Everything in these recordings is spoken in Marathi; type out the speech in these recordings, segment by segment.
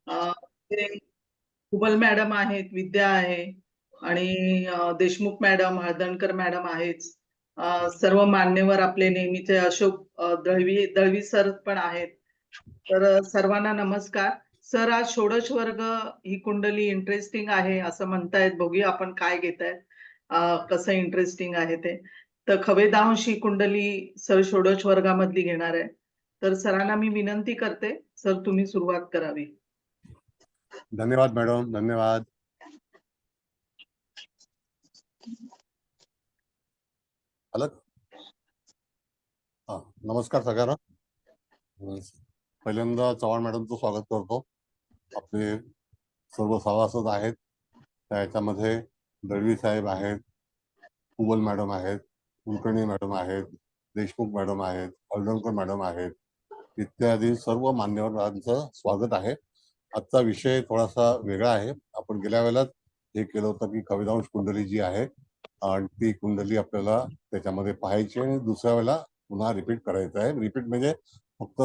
ते कुबल मॅडम आहेत, विद्या आहे आणि देशमुख मॅडम, हळदणकर मॅडम आहेच. सर्व मान्यवर आपले नेहमीचे अशोक दळवी सर पण आहेत. तर सर्वांना नमस्कार. सर, आज षोडश वर्ग ही कुंडली इंटरेस्टिंग आहे असं म्हणतायत. बघूया आपण काय घेतायत. कसं इंटरेस्टिंग आहे ते. तर खवेदांश ही कुंडली सर षोडश वर्गामधली घेणार आहे. तर सरांना मी विनंती करते, सर तुम्ही सुरुवात करावी. धन्यवाद मॅडम, धन्यवाद. अलग नमस्कार सगळ्यांना. पहिल्यांदा चव्हाण मॅडमचं स्वागत करतो. आपले सर्व सभासद आहेत, त्याच्यामध्ये दळवी साहेब आहेत, कुबल मॅडम आहेत, कुलकर्णी मॅडम आहेत, देशमुख मॅडम आहेत, हळदणकर मॅडम आहेत, इत्यादी सर्व मान्यवरांचं स्वागत आहे. आजचा विषय थोडासा वेगळा आहे. आपण गेल्या वेळेला हे केलं होतं की खवेदांश कुंडली जी आहे आणि ती कुंडली आपल्याला त्याच्यामध्ये पाहायची आणि दुसऱ्या वेळेला पुन्हा रिपीट करायचं आहे. रिपीट म्हणजे फक्त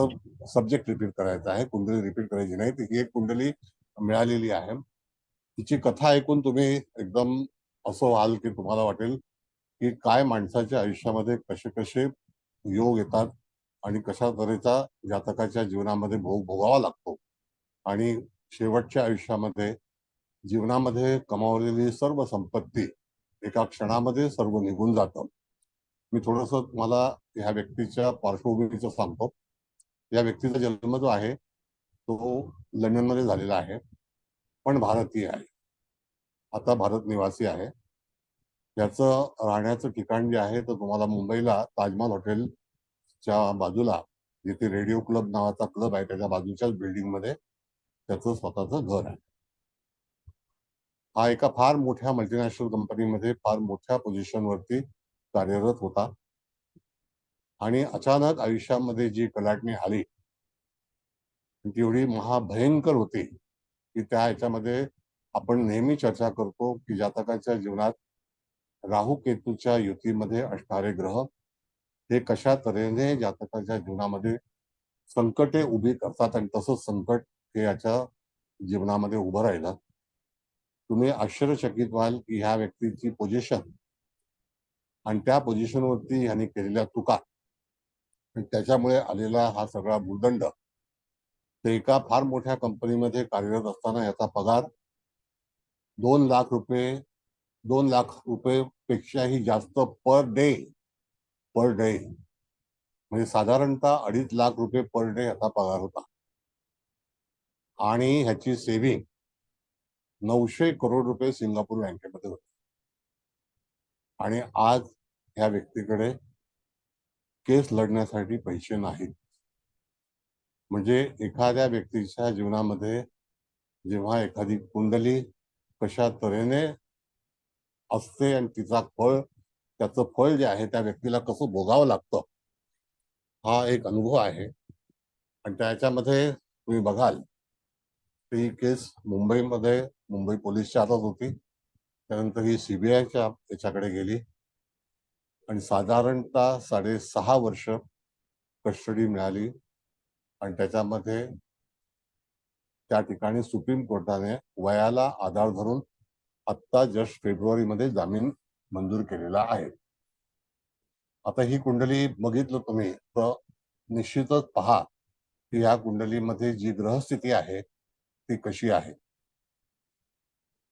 सब्जेक्ट रिपीट करायचा आहे, कुंडली रिपीट करायची नाही. ही एक कुंडली मिळालेली आहे. तिची कथा ऐकून तुम्ही एकदम असं व्हाल की तुम्हाला वाटेल की काय माणसाच्या आयुष्यामध्ये कसे कसे योग येतात आणि कशा तऱ्हेचा जातकाच्या जीवनामध्ये भोग भोगावा लागतो आणि शेवटच्या आयुष्यामध्ये जीवनामध्ये कमावलेली सर्व संपत्ती एका क्षणामध्ये सर्व निघून जातं. मी थोडस तुम्हाला ह्या व्यक्तीच्या पार्श्वभूमीचं सांगतो. या व्यक्तीचा जन्म जो आहे तो लंडनमध्ये झालेला आहे, पण भारतीय आहे. आता भारत निवासी आहे. याचं राहण्याचं ठिकाण जे आहे तर तुम्हाला मुंबईला ताजमहल हॉटेलच्या बाजूला, जिथे रेडिओ क्लब नावाचा क्लब आहे त्याच्या बाजूच्याच बिल्डिंग मध्ये त्याचं स्वतःचं घर आहे. हा एका फार मोठ्या मल्टीनॅशनल कंपनीमध्ये फार मोठ्या पोझिशनवरती कार्यरत होता आणि अचानक आयुष्यामध्ये जी कलाटणी आली ती एवढी महाभयंकर होती की त्या ह्याच्यामध्ये आपण नेहमी चर्चा करतो की जातकाच्या जीवनात राहू केतूच्या युतीमध्ये असणारे ग्रह हे कशा तऱ्हेने जातकाच्या जीवनामध्ये संकटे उभी करतात आणि तसंच संकट हे याच्या जीवनामध्ये उभं राहिलं. तुम्ही आश्चर्यचकित व्हाल की ह्या व्यक्तीची पोझिशन आणि त्या पोझिशनवरती यांनी केलेल्या चुका आणि त्याच्यामुळे आलेला हा सगळा भूदंड. ते एका फार मोठ्या कंपनीमध्ये कार्यरत असताना याचा पगार 2 लाख रुपये 2 लाख रुपये पेक्षाही जास्त पर डे म्हणजे साधारणतः 2.5 लाख रुपये पर डे याचा पगार होता आणि ह्याची सेव्हिंग 900 करोड रुपये सिंगापूर बँकेमध्ये होते. आणि आज ह्या व्यक्तीकडे केस लढण्यासाठी पैसे नाहीत. म्हणजे एखाद्या व्यक्तीच्या जीवनामध्ये जेव्हा एखादी कुंडली कशा तऱ्हेने असते आणि त्याचं फळ जे आहे त्या व्यक्तीला कसं भोगावं लागतं, हा एक अनुभव आहे. आणि त्याच्यामध्ये तुम्ही बघाल ही केस मुंबई पोलीसच्या हातात होती. त्यानंतर ही सीबीआयच्या याच्याकडे गेली आणि साधारणतः 6.5 वर्ष कस्टडी मिळाली आणि त्याच्यामध्ये त्या ठिकाणी सुप्रीम कोर्टाने वयाला आधार धरून आत्ता जस्ट फेब्रुवारीमध्ये जामीन मंजूर केलेला आहे. आता ही कुंडली बघितलं तुम्ही तर निश्चितच पहा की या कुंडलीमध्ये जी ग्रहस्थिती आहे ती कशी आहे.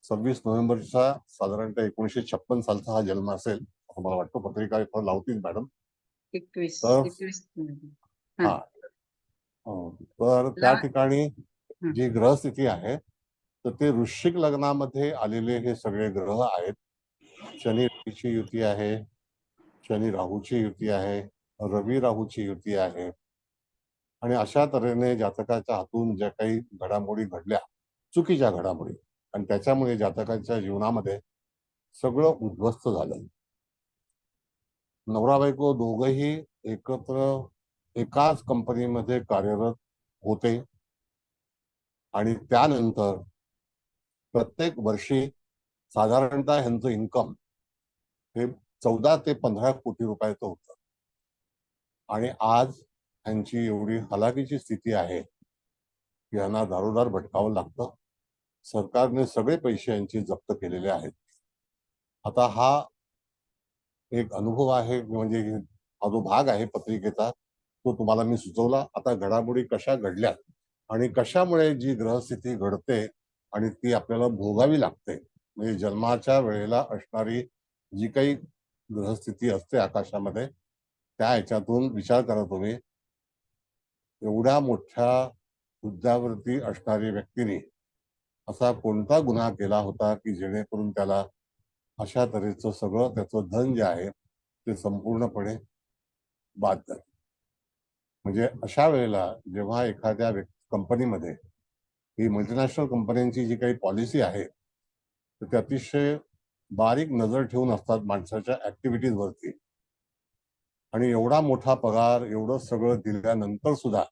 26 नोव्हेंबरचा साधारणतः 1956 सालचा हा जन्म असेल असं मला वाटतं. पत्रिका लावतील मॅडम. 21 तर 21 हा तर त्या ठिकाणी जी ग्रहस्थिती आहे तर ते वृश्चिक लग्नामध्ये आलेले हे सगळे ग्रह आहेत. शनी रवीची युती आहे, शनी राहूची युती आहे, रवी राहूची युती आहे आणि अशा तऱ्हेने जातकाच्या हातून ज्या काही घडामोडी घडल्या, चुकीच्या घडामोडी, आणि त्याच्यामुळे जातकाच्या जीवनामध्ये सगळं उद्ध्वस्त झालं. नवरा बायको दोघंही एकत्र एकाच कंपनीमध्ये कार्यरत होते आणि त्यानंतर प्रत्येक वर्षी साधारणतः ह्यांचं इन्कम हे 14 ते 15 कोटी रुपयाचं होतं. आणि आज ह्यांची एवढी हलाखीची स्थिती आहे यांना दारोदार भटकावं लागतं. सरकारने सगळे पैसे यांचे जप्त केलेले आहेत. आता हा एक अनुभव आहे, म्हणजे हा जो भाग आहे पत्रिकेचा तो तुम्हाला मी सुचवला. आता घडामोडी कशा घडल्या आणि कशामुळे जी ग्रहस्थिती घडते आणि ती आपल्याला भोगावी लागते, म्हणजे जन्माच्या वेळेला असणारी जी काही ग्रहस्थिती असते आकाशामध्ये, त्या ह्याच्यातून विचार करा तुम्ही. एवढ्या मोठ्या हुद्द्यावरती असणारी व्यक्तीने असा कोणता गुन्हा केला होता की जेणेकरून त्याला अशा तऱ्हेचं सगळं त्याचं धन जे आहे ते संपूर्णपणे बाद झालं. म्हणजे अशा वेळेला जेव्हा एखाद्या कंपनीमध्ये ही मल्टीनॅशनल कंपन्यांची जी काही पॉलिसी आहे तर ते अतिशय बारीक नजर ठेवून असतात माणसाच्या ऍक्टिव्हिटीज वरती. आणि एवढा मोठा पगार एवढं सगळं दिल्यानंतर सुद्धा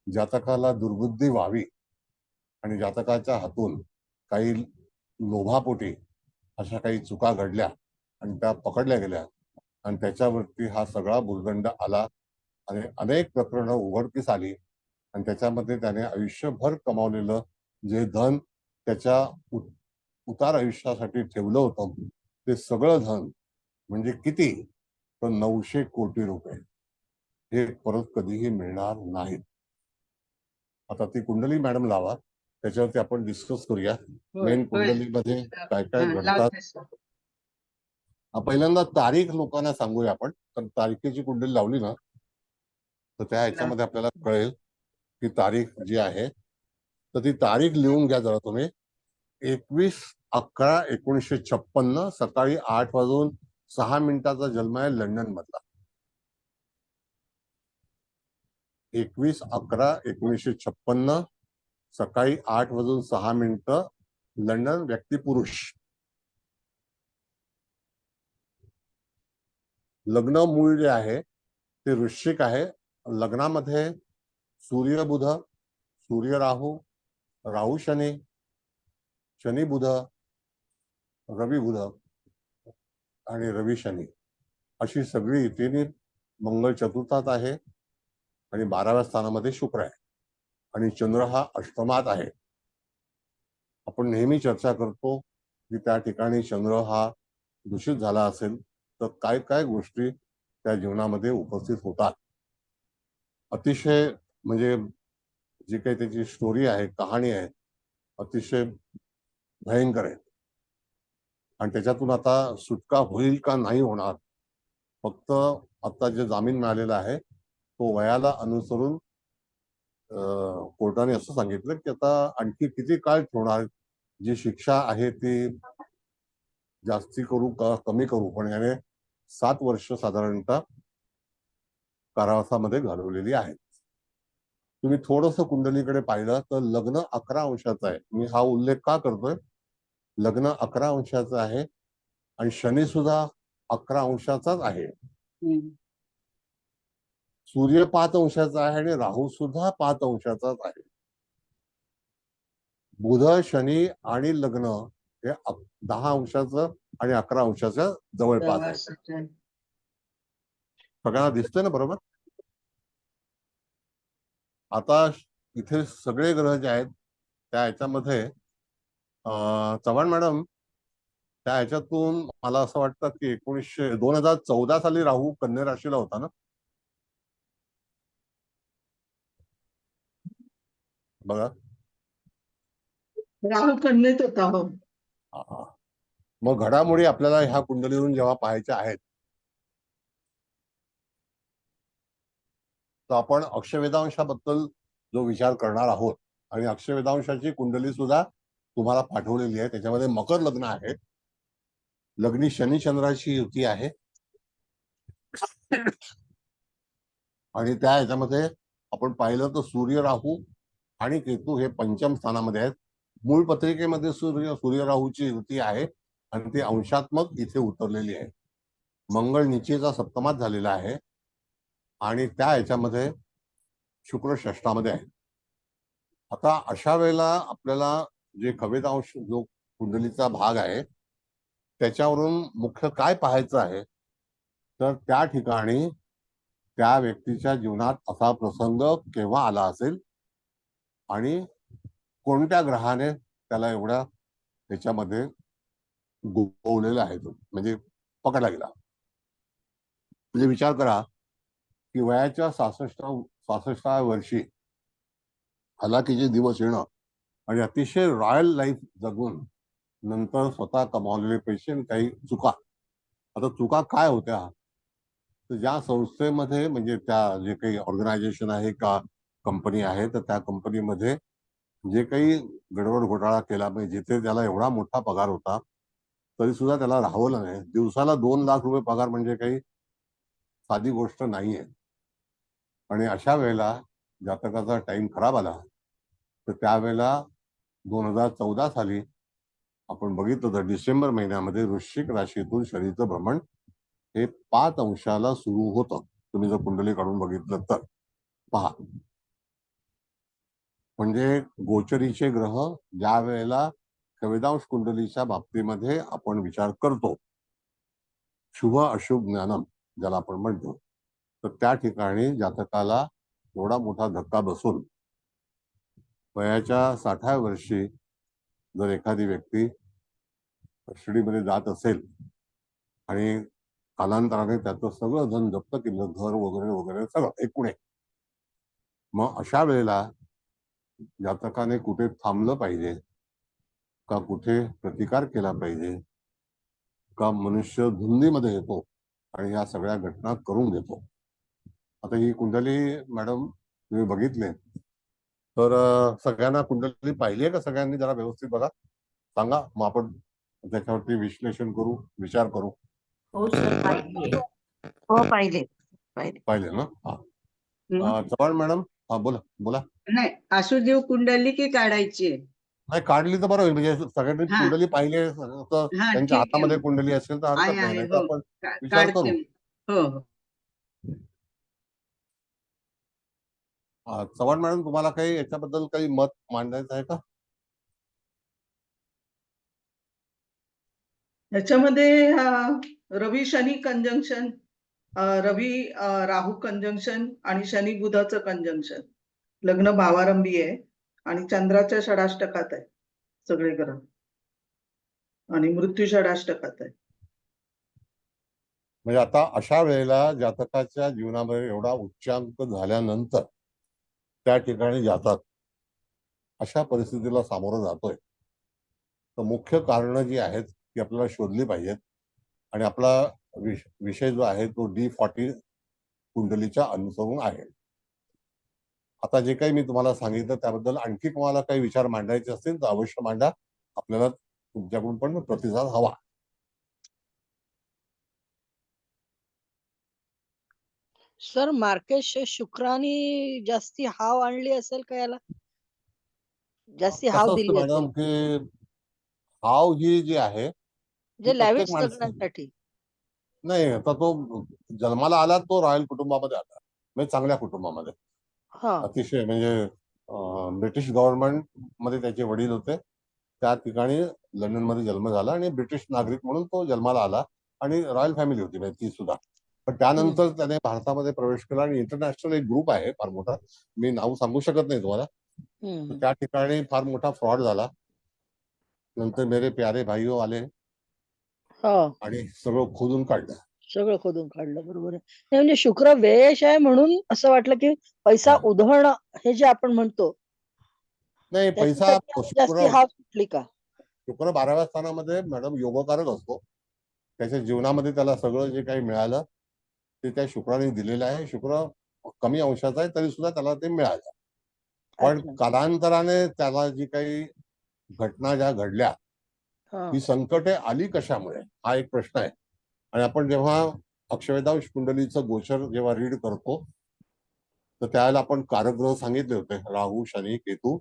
जातकाला दुर्बुद्धी व्हावी आणि जातकाच्या हातून काही लोभापोटी अशा काही चुका घडल्या आणि त्या पकडल्या गेल्या आणि त्याच्यावरती हा सगळा भुर्दंड आला आणि अनेक प्रकरणं उघडकीस आली आणि त्याच्यामध्ये त्याने आयुष्यभर कमावलेलं जे धन त्याच्या उतार आयुष्यासाठी ठेवलं होतं ते सगळं धन, म्हणजे किती, तर 900 कोटी रुपये, हे परत कधीही मिळणार नाहीत. आता ती कुंडली मॅडम लावा, त्याच्यावरती आपण डिस्कस करूया. होय मेन होय. कुंडलीमध्ये काय काय घडतात. लावते सर. पहिल्यांदा तारीख लोकांना सांगूया आपण. तर तारखेची कुंडली लावली ना तर त्या ह्याच्यामध्ये आपल्याला कळेल की तारीख जी आहे तर ती तारीख लिहून घ्या जरा तुम्ही. 21/11/1956 सकाळी 8:06 जन्म आहे लंडन मधला. 21/11/1956 सकाळी 8:06 लंडन, व्यक्ती पुरुष. लग्न मूळ जे आहे ते वृश्चिक आहे. लग्नामध्ये सूर्य बुध, सूर्य राहू, राहू शनी, शनी बुध, रवी बुध आणि रवी शनी अशी सगळी युतीने. मंगळ चतुर्थात आहे आणि 12व्या स्थानामध्ये शुक्र आहे आणि चंद्र हा अष्टमात आहे. आपण नेहमी चर्चा करतो की त्या ठिकाणी चंद्र हा दूषित झाला असेल तर काय काय गोष्टी त्या जीवनामध्ये उपस्थित होतात. अतिशय म्हणजे जी काही त्याची स्टोरी आहे, कहाणी आहे, अतिशय भयंकर आहे आणि त्याच्यातून आता सुटका होईल का नाही होणार. फक्त आता जे जामीन मिळालेला आहे तो वयाला अनुसरून कोर्टाने असं सांगितलं की आता आणखी किती काळ ठेवणार, जी शिक्षा आहे ती जास्ती करू का कमी करू, पण याने 7 वर्ष साधारणतः कारावासामध्ये घालवलेली आहेत. तुम्ही थोडस कुंडलीकडे पाहिलं तर लग्न 11 अंशाचं आहे. मी हा उल्लेख का करतोय, लग्न 11 अंशाचं आहे आणि शनी सुद्धा 11 अंशाचाच आहे. सूर्य 5 अंशाचा आहे आणि राहू सुद्धा 5 अंशाचाच आहे. बुध, शनी आणि लग्न हे 10 अंशाचं आणि 11 अंशाच्या जवळपास आहे. सगळ्यांना दिसतंय ना बरोबर. आता इथे सगळे ग्रह जे आहेत त्या ह्याच्यामध्ये चव्हाण मॅडम, त्या ह्याच्यातून मला असं वाटतं की 2014 साली राहू कन्या राशीला होता ना. बघा, राहू कन्येत होता. हो. मग घडामोडी आपल्याला ह्या कुंडलीवरून जेव्हा पाहायच्या आहेत तर आपण अक्षवेदांशाबद्दल जो विचार करणार आहोत आणि अक्षवेदांशाची कुंडली सुद्धा तुम्हाला पाठवलेली आहे. त्याच्यामध्ये मकर लग्न आहे, लग्नी शनी चंद्राची युती आहे आणि त्या ह्याच्यामध्ये आपण पाहिलं तर सूर्य राहू आणि केतू हे पंचम स्थानामध्ये आहेत. मूळ पत्रिकेमध्ये सूर्य राहूची युती आहे आणि ती अंशात्मक इथे उतरलेली आहे. मंगळ निचेचा सप्तमात झालेला आहे आणि त्या ह्याच्यामध्ये शुक्र षष्ठामध्ये आहे. आता अशा वेळेला आपल्याला जे खवेदांश जो कुंडलीचा भाग आहे त्याच्यावरून मुख्य काय पाहायचं आहे, तर त्या ठिकाणी त्या व्यक्तीच्या जीवनात असा प्रसंग केव्हा आला असेल आणि कोणत्या ग्रहाने त्याला एवढ्या त्याच्यामध्ये गोवलेला आहे तो, म्हणजे पकडला गेला. म्हणजे विचार करा की वयाच्या 66व्या वर्षी हलाखीचे दिवस येणं आणि अतिशय रॉयल लाईफ जगून नंतर स्वतः कमावलेले पैसे आणि काही चुका. आता चुका काय होत्या, तर ज्या संस्थेमध्ये म्हणजे त्या जे काही ऑर्गनायझेशन आहे का कंपनी आहे, तर त्या कंपनीमध्ये जे काही गडबड घोटाळा केला, म्हणजे जिथे त्याला एवढा मोठा पगार होता तरी सुद्धा त्याला राहवलं नाही. दिवसाला 2 लाख रुपये पगार म्हणजे काही साधी गोष्ट नाहीये. आणि अशा वेळेला जातकाचा टाइम खराब आला, तर त्यावेळेला 2014 साली आपण बघितलं तर डिसेंबर महिन्यामध्ये वृश्चिक राशीतून शनीचं भ्रमण हे 5 अंशाला सुरू होतं. तुम्ही जर कुंडली काढून बघितलं तर पहा, म्हणजे गोचरीचे ग्रह ज्या वेळेला कवेदांश कुंडलीच्या बाबतीमध्ये आपण विचार करतो, शुभ अशुभ ज्ञानम ज्याला आपण म्हणतो, तर त्या ठिकाणी जातकाला एवढा मोठा धक्का बसून वयाच्या 60व्या वर्षी जर एखादी व्यक्ती कस्टडीमध्ये जात असेल आणि कालांतराने त्याचं सगळं धन जप्त केलं, घर वगैरे वगैरे सगळं एकूण एक, मग अशा वेळेला जातकाने कुठे थांबलं पाहिजे का, कुठे प्रतिकार केला पाहिजे का, मनुष्य धुंदीमध्ये येतो आणि या सगळ्या घटना करून घेतो. आता ही कुंडली मॅडम तुम्ही बघितले तर सगळ्यांना कुंडली पाहिली आहे का? सगळ्यांनी जरा व्यवस्थित बघा, सांगा, मग आपण त्याच्यावरती विश्लेषण करू, विचार करू. हो सर, पाहिलीये. हो, पाहिले पाहिले. पाहिले ना? हा. हं. चव्हाण मॅडम, हा बोला बोला. नाही, आसुदेव कुंडली की काढायची आहे? नाही, काढली तर बरं होईल, म्हणजे सगळ्यांनी हा कुंडली पाहिली तर हा त्यांच्या ठीक आहे हातामध्ये मग. कुंडली असेल तर हरकत आहे नाही, आहे नाही तर हो, आपण विचार काढते करू. मी. हो हो. चव्हाण मॅडम, तुम्हाला काही याच्याबद्दल काही मत मांडायचं आहे का? याच्यामध्ये रवी शनी कंजंक्शन, रवी राहू कंजंक्शन आणि शनी बुधाचं कंजंक्शन, लग्न भावारंभी आहे आणि चंद्राच्या षडाष्टकात आहे सगळे ग्रह आणि मृत्यू षडाष्टकात आहे. म्हणजे आता अशा वेळेला जातकाच्या जीवनामध्ये एवढा उच्चांक झाल्यानंतर त्या ठिकाणी जातात अशा परिस्थितीला सामोरं जातोय, तर मुख्य कारणं जी आहेत ती आपल्याला शोधली पाहिजेत. आणि आपला विषय जो आहे तो D40 कुंडलीच्या अनुसरून आहे. आता जे काही मी तुम्हाला सांगितलं त्याबद्दल आणखी तुम्हाला काही विचार मांडायचे असतील तर अवश्य मांडा, आपल्याला तुमच्याकडून पण प्रतिसाद हवा. सर, मार्केश शुक्राने जास्ती हाव आणली असेल का याला? जास्ती हाव कसं असतं दिली असेल मॅडम की हाव ही जी आहे ती जे प्रत्येक लॅविश माणसं जगण्यासाठी? नाही, आता तो जन्माला आला तो रॉयल कुटुंबामध्ये आला, म्हणजे चांगल्या कुटुंबामध्ये. हा अतिशय म्हणजे ब्रिटिश गव्हर्नमेंट मध्ये त्याचे वडील होते, त्या ठिकाणी लंडन मध्ये जन्म झाला आणि ब्रिटिश नागरिक म्हणून तो जन्माला आला आणि रॉयल फॅमिली होती म्हणजे ती सुद्धा. पण त्यानंतर त्याने भारतामध्ये प्रवेश केला आणि इंटरनॅशनल एक ग्रुप आहे फार मोठा, मी नाव सांगू शकत नाही तुम्हाला, तर त्या ठिकाणी फार मोठा फ्रॉड झाला. नंतर मेरे प्यारे भाईओ आले हा आणि सगळं खोदून काढलं. सगळं खोदून काढलं, बरोबर आहे. नाही, म्हणजे शुक्र व्ययश आहे म्हणून असं वाटलं की पैसा हा. उधळणं हे जे आपण म्हणतो नाही, पैसा त्याच्यासाठी याला जास्ती हाव सुटली का? शुक्र 12व्या स्थानामध्ये मॅडम योगकारक असतो. त्याच्या जीवनामध्ये त्याला सगळं जे काही मिळालं ते त्या शुक्राने दिलेलं आहे. शुक्र कमी अंशाचा आहे तरी सुद्धा त्याला ते मिळालं. पण अच्छा. कालांतराने त्याला जी काही घटना ज्या घडल्या हा ही संकटे आली कशामुळे हा एक प्रश्न आहे. आणि आपण जेव्हा अक्षवेदांश कुंडलीचं गोचर जेव्हा रीड करतो तर त्यावेळेला आपण कारकग्रह सांगितले होते, राहू शनी केतू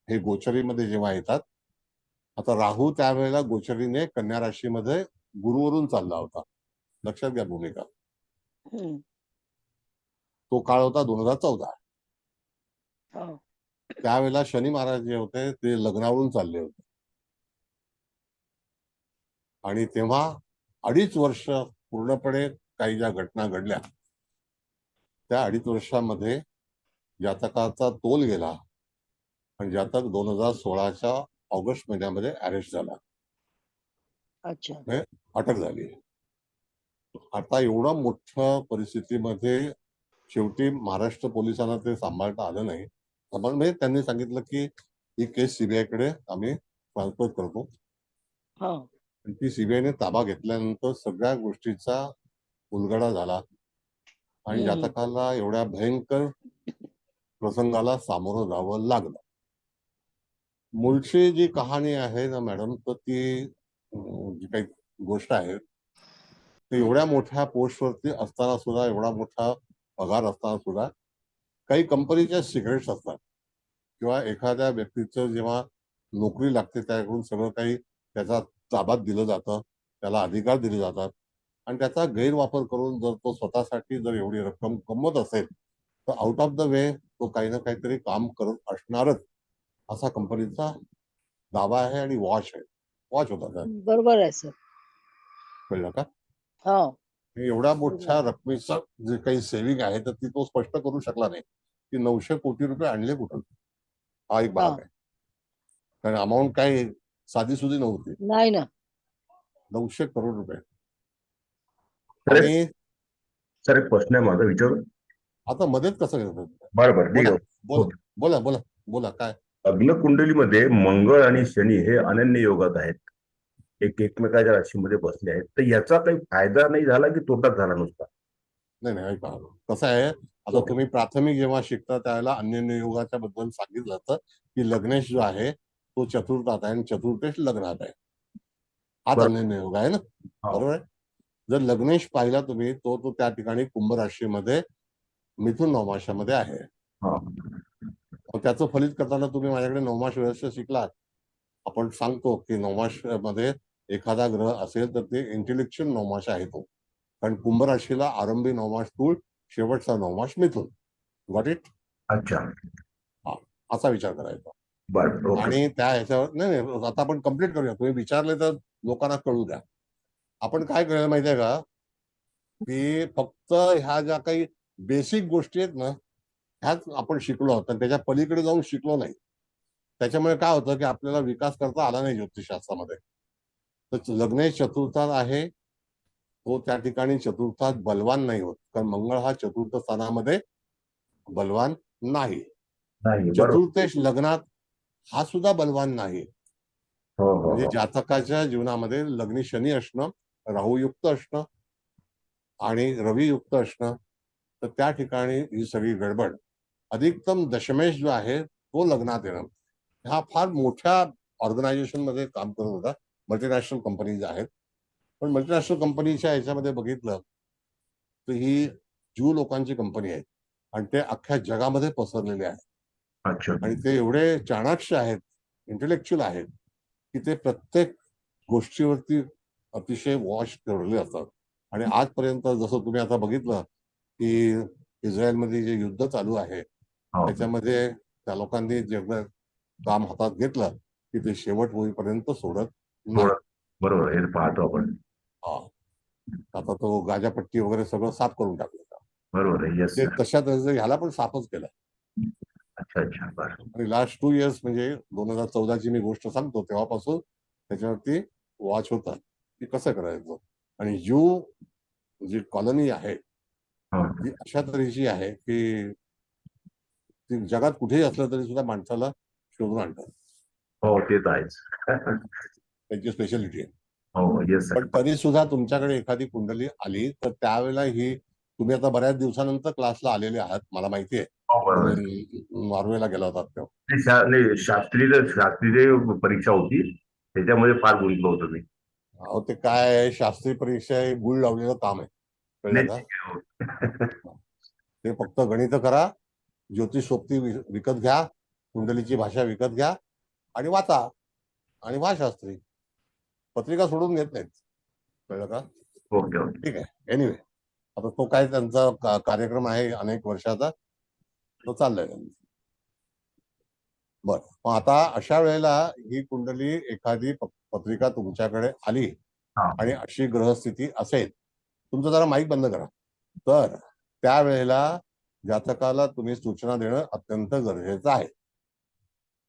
हे गोचरीमध्ये जेव्हा येतात. आता राहू त्यावेळेला गोचरीने कन्या राशीमध्ये गुरुवरून चालला होता, लक्षात घ्या भूमिका. हम्म. तो काळ होता 2014. हा. त्यावेळेला शनी महाराज जे होते ते लग्नावरून चालले होते आणि तेव्हा 2.5 वर्ष पूर्णपणे काही ज्या घटना घडल्या त्या 2.5 वर्षामध्ये जातकाचा तोल गेला आणि जातक 2016च्या ऑगस्ट महिन्यामध्ये अरेस्ट झाला, अच्छा. म्हणजे अटक झाली. आता एवढ्या मोठ्या परिस्थितीमध्ये शेवटी महाराष्ट्र पोलिसांना ते सांभाळता आलं नाही. म्हणजे त्यांनी सांगितलं की ही केस सीबीआयकडे आम्ही ट्रान्सफर करतो. हा. आणि ती सीबीआयने ताबा घेतल्यानंतर सगळ्या गोष्टीचा उलगडा झाला आणि जातकाला एवढ्या भयंकर प्रसंगाला सामोरं जावं लागलं. मूळची जी कहाणी आहे ना मॅडम, तर ती जी काही गोष्ट आहे ते एवढ्या मोठ्या पोस्टवरती असताना सुद्धा, एवढा मोठा पगार असताना सुद्धा काही कंपनीच्या सिक्रेट्स असतात किंवा एखाद्या व्यक्तीचं जेव्हा नोकरी लागते त्याकडून सगळं काही त्याचा ताब्यात दिलं जातं, त्याला अधिकार दिले जातात आणि त्याचा गैरवापर करून जर तो स्वतःसाठी जर एवढी रक्कम कमवत असेल तर आउट ऑफ द वे तो काही ना काहीतरी काम करत असणारच, असा कंपनीचा दावा आहे आणि वॉच आहे. वॉच होता त्यात, बरोबर आहे सर. कळलं का? हा. एवढ्या मोठ्या रकमेचं जे काही सेव्हिंग आहे तर ती तो स्पष्ट करू शकला नाही की 900 कोटी रुपये आणले कुठून. हा एक भाग आहे, कारण अमाऊंट काही साधी सुधी नव्हती. नाही ना. 900 करोड रुपये. सर आणि सर एक प्रश्न आहे माझा, विचारू? आता मध्येच कसं घेतो? बरोबर, ठीक बोला आहे. बोला बोला बोला बोला. काय लग्न कुंडलीमध्ये मंगळ आणि शनी हे अनन्य योगात आहेत, एकमेकाच्या राशीमध्ये बसले आहेत, तर याचा काही फायदा नाही झाला की तोटाच झाला नुसता? नाही नाही, ऐका. कसं आहे, आता तुम्ही प्राथमिक जेव्हा शिकता त्यावेळेला अन्य योगाच्या बद्दल सांगितलं जातं की लग्नेश जो आहे तो चतुर्थात आहे आणि चतुर्थेश लग्नात आहे. हाच बरोबर. अन्य योग आहे ना, हा. बरोबर आहे. जर लग्नेश पाहिला तुम्ही तो त्या ठिकाणी कुंभ राशीमध्ये मिथुन नवमाशामध्ये आहे. हा. त्याचं फलित करताना तुम्ही माझ्याकडे नवमाश रहस्य शिकलात. आपण सांगतो की नवमाश मध्ये एखादा ग्रह असेल तर ते इंटेलेक्च्युअल नवमाश आहे तो, कारण कुंभ राशीला आरंभी नवमाश तूळ, शेवटचा नवमाश मिथुन. Got it? अच्छा. हा, असा विचार करायचा. बरं, ओके. आणि त्या ह्याच्यावर नाही नाही, आता आपण कम्प्लीट करूया. तुम्ही विचारले तर लोकांना कळू द्या. आपण काय कळलं माहितीये का, की फक्त ह्या ज्या काही बेसिक गोष्टी आहेत ना ह्याच आपण शिकलो आहोत, त्याच्या पलीकडे जाऊन शिकलो नाही. त्याच्यामुळे काय होतं की आपल्याला विकास करता आला नाही ज्योतिषशास्त्रामध्ये. तर लग्नेश चतुर्थात आहे, तो त्या ठिकाणी चतुर्थात बलवान नाही होत, कारण मंगळ हा चतुर्थ स्थानामध्ये बलवान नाही. नाही, बरोबर. चतुर्थेश लग्नात हा सुद्धा बलवान नाही. हो हो म्हणजे हो. जातकाच्या जीवनामध्ये लग्नी शनी असणं, राहूयुक्त असणं आणि रवियुक्त असणं, तर त्या ठिकाणी ही सगळी गडबड. अधिकतम दशमेश जो आहे तो लग्नात येणं. हा फार मोठ्या ऑर्गनायझेशन मध्ये काम करत होता. मल्टीनॅशनल कंपनीज आहेत, पण मल्टीनॅशनल कंपनीच्या ह्याच्यामध्ये बघितलं तर ही ज्यू लोकांची कंपनी आहे आणि ते अख्ख्या जगामध्ये पसरलेले आहेत. अच्छा. आणि ते एवढे चाणाक्ष आहेत, इंटेलेक्च्युअल आहेत की ते प्रत्येक गोष्टीवरती अतिशय वॉच ठेवलेले असतात. आणि आजपर्यंत जसं तुम्ही आता बघितलं की इस्रायलमध्ये जे युद्ध चालू आहे हो. त्याच्यामध्ये त्या लोकांनी जेवढं काम हातात घेतलं की ते शेवट होईपर्यंत सोडत नाही. बरोबर, हे पाहतो आपण. हा, आता तो गाजापट्टी वगैरे सगळं साफ करून टाकलं. बरोबर आहे. येस ते सर. तशा तऱ्हेचं ह्याला पण साफच केलं. अच्छा अच्छा, बरं. आणि लास्ट 2 इयर्स म्हणजे 2014ची मी गोष्ट सांगतो तेव्हापासून त्याच्यावरती वॉच होता की कसं करायचं. आणि जी कॉलनी आहे हा. ती अशा तऱ्हेची आहे की ती जगात कुठेही असलं तरी सुद्धा माणसाला शोधून आणतात. हो, ते तर आहेच. त्यांची स्पेशालिटी आहे. हो, येस सर. पण तरी सुद्धा तुमच्याकडे एखादी कुंडली आली तर त्यावेळेला ही, तुम्ही आता बऱ्याच दिवसानंतर क्लासला आलेले आहात मला माहिती आहे, हो, बरोबर. तुम्ही नॉर्वेला गेला होतात तेव्हा. नाही, शास्त्रीय परीक्षा होती, त्याच्यामध्ये फार गुंतलो होतो मी. अहो ते काय आहे, शास्त्रीय परीक्षा हे गुळ लावलेलं काम आहे, कळलं नाही, का? ठीक आहे, हो. ते फक्त गणित करा, ज्योतिष सोबती विकत घ्या, कुंडलीची भाषा विकत घ्या आणि वाचा आणि व्हा शास्त्री. पत्रिका सोडून घेत नाहीत, कळलं का? Okay okay. ठीक आहे. एनिवे, आता तो काय त्यांचा कार्यक्रम आहे अनेक वर्षाचा, तो चाललाय त्यांचा. बर, मग आता अशा वेळेला ही कुंडली एखादी पत्रिका तुमच्याकडे आली हा. आणि अशी ग्रहस्थिती असेल, तुमचं जरा माईक बंद करा, तर त्यावेळेला जातकाला तुम्ही सूचना देणं अत्यंत गरजेचं आहे.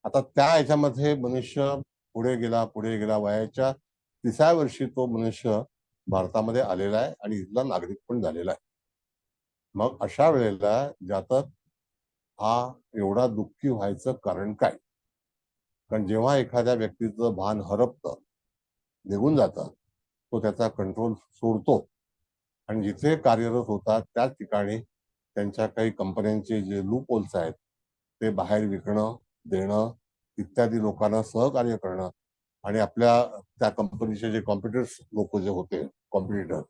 आता त्या ह्याच्यामध्ये मनुष्य पुढे गेला वयाच्या 30व्या वर्षी तो मनुष्य भारतामध्ये आलेला आहे आणि इथला नागरिक पण झालेला आहे. मग अशा वेळेला जातक हा एवढा दुःखी व्हायचं कारण काय? कारण जेव्हा एखाद्या व्यक्तीचं भान हरपतं, निघून जातं, तो त्याचा कंट्रोल सोडतो आणि जिथे कार्यरत होतात त्याच ठिकाणी त्यांच्या काही कंपन्यांचे जे लूप होल्स आहेत ते बाहेर विकणं, देणं, इत्यादी लोकांना सहकार्य करणं आणि आपल्या त्या कंपनीचे जे कॉम्प्युटर्स लोक जे होते, कॉम्पिटिटर,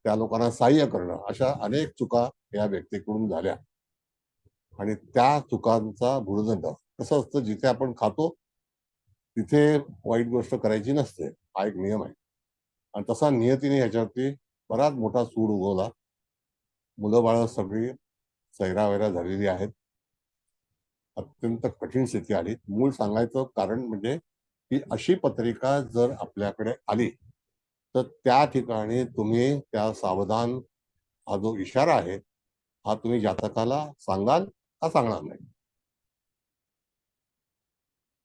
त्या लोकांना सहाय्य करणं, अशा अनेक चुका या व्यक्तीकडून झाल्या. आणि त्या चुकांचा भुर्दंड कसं असतं, जिथे आपण खातो तिथे वाईट गोष्ट करायची नसते, हा एक नियम आहे. आणि तसा नियतीने ह्याच्यावरती बराच मोठा सूड उगवला. मुलं बाळ सगळी सैरावैरा झालेली आहेत. अत्यंत कठीण स्थिती आली. मूळ सांगायचं कारण म्हणजे की अशी पत्रिका जर आपल्याकडे आली तर त्या ठिकाणी तुम्ही त्या सावधान, हा जो इशारा आहे हा तुम्ही जातकाला सांगाल का सांगणार नाही?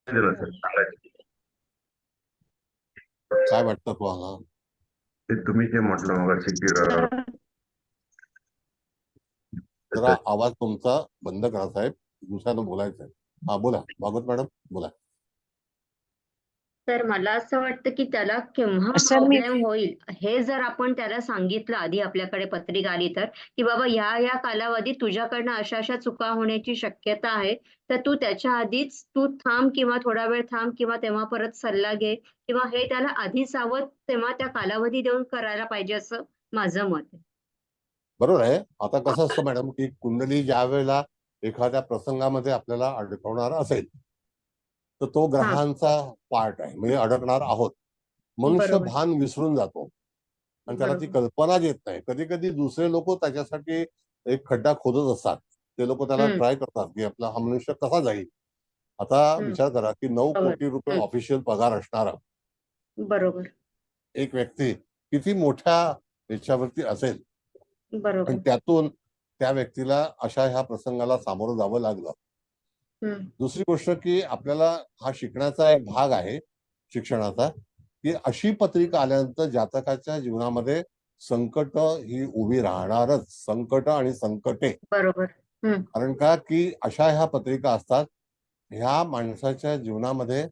सर सांगायचं. काय वाटतं तुम्हाला? ते तुम्ही जे म्हटलं मगाशी की जरा आवाज तुमचा बंद करा साहेब, दुसऱ्यानं बोलायचं आहे. हा बोला भागवत मॅडम, बोला. तर मला असं वाटतं की त्याला केव्हा सर, मी प्रॉब्लेम होईल हे जर आपण त्याला सांगितलं आधी, आपल्याकडे पत्रिका आली तर, की बाबा या कालावधीत तुझ्याकडनं अशा अशा चुका होण्याची शक्यता आहे, तर तू त्याच्या आधीच तू थांब किंवा थोडा वेळ थांब किंवा तेव्हा परत सल्ला घे किंवा हे त्याला आधी सावध तेव्हा त्या कालावधी देऊन करायला पाहिजे असं माझं मत आहे. बरोबर आहे. आता कसं असतं मॅडम की कुंडली ज्या वेळेला एखाद्या प्रसंगामध्ये आपल्याला अडकवणार असेल तर तो हा, ग्रहांचा पार्ट आहे, म्हणजे अडकणार आहोत. मनुष्य बरोबर भान विसरून जातो आणि त्याला ती बरोबर कल्पना येत नाही. कधी कधी दुसरे लोक त्याच्यासाठी एक खड्डा खोदत असतात, ते लोक त्याला हम्म ट्राय करतात की आपला हा मनुष्य कसा जाईल. आता हम्म विचार करा की 9 बरोबर कोटी रुपये हम्म ऑफिशियल पगार असणारा बरोबर एक व्यक्ती किती मोठ्या याच्यावरती असेल आणि बरोबर त्यातून त्या व्यक्तीला अशा ह्या प्रसंगाला सामोरं जावं लागलं. हम्म दुसरी गोष्ट की आपल्याला हा शिकण्याचा एक भाग आहे शिक्षणाचा, की अशी पत्रिका आल्यानंतर जातकाच्या जीवनामध्ये संकट ही उभी राहणारच, संकट आणि संकटे. बरोबर हम्म कारण का की अशा ह्या पत्रिका असतात, ह्या माणसाच्या जीवनामध्ये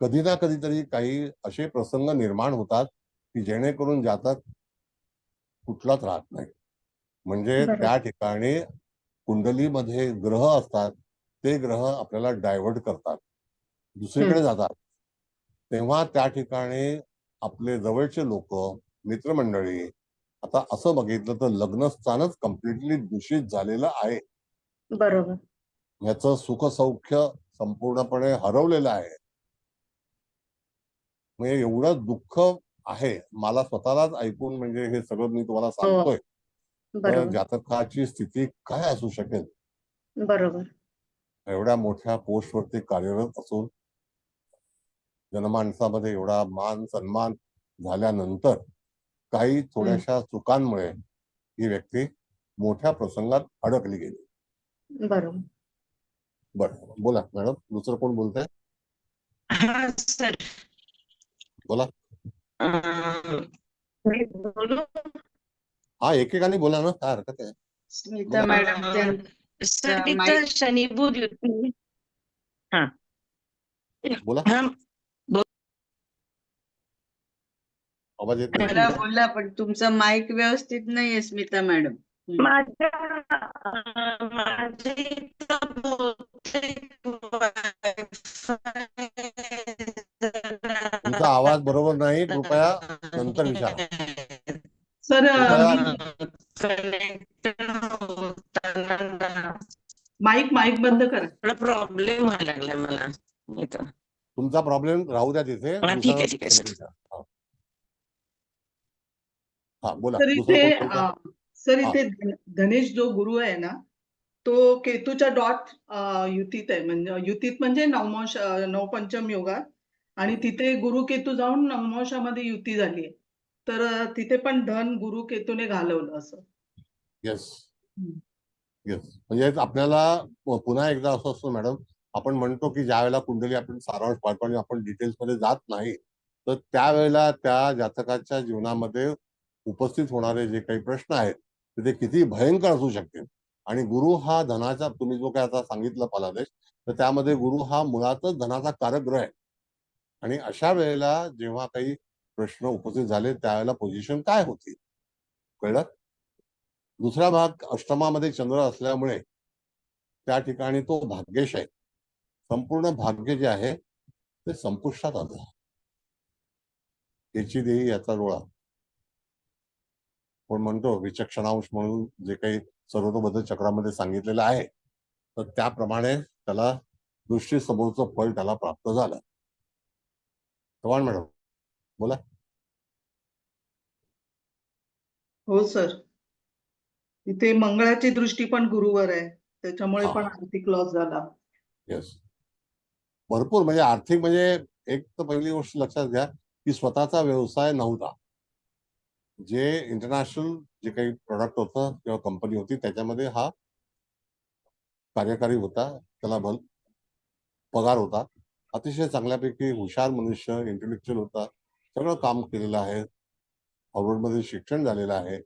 कधी ना कधीतरी काही असे प्रसंग निर्माण होतात की जेणेकरून जातक कुठलाच राहत नाही. म्हणजे त्या बरोबर ठिकाणी कुंडलीमध्ये ग्रह असतात, ते ग्रह आपल्याला डायव्हर्ट करतात, हम्म दुसरीकडे जातात. तेव्हा त्या ठिकाणी आपले जवळचे लोक, मित्रमंडळी, आता असं बघितलं तर लग्नस्थानच कम्प्लिटली दूषित झालेलं आहे. बरोबर याचं सुखसौख्य संपूर्णपणे हरवलेलं आहे. म्हणजे एवढं दुःख आहे मला स्वतःलाच ऐकून, म्हणजे हे सगळं मी तुम्हाला हो सांगतोय तर बरोबर जातकाची स्थिती काय असू शकेल. बरोबर एवढ्या मोठ्या पोस्टवरती कार्यरत असून जनमानसामध्ये एवढा मान सन्मान झाल्यानंतर काही हम्म थोड्याशा चुकांमुळे ही व्यक्ती मोठ्या प्रसंगात अडकली गेली. बरोबर बरं बोला मॅडम, दुसरं कोण बोलतंय? हा सर, बोला. मी बोलू? हा एकेकाने बोला ना, काय हरकत आहे. स्मिता मॅडम सर, त्यांचा माईक तिथं शनी बुध युती. हा बोला, हा आवाज येत नाही. बोला बोला, पण तुमचं माईक व्यवस्थित नाहीये स्मिता मॅडम. माझ्या इथं बहुतेक तुमचा आवाज बरोबर नाही, कृपया नंतर विचारा. सर कृपया माईक बंद करा. प्रॉब्लेम व्हायला लागलाय मला इथं. तुमचा प्रॉब्लेम राहू द्या तिथे, हा, ठीक आहे ठीक आहे सर. दुसरा. हा बोला, सर दुसरं इथे कोण बोलतंय? सर हा. इथे धनेश जो गुरु आहे ना, तो केतूच्या डॉट युतीत आहे. म्हणजे युतीत म्हणजे नवपंचम योगात, आणि तिथे गुरु केतू जाऊन नवमोशामध्ये युती झाली आहे. तर तिथे पण धन गुरु केतूने घालवलं असं. येस हम्म. येस, म्हणजे आपल्याला पुन्हा एकदा असं असतं मॅडम आपण म्हणतो की ज्या वेळेला कुंडली आपण सारांश पाहतो आणि आपण डिटेल्स मध्ये जात नाही, तर त्यावेळेला त्या जातकाच्या जीवनामध्ये उपस्थित होणारे जे काही प्रश्न आहेत ते किती भयंकर असू शकतील. आणि गुरु हा धनाचा, तुम्ही जो काय आता सांगितलं फलादेश, तर त्यामध्ये गुरु हा मुळातच धनाचा कारक ग्रह आहे. आणि अशा वेळेला जेव्हा काही प्रश्न उपस्थित झाले त्यावेळेला पोझिशन काय होती, कळलं? दुसरा भाग अष्टमामध्ये चंद्र असल्यामुळे त्या ठिकाणी तो भाग्येश आहे. संपूर्ण भाग्य जे आहे ते संपुष्टात आलं. याची देही याचा डोळा, पण म्हणतो विचक्षणांश म्हणून जे काही सर्वतोबद्ध चक्रामध्ये सांगितलेलं आहे, तर त्याप्रमाणे त्याला दृष्टी समोरचं फळ त्याला प्राप्त झालं. चव्हाण मॅडम बोला. हो सर. इथे मंगळाची दृष्टी पण गुरुवर आहे, त्याच्यामुळे पण हा. आर्थिक लॉस झाला. येस, भरपूर. म्हणजे आर्थिक म्हणजे एक तर पहिली गोष्ट लक्षात घ्या की स्वतःचा व्यवसाय नव्हता. जे इंटरनॅशनल जे काही प्रोडक्ट होतं किंवा कंपनी होती त्याच्यामध्ये हा कार्यकारी होता, त्याला पगार होता, अतिशय चांगल्यापैकी हुशार मनुष्य, इंटेलेक्च्युअल होता, सगळं काम केलेलं आहे, हार्वर्डमध्ये शिक्षण झालेलं आहे.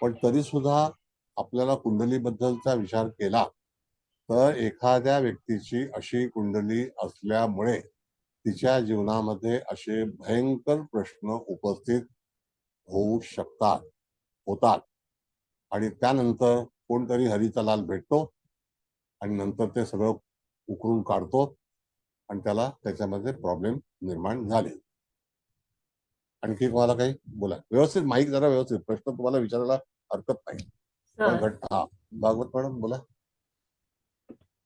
पण तरी सुद्धा आपल्याला कुंडलीबद्दलचा विचार केला तर एखाद्या व्यक्तीची अशी कुंडली असल्यामुळे तिच्या जीवनामध्ये असे भयंकर प्रश्न उपस्थित होऊ शकतात, होतात. आणि त्यानंतर कोणतरी हरीचा लाल भेटतो आणि नंतर ते सगळं उकरून काढतो आणि त्याला त्याच्यामध्ये प्रॉब्लेम निर्माण झाले. आणखी तुम्हाला काही बोला, व्यवस्थित माईक जरा व्यवस्थित, प्रश्न तुम्हाला विचारायला हरकत नाही. पण हा भागवत मॅडम बोला.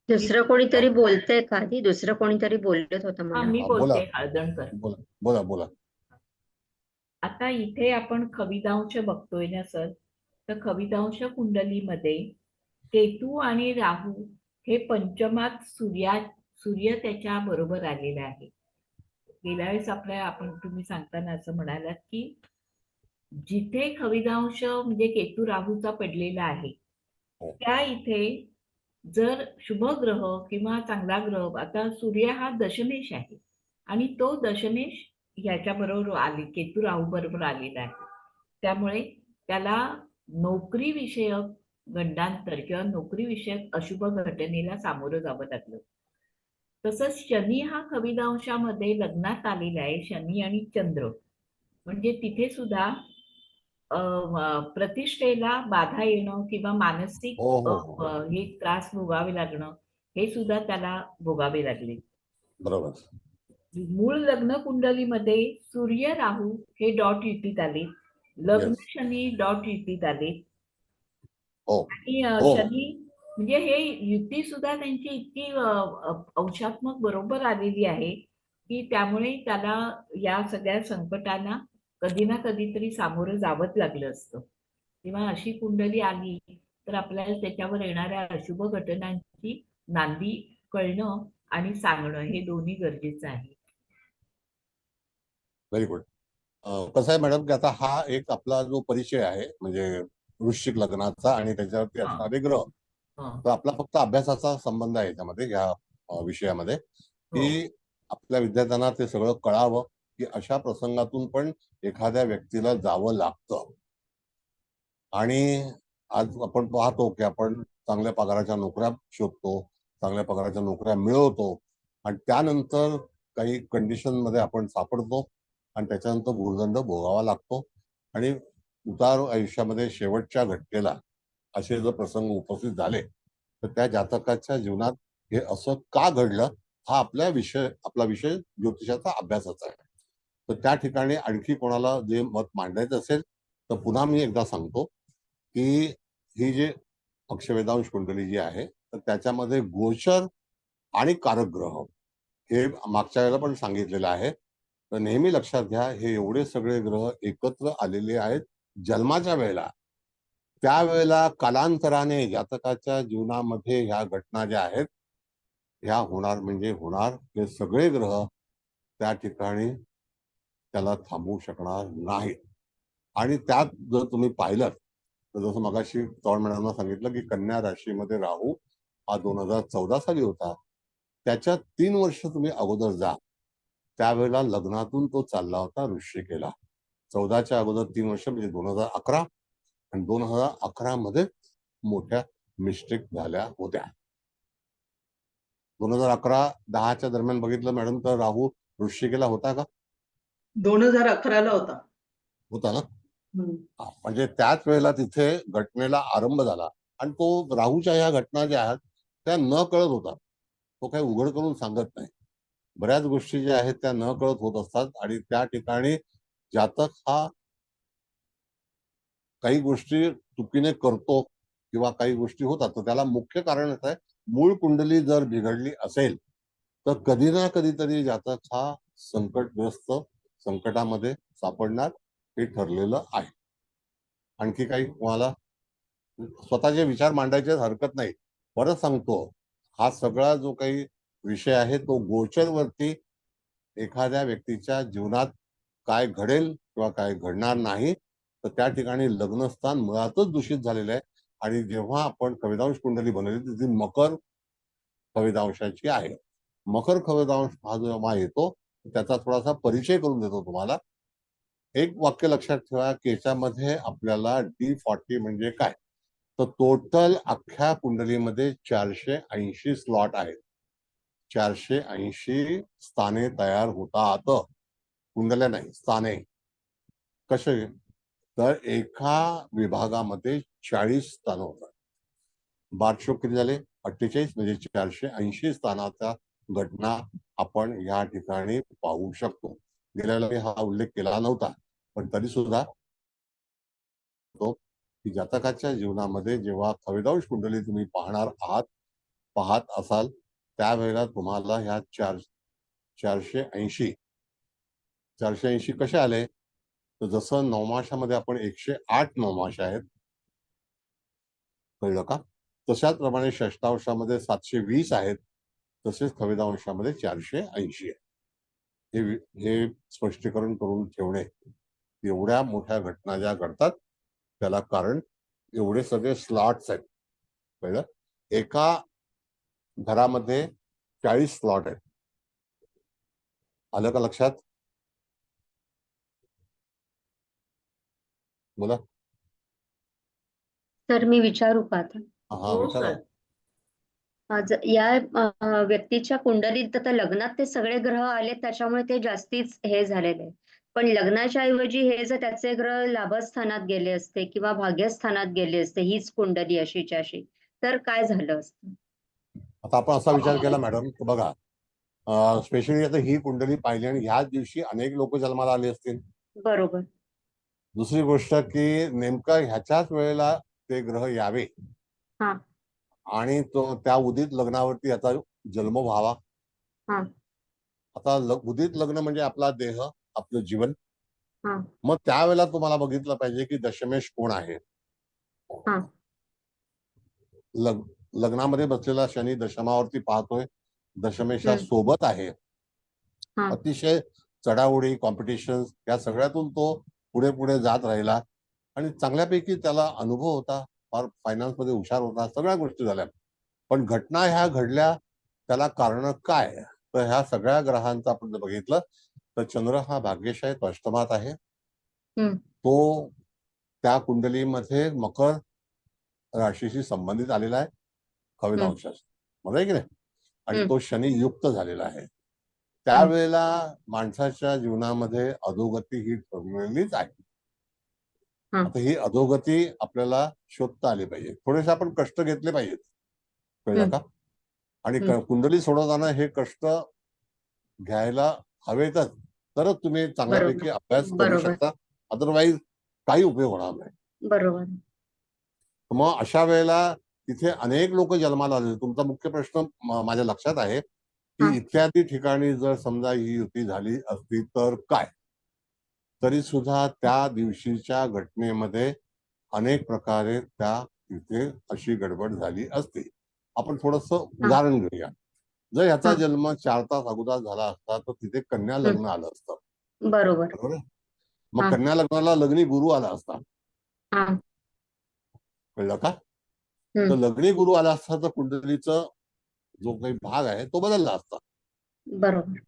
दुसरं कोणीतरी बोलतंय का आधी? दुसरं कोणीतरी बोलत होतं हा, मला. मी बोला बोलते हळदणकर. बोला बोला बोला. आता इथे आपण खविदांश बघतोय ना सर, तर खविदांश कुंडलीमध्ये केतू आणि राहू हे पंचमात सूर्य त्याच्या बरोबर आलेला आहे. गेल्या वेळेस आपण तुम्ही सांगताना असं म्हणालात की जिथे खविदांश म्हणजे केतू राहूचा पडलेला आहे हो. त्या इथे जर शुभ ग्रह किंवा चांगला ग्रह, आता सूर्य हा दशमेश आहे आणि तो दशमेश ह्याच्या बरोबर आले, केतू राहू बरोबर आलेला आहे. त्यामुळे त्याला नोकरी विषयक गंडांतर किंवा नोकरी विषयक अशुभ घटनेला सामोरं जावं लागलं. तसंच शनी हा खविदांशामध्ये लग्नात आलेला आहे, शनी आणि चंद्र, म्हणजे तिथे सुद्धा प्रतिष्ठेला बाधा येणं किंवा मानसिक हो हो हो हे त्रास भोगावे लागणं, हे सुद्धा त्याला भोगावे लागले. बरोबर. मूळ लग्न कुंडलीमध्ये सूर्य राहू हे डॉट युतीत आले, लग्न Yes. शनी डॉट युतीत आले हो आणि हो शनी म्हणजे हे युती सुद्धा त्यांची इतकी अंशात्मक बरोबर आलेली आहे की त्यामुळे त्याला या सगळ्या संकटांना कधी ना कधीतरी सामोरं जावंच लागलं असतं. तेव्हा अशी कुंडली आली तर आपल्याला त्याच्यावर येणाऱ्या अशुभ घटनांची नांदी कळणं आणि सांगणं हे दोन्ही गरजेचं आहे. Very good. कसं आहे मॅडम की आता हा एक आपला जो परिचय आहे म्हणजे वृश्चिक लग्नाचा आणि त्याच्यावरती हा. असणारे ग्रह, हं. तर आपला फक्त अभ्यासाचा संबंध आहे याच्यामध्ये, या विषयामध्ये, हो. की आपल्या विद्यार्थ्यांना ते सगळं कळावं की अशा प्रसंगातून पण एखाद्या व्यक्तीला जावं लागतं. आणि आज आपण पाहतो की आपण चांगल्या पगाराच्या नोकऱ्या शोधतो, चांगल्या पगाराच्या नोकऱ्या मिळवतो आणि त्यानंतर काही कंडिशन मध्ये आपण सापडतो आणि त्याच्यानंतर भूर्दंड भोगावा लागतो. आणि उतार आयुष्यामध्ये शेवटच्या घटनेला असे जर प्रसंग उपस्थित झाले तर त्या जातकाच्या जीवनात हे असं का घडलं, हा आपला विषय ज्योतिषाचा अभ्यासाचा आहे. तर त्या ठिकाणी आणखी कोणाला जे मत मांडायचं असेल तर पुन्हा मी एकदा सांगतो की ही जे अक्षवेदांश कुंडली जी आहे तर त्याच्यामध्ये गोचर आणि कारक ग्रह हे मागच्या वेळेला पण सांगितलेलं आहे. तर नेहमी लक्षात घ्या, हे एवढे सगळे ग्रह एकत्र आलेले आहेत जन्माच्या वेळेला. त्यावेळेला कालांतराने जातकाच्या जीवनामध्ये ह्या घटना ज्या आहेत ह्या होणार म्हणजे होणार. हे सगळे ग्रह त्या ठिकाणी त्याला थांबवू शकणार नाहीत. आणि त्यात जर तुम्ही पाहिलं तर जसं मगाशी चव्हाण मॅडमना सांगितलं की कन्या राशीमध्ये राहू हा 2014 साली होता. त्याच्या 3 वर्ष तुम्ही अगोदर जा. त्यावेळेला लग्नातून तो चालला होता वृश्चिकेला. 14च्या अगोदर 3 वर्ष म्हणजे 2011 आणि 2011 मध्ये मोठ्या मिस्टेक झाल्या होत्या. 2011-10च्या दरम्यान बघितलं मॅडम तर राहू वृश्चिकेला होता का? 2011ला होता. होता ना? हम्म. म्हणजे त्याच वेळेला तिथे घटनेला आरंभ झाला आणि तो राहूच्या ह्या घटना ज्या आहेत त्या न कळत होता. तो काही उघड करून सांगत नाही. बऱ्याच गोष्टी ज्या आहेत त्या न कळत होत असतात आणि त्या ठिकाणी जातक हा काही गोष्टी चुकीने करतो किंवा काही गोष्टी होतात. तर त्याला मुख्य कारण असं आहे, मूळ कुंडली जर बिघडली असेल तर कधी ना कधीतरी जातक हा संकटग्रस्त संकटामध्ये सापडणार हे ठरलेलं आहे. आणखी काही तुम्हाला स्वतःचे विचार मांडायचे हरकत नाही. परत सांगतो, हा सगळा जो काही विषय आहे तो गोचरवरती एखाद्या व्यक्तीच्या जीवनात काय घडेल किंवा काय घडणार नाही, तर त्या ठिकाणी लग्नस्थान मुळातच दूषित झालेलं आहे. आणि जेव्हा आपण कविदांश कुंडली बनवली तर ती मकर कविदांशाची आहे. मकर कविदांश हा जेव्हा येतो त्याचा थोडासा परिचय करून देतो तुम्हाला. एक वाक्य लक्षात ठेवा की याच्यामध्ये आपल्याला D40 म्हणजे काय, तर टोटल अख्ख्या कुंडलीमध्ये 480 स्लॉट आहेत. 480 स्थाने तयार होतात. कुंडल्या नाही, स्थाने. कसे? तर एका विभागामध्ये 40 स्थानं होतात. 12 किती झाले? 48 म्हणजे 480 स्थानाचा घटना आपण या ठिकाणी पाहू शकतो. गेल्या वेळी हा उल्लेख केला नव्हता, पण तरी सुद्धा की जातकाच्या जीवनामध्ये जेव्हा कविदांश कुंडली तुम्ही पाहत असाल त्यावेळेला तुम्हाला ह्या 480 कसे आले? तर जसं नवमाशामध्ये आपण 108 नवमाश आहेत, कळलं का? तशाच प्रमाणे षष्ठांशामध्ये 720 आहेत, तसेच कविदांशामध्ये 480 आहे. हे स्पष्टीकरण करून ठेवणे. एवढ्या मोठ्या घटना ज्या घडतात त्याला कारण एवढे सगळे स्लॉट्स आहेत. कळलं? एका घरामध्ये 40 स्लॉट आहेत. आलं का लक्षात? बोला. तर मी विचारू का आता? हा, हो विचारा. सर. या व्यक्तीच्या कुंडलीत आता लग्नात ते सगळे ग्रह आले त्याच्यामुळे ते जास्तीच हे झालेले आहे. पण लग्नाच्या ऐवजी हे जर त्याचे ग्रह लाभस्थानात गेले असते किंवा भाग्यस्थानात गेले असते, हीच कुंडली अशीच्या अशी, तर काय झालं असतं? आता आपण असा विचार केला मॅडम, तर बघा स्पेशली आता ही कुंडली पाहिली आणि ह्याच दिवशी अनेक लोक जन्माला आले असतील. बरोबर. दुसरी गोष्ट की नेमका ह्याच्याच वेळेला ते ग्रह यावे हा. आणि तो त्या उदित लग्नावरती याचा जन्म व्हावा. हा. आता उदित लग्न म्हणजे आपला देह, आपलं जीवन. हा. मग त्यावेळेला तुम्हाला बघितलं पाहिजे की दशमेश कोण आहे. हा. लग्नामध्ये बसलेला शनी दशमावरती पाहतोय, दशमेशा हम्म. सोबत आहे. हा. अतिशय चढाओढी, कॉम्पिटिशन या सगळ्यातून तो पुढे पुढे जात राहिला आणि चांगल्यापैकी त्याला अनुभव होता. फार फायनान्स मध्ये हुशार होता, सगळ्या गोष्टी झाल्या. पण घटना ह्या घडल्या, त्याला कारण काय? तर ह्या सगळ्या ग्रहांचं आपण जर बघितलं तर चंद्र हा भाग्यशाही अष्टमात आहे. तो त्या कुंडलीमध्ये मकर राशीशी संबंधित आलेला आहे कविदांशाशी, बरोबर आहे की नाही? आणि तो शनी युक्त झालेला आहे. त्यावेळेला माणसाच्या जीवनामध्ये अधोगती ही ठरलेलीच आहे. आता ही अधोगती आपल्याला शोधता आली पाहिजे. थोडेसे आपण कष्ट घेतले पाहिजेत, कळलं का? आणि कुंडली सोडवताना हे कष्ट घ्यायला हवेतच, तरच तुम्ही चांगल्यापैकी अभ्यास करू शकता. अदरवाईज काही उपयोग होणार नाही. बरोबर. मग अशा वेळेला तिथे अनेक लोक जन्माला आले. तुमचा मुख्य प्रश्न माझ्या लक्षात आहे की इत्यादी ठिकाणी जर समजा ही युती झाली असती तर काय? तरी सुद्धा त्या दिवशीच्या घटनेमध्ये अनेक प्रकारे त्या तिथे अशी गडबड झाली असती. आपण थोडस उदाहरण घेऊया. जर याचा जन्म 4 तास अगोदर झाला असता तर तिथे कन्या लग्न आलं असतं. बरोबर. मग कन्या लग्नाला लग्नी गुरु आला असता, कळलं का? तर लग्नी गुरु आला असता तर कुंडलीचं जो काही भाग आहे तो बदलला असता. बरोबर.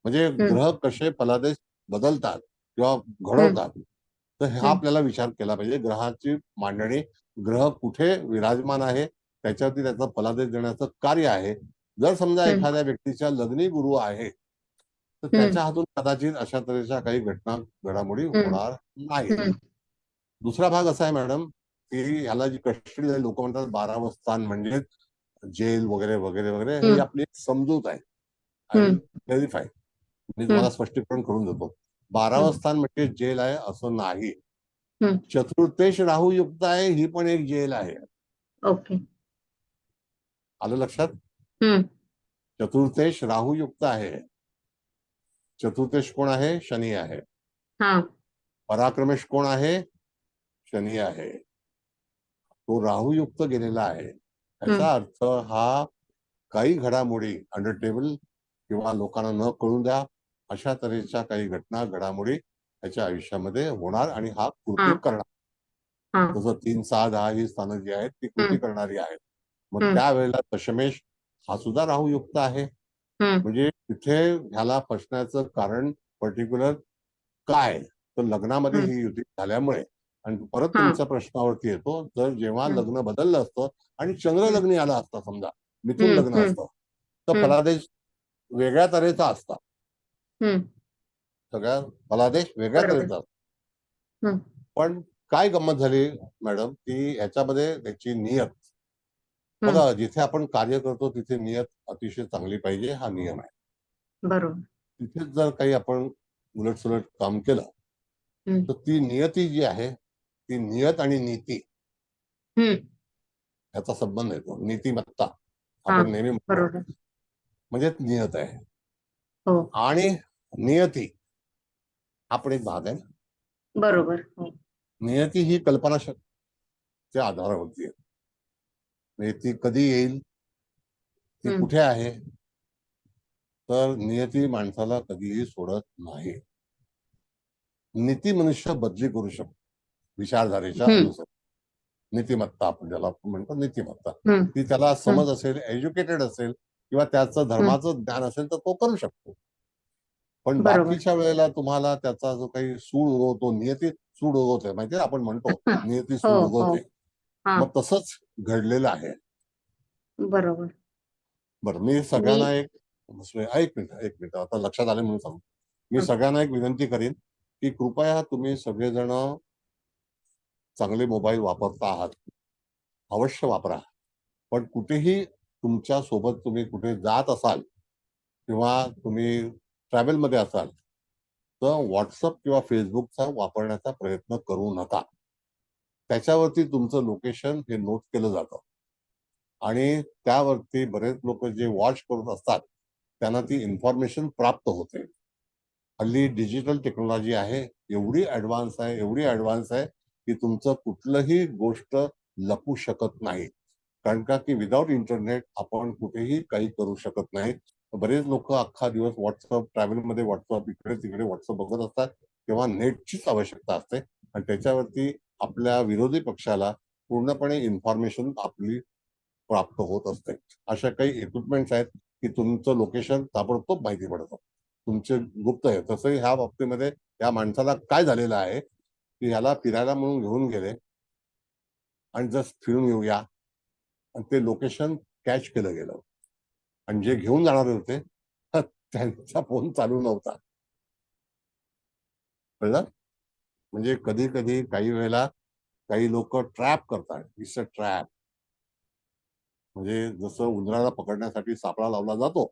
म्हणजे ग्रह कसे फलादेश बदलतात किंवा घडवतात, तर हा आपल्याला विचार केला पाहिजे. ग्रहाची मांडणी, ग्रह कुठे विराजमान आहे त्याच्यावरती त्याचा फलादेश देण्याचं कार्य आहे. जर समजा एखाद्या व्यक्तीच्या लग्नी गुरु आहे, तर त्याच्या हातून कदाचित अशा तऱ्हेच्या काही घडामोडी होणार नाही. दुसरा भाग असा आहे मॅडम, की ह्याला जी कस्टडी झाली, लोक म्हणतात 12वं स्थान म्हणजे जेल वगैरे वगैरे वगैरे, ही आपली एक समजूत आहे. आणि व्हेरीफाय मी तुम्हाला स्पष्टीकरण करून देतो. 12वं स्थान म्हणजे जेल आहे असं नाही. चतुर्थेश राहू युक्त आहे, ही पण एक जेल आहे. ओके. आलं लक्षात? चतुर्थेश राहू युक्त आहे. चतुर्थेश कोण आहे? शनी आहे. हा. पराक्रमेश कोण आहे? शनी आहे. तो राहू युक्त गेलेला आहे. याचा अर्थ हा काही घडामोडी अंडर टेबल किंवा लोकांना न कळून द्या अशा तऱ्हेच्या काही घटना घडामोडी त्याच्या आयुष्यामध्ये होणार आणि हा कृती करणार. जसं 3, 6, 10 ही स्थानं जी आहेत ती कृती करणारी आहेत. मग त्यावेळेला दशमेश हा सुद्धा राहू युक्त आहे. म्हणजे तिथे ह्याला फसण्याचं कारण पर्टिक्युलर काय, तर लग्नामध्ये ही युती झाल्यामुळे. आणि परत तुमच्या प्रश्नावरती येतो, जर जेव्हा लग्न बदललं असतं आणि चंद्र लग्नी आला असता, समजा मिथुन लग्न असतं, तर फलादेश वेगळ्या तऱ्हेचा असता. सगळ्या फलादेश वेगळ्या तऱ्हेचा असता. पण काय गंमत झाली मॅडम, की ह्याच्यामध्ये त्याची नियत, बघा जिथे आपण कार्य करतो तिथे नियत अतिशय चांगली पाहिजे, हा नियम आहे. बरोबर. तिथेच जर काही आपण उलटसुलट काम केलं तर ती नियती जी आहे, ती नियत आणि नीती याचा संबंध येतो. नीतिमत्ता आपण नेहमी म्हणतो, म्हणजे नियत आहे. आणि नियती हा पण एक भाग आहे. बरोबर. नियती ही कल्पना च्या आधारावरती आहे. म्हणजे ती कधी येईल, ती कुठे आहे, तर नियती माणसाला कधीही सोडत नाही. नीती मनुष्य बदली करू शकतो विचारधारेच्या अनुसार. नीतिमत्ता आपण ज्याला म्हणतो नीतिमत्ता, ती त्याला समज असेल, एज्युकेटेड असेल किंवा त्याचं धर्माचं ज्ञान असेल तर तो करू शकतो. पण बाकीच्या वेळेला तुम्हाला त्याचा जो काही सूड उगवतो, नियती सूड उगवते, माहितीये आपण म्हणतो नियती सूड उगवते, मग तसंच घडलेलं आहे. बरोबर. बरं, मी सगळ्यांना एक मिनिट आता लक्षात आले म्हणून सांगतो. मी सगळ्यांना एक विनंती करीन की कृपया तुम्ही सगळेजण चांगले मोबाईल वापरता आहात, अवश्य वापरा. पण कुठेही तुमच्या सोबत तुम्ही कुठे जात असाल किंवा तुम्ही ट्रॅव्हल मध्ये असाल तर व्हॉट्सअप किंवा फेसबुकचा वापरण्याचा प्रयत्न करू नका. त्याच्यावरती तुमचं लोकेशन हे नोट केलं जातं आणि त्यावरती बरेच लोक जे वॉच करत असतात त्यांना ती इन्फॉर्मेशन प्राप्त होते. हल्ली डिजिटल टेक्नॉलॉजी आहे, एवढी ऍडव्हान्स आहे की तुमचं कुठलंही गोष्ट लपू शकत नाही. कारण का की विदाउट इंटरनेट आपण कुठेही काही करू शकत नाही. बरेच लोक अख्खा दिवस व्हॉट्सअप, ट्रॅव्हलमध्ये व्हॉट्सअप, इकडे तिकडे व्हॉट्सअप बघत असतात, तेव्हा नेटचीच आवश्यकता असते आणि त्याच्यावरती आपल्या विरोधी पक्षाला पूर्णपणे इन्फॉर्मेशन आपली प्राप्त होत असते. अशा काही इक्विपमेंट्स आहेत की तुमचं लोकेशन ताबडतोब माहिती पडतं, तुमचे गुप्त आहे. तसंही ह्या बाबतीमध्ये या माणसाला काय झालेलं आहे की ह्याला फिरायला म्हणून घेऊन गेले आणि जस्ट फिरून येऊया आणि ते लोकेशन कॅच केलं गेलं आणि जे घेऊन जाणारे होते त्यांचा फोन चालू नव्हता. कळलं? म्हणजे कधी कधी काही वेळेला काही लोक ट्रॅप करतात. It's a trap. म्हणजे जसं उंदराला पकडण्यासाठी सापळा लावला जातो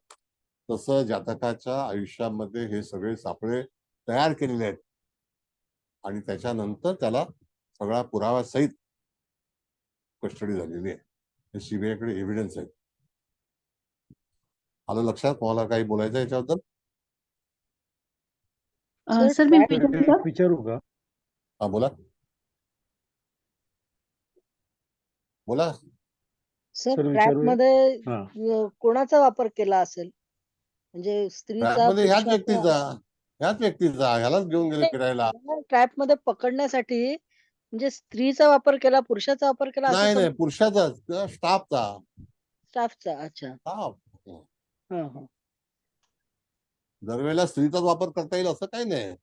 तसं जातकाच्या आयुष्यामध्ये हे सगळे सापळे तयार केलेले आहेत आणि त्याच्यानंतर त्याला सगळा पुरावा सहित कस्टडी झालेली आहे. हे सीबीआयकडे एव्हिडन्स आहे. आलं लक्षात? तुम्हाला काही बोलायचं याच्याबद्दल? सर मी विचारू का? हा बोला बोला. सर सर ट्रॅप विचारूया? मध्ये कोणाचा वापर केला असेल, म्हणजे स्त्रीचा, ट्रॅपमध्ये ह्याच पुरुषाचा? व्यक्तीचा ह्यालाच घेऊन गेले फिरायला. ट्रॅप मध्ये पकडण्यासाठी म्हणजे स्त्रीचा वापर केला, पुरुषाचा वापर केला असं नाही पुरुषाचाच, स्टाफचा. स्टाफचा अच्छा. हा हा हा. दरवेळेला स्त्रीचाच वापर करता येईल असं काही नाही.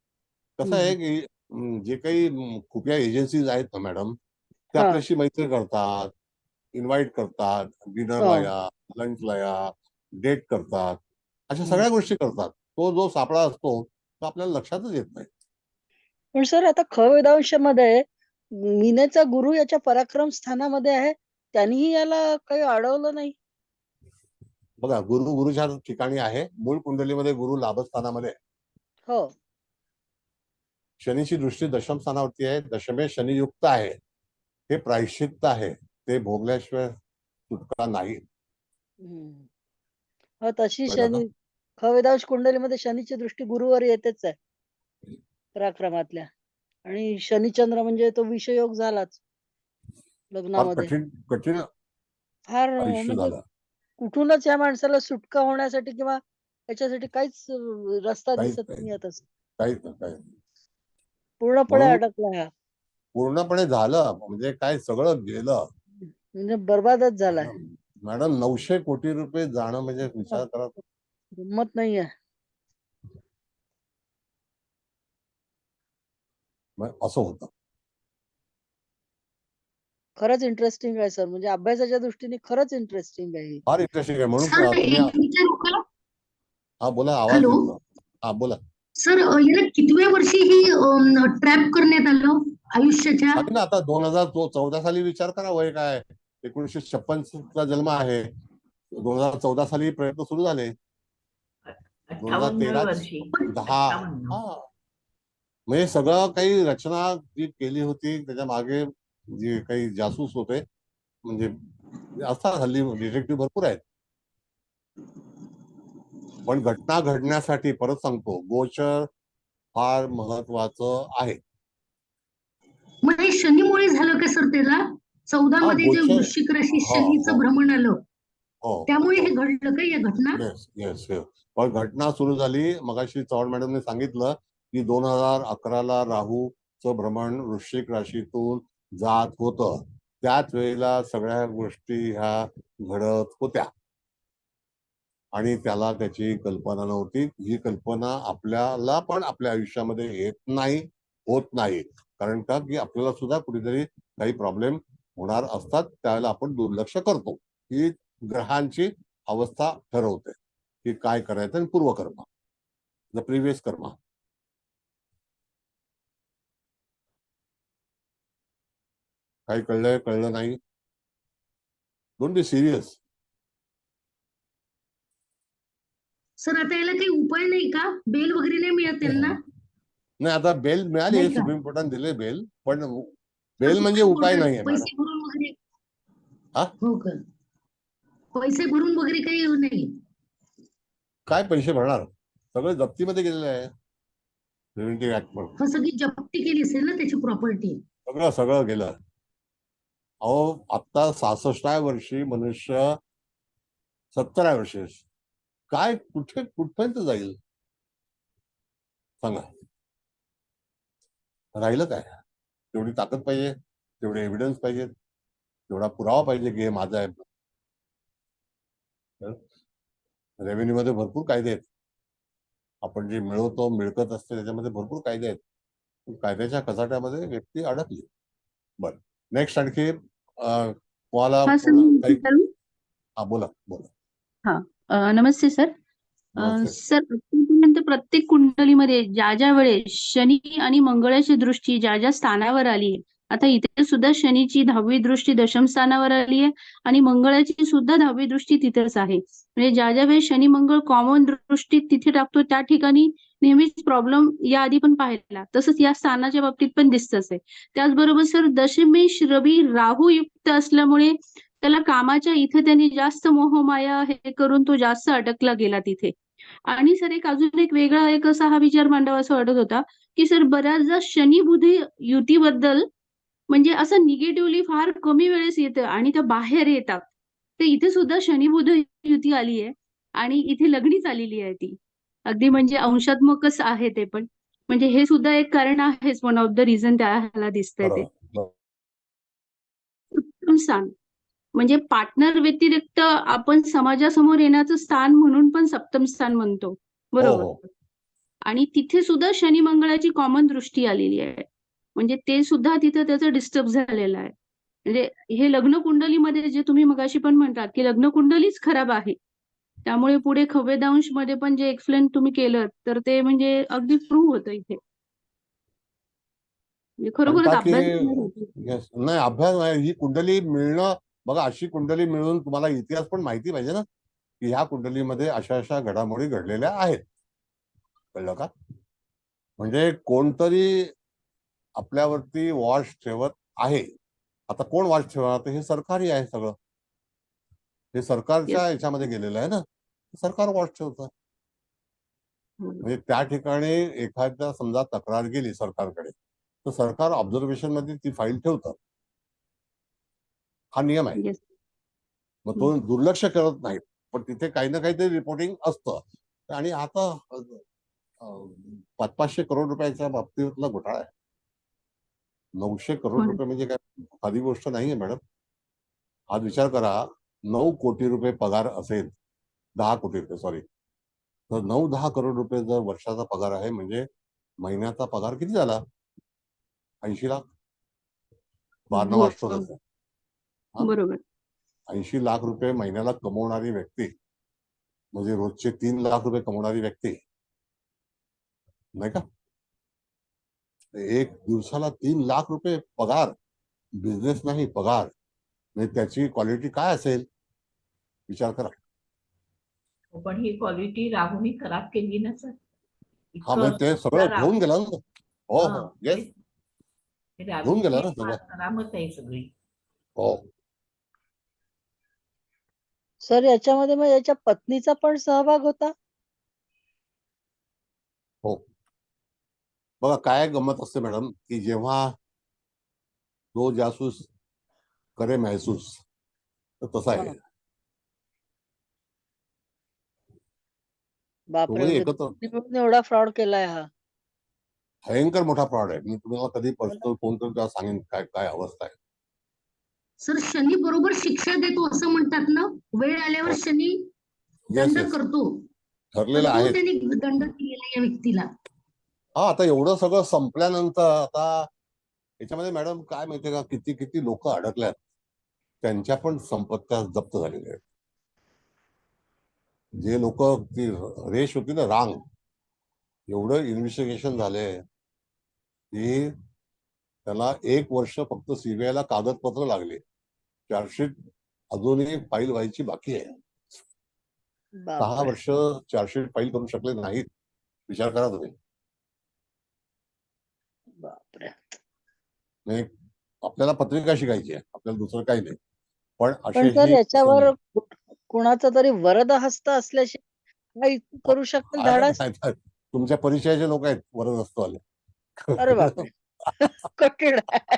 कसं आहे की जे काही खुफिया एजन्सीज आहेत ना मॅडम, ते हा आपल्याशी मैत्री करतात, इन्व्हाइट करतात, डिनरला हा. या, लंचला या, डेट करतात, अशा हम्म. सगळ्या गोष्टी करतात. तो जो सापळा असतो तो आपल्याला लक्षातच येत नाही. पण सर आता ख वेदांशामध्ये मीनेचा गुरु याच्या पराक्रम स्थानामध्ये आहे, त्यांनीही याला काही अडवलं नाही. बघा, गुरु गुरुच्या ठिकाणी आहे. मूळ कुंडलीमध्ये गुरु लाभस्थानामध्ये आहे. हो. शनीची दृष्टी दशम स्थानावरती आहे. दशमे शनियुक्त आहे. हे प्रायश्चित्त आहे. ते भोगल्याशिवाय सुटका नाही. हम्म. हो तशी कळलं का? शनी ख वेदांश कुंडलीमध्ये शनीची दृष्टी गुरुवर येतेच आहे पराक्रमातल्या. आणि शनिचंद्र म्हणजे तो विषयोग झालाच फार लग्नामध्ये. कठीण कठीण फार आयुष्य म्हणजे झालं. कुठूनच या माणसाला सुटका होण्यासाठी किंवा याच्यासाठी काहीच रस्ता काहीच दिसत नाही, नाही आता. काहीच नाही, काहीच नाही. पूर्णपणे म्हणून अडकला हा. पूर्णपणे झालं म्हणजे काय, सगळं गेलं. म्हणजे बर्बादच झालाय. मॅडम 900 कोटी रुपये जाणं म्हणजे विचार करा. गंमत नाहीये. मग असं होतं. खरंच इंटरेस्टिंग आहे सर, म्हणजे अभ्यासाच्या दृष्टीने खरंच इंटरेस्टिंग आहे ही. फार इंटरेस्टिंग आहे. म्हणून सर तुम्ही एक विचारू का? हा बोला, आवाज हॅलो येतो. हा बोला. सर, याला कितव्या वर्षी ही ट्रॅप करण्यात आलं आयुष्याच्या? सांग ना, आता 2014 साली विचार करा, वय काय. 1956 चा जन्म आहे. 2014 साली प्रयत्न सुरू झाले. 58 2013 वर्षी 10 58. हा म्हणजे सगळं काही रचना जी केली होती त्याच्या मागे जे काही जासूस होते, म्हणजे असतात हल्ली डिटेक्टिव्ह भरपूर आहेत. पण घटना घडण्यासाठी परत सांगतो, गोचर फार महत्वाचं आहे. मग हे शनीमुळे झालं का सर त्याला? 14 हा मध्ये जे गोचर. वृश्चिक राशी हो शनीचं हो भ्रमण आलं, हो त्यामुळे हो हे घडलं का या घटना? Yes yes yes. पण घटना सुरू झाली, मगाशी चव्हाण मॅडमने सांगितलं की 2011ला राहूचं भ्रमण वृश्चिक राशीतून जात होतं. त्याच वेळेला सगळ्या गोष्टी ह्या घडत होत्या आणि त्याला त्याची कल्पना नव्हती. ही कल्पना आपल्याला पण आपल्या आयुष्यामध्ये येत नाही, होत नाही. कारण का की आपल्याला सुद्धा कुठेतरी काही प्रॉब्लेम होणार असतात, त्यावेळेला आपण दुर्लक्ष करतो. ही ग्रहांची अवस्था ठरवते की काय करायचं. आणि पूर्वकर्म, द प्रिव्हियस कर्म. काही कळलंय, कळलं नाही, डोंट बी सिरियस. सर आता याला काही उपाय नाही का? बेल वगैरे नाही मिळत त्यांना? नाही, आता बेल मिळाली, नाही का? सुप्रीम कोर्टाने दिले बेल, पण सर, बेल म्हणजे सुप्रीम उपाय कोर्टात नाहीये मॅडम. पैसे भरून वगैरे? हा? हो का? पैसे भरून वगैरे काही नाही? काय पैसे भरणार, सगळं जप्तीमध्ये गेलेलं आहे. प्रिव्हेंटिव्ह ऍक्ट म्हणून मग सगळी जप्ती केली असेल ना त्याची प्रॉपर्टी? सगळं सगळं गेलं. अहो, आता 66व्या वर्षी मनुष्य 70व्या वर्षी काय कुठे कुठपर्यंत जाईल सांगा. राहिलं काय? तेवढी ताकद पाहिजे, तेवढे एव्हिडन्स पाहिजेत, तेवढा पुरावा पाहिजे की हे माझं आहे. रेव्हेन्यू मध्ये भरपूर कायदे आहेत. आपण जे मिळवतो, मिळकत असते, त्याच्यामध्ये भरपूर कायदे आहेत. कायद्याच्या कचाट्यामध्ये व्यक्ती अडकली. बरं, नेक्स्ट आणखी तुम्हाला हा सर, मी काही. विचारू? हा बोला बोला. हा नमस्ते सर. नमस्ते. सर, आतापर्यंत प्रत्येक कुंडलीमध्ये ज्या ज्या वेळेस शनी आणि मंगळाची दृष्टी ज्या ज्या स्थानावर आली आहे, आता इथे सुद्धा शनीची 10वी दृष्टी दशम स्थानावर आली आहे आणि मंगळाची सुद्धा 10वी दृष्टी तिथेच आहे. म्हणजे ज्या ज्या वेळेस शनी मंगळ कॉमन दृष्टी तिथे टाकतो त्या ठिकाणी नेहमीच प्रॉब्लेम या आधी पण पाहिला, तसंच या स्थानाच्या बाबतीत पण दिसतच आहे. त्याचबरोबर सर, दशमेश रवी राहू युक्त असल्यामुळे त्याला कामाच्या इथे त्यांनी जास्त मोहमाया हे करून तो जास्त अडकला गेला तिथे. आणि सर अजून एक वेगळा एक असा हा विचार मांडावा असं वाटत होता की सर, बऱ्याचदा शनी बुध युतीबद्दल म्हणजे असं निगेटिव्हली फार कमी वेळेस येतं आणि त्या बाहेर येतात. तर इथे सुद्धा शनी बुध युती आली आहे आणि इथे लग्नीच आलेली आहे ती. अगदी म्हणजे अंशात्मकच आहे ते पण. म्हणजे हे सुद्धा एक कारण आहेच, वन ऑफ द रिझन त्याला दिसतंय ते. बरोबर. उत्तम स्थान म्हणजे पार्टनर व्यतिरिक्त आपण समाजासमोर येण्याचं स्थान म्हणून पण सप्तम स्थान म्हणतो, हो बरोबर? हो आणि तिथे सुद्धा शनी मंगळाची कॉमन दृष्टी आलेली आहे. म्हणजे ते सुद्धा तिथं त्याचं डिस्टर्ब झालेलं आहे. म्हणजे हे लग्न कुंडलीमध्ये जे तुम्ही मगाशी पण म्हणतात, की लग्न कुंडलीच खराब आहे. त्यामुळे पुढे खवेदांश मध्ये पण जे एक्सप्लेन तुम्ही केलं, तर ते म्हणजे अगदी प्रूव्ह होतं इथे. म्हणजे खरोखरच म्हणतात अभ्यास की yes. नाही अभ्यास नाही, ही कुंडली मिळणं, बघा अशी कुंडली मिळून तुम्हाला इतिहास पण माहिती पाहिजे ना, की ह्या कुंडलीमध्ये अशा अशा घडामोडी घडलेल्या आहेत. कळलं का? म्हणजे कोणतरी आपल्यावरती वॉच ठेवत आहे. आता कोण वॉच ठेवणार? तर हे सरकारी आहे सगळं. हे सरकारच्या Yes. याच्यामध्ये गेलेलं आहे ना, सरकार वॉच ठेवतं. म्हणजे त्या ठिकाणी एखाद्या समजा तक्रार गेली सरकारकडे, तर सरकार ऑब्झर्वेशन मध्ये ती फाईल ठेवतं. हा नियम आहे. Yes. मग तो दुर्लक्ष करत नाही, पण तिथे काही ना काहीतरी रिपोर्टिंग असतं. आणि आता 500-500 करोड रुपयाच्या बाबतीतला घोटाळा आहे. 900 करोड रुपये म्हणजे काय साधी गोष्ट नाहीये मॅडम. आज विचार करा, 9 कोटी रुपये पगार असेल, 10 कोटी रुपये सॉरी, तर 9-10 करोड रुपये जर वर्षाचा पगार आहे, म्हणजे महिन्याचा पगार किती झाला? 80 लाख. 12 हो, अष्टोदश. बरोबर. 80 लाख रुपये महिन्याला कमवणारी व्यक्ती म्हणजे रोजचे 3 लाख रुपये कमवणारी व्यक्ती, नाही का? एक दिवसाला 3 लाख रुपये पगार, बिझनेस नाही पगार, म्हणजे त्याची क्वालिटी काय असेल विचार करा. पण ही क्वालिटी राहूनही खराब केली ना सर. हा म्हणजे ते सगळं घेऊन गेलं ना. हो हो येस, घेऊन गेलं ना सगळं. करामत आहे सगळी. हो सर याच्यामध्ये मग याच्या पत्नीचा पण सहभाग होता? हो. बघा काय गंमत असते मॅडम, की जेव्हा दो जासूस करे महसूस, तर तसा आहे. बापरे, दोघंही म्हणजे एकत्र दोन्ही मिळून एवढा फ्रॉड केलाय हा. भयंकर मोठा फ्रॉड आहे. मी तुम्हाला कधी पर्सनल फोन करून तेव्हा सांगेन काय काय अवस्था आहे. सर शनी बरोबर शिक्षा देतो असं म्हणतात ना, वेळ आल्यावर शनी दंड येस करतो, ठरलेलं तर तो आहे. त्यांनी दंड दिलेला या व्यक्तीला. हा आता एवढं सगळं संपल्यानंतर आता याच्यामध्ये मॅडम काय माहितीये का, किती किती लोक अडकल्यात, त्यांच्या पण संपत्त्या जप्त झालेल्या आहेत. जे लोक ती रेष होती ना, रांग, एवढं इन्व्हेस्टिगेशन झाले की त्याला 1 वर्ष फक्त सीबीआयला कागदपत्र लागले. चार्जशीट अजूनही फाईल व्हायची बाकी आहे. 6 बापरे. वर्ष चार्जशीट फाईल करू शकले नाहीत. विचार करा तुम्ही. बापरे. म्हणजे आपल्याला पत्रिका शिकायची आहे, आपल्याला दुसरं काही नाही. पण पण सर असेही याच्यावर कुणाचा तरी वरद हस्त असल्याशी काही करू शकेल धाडस? तुमच्या परिचयाचे लोक आहेत वरद असतोवाले. अरे बापरे. कठीण आहे.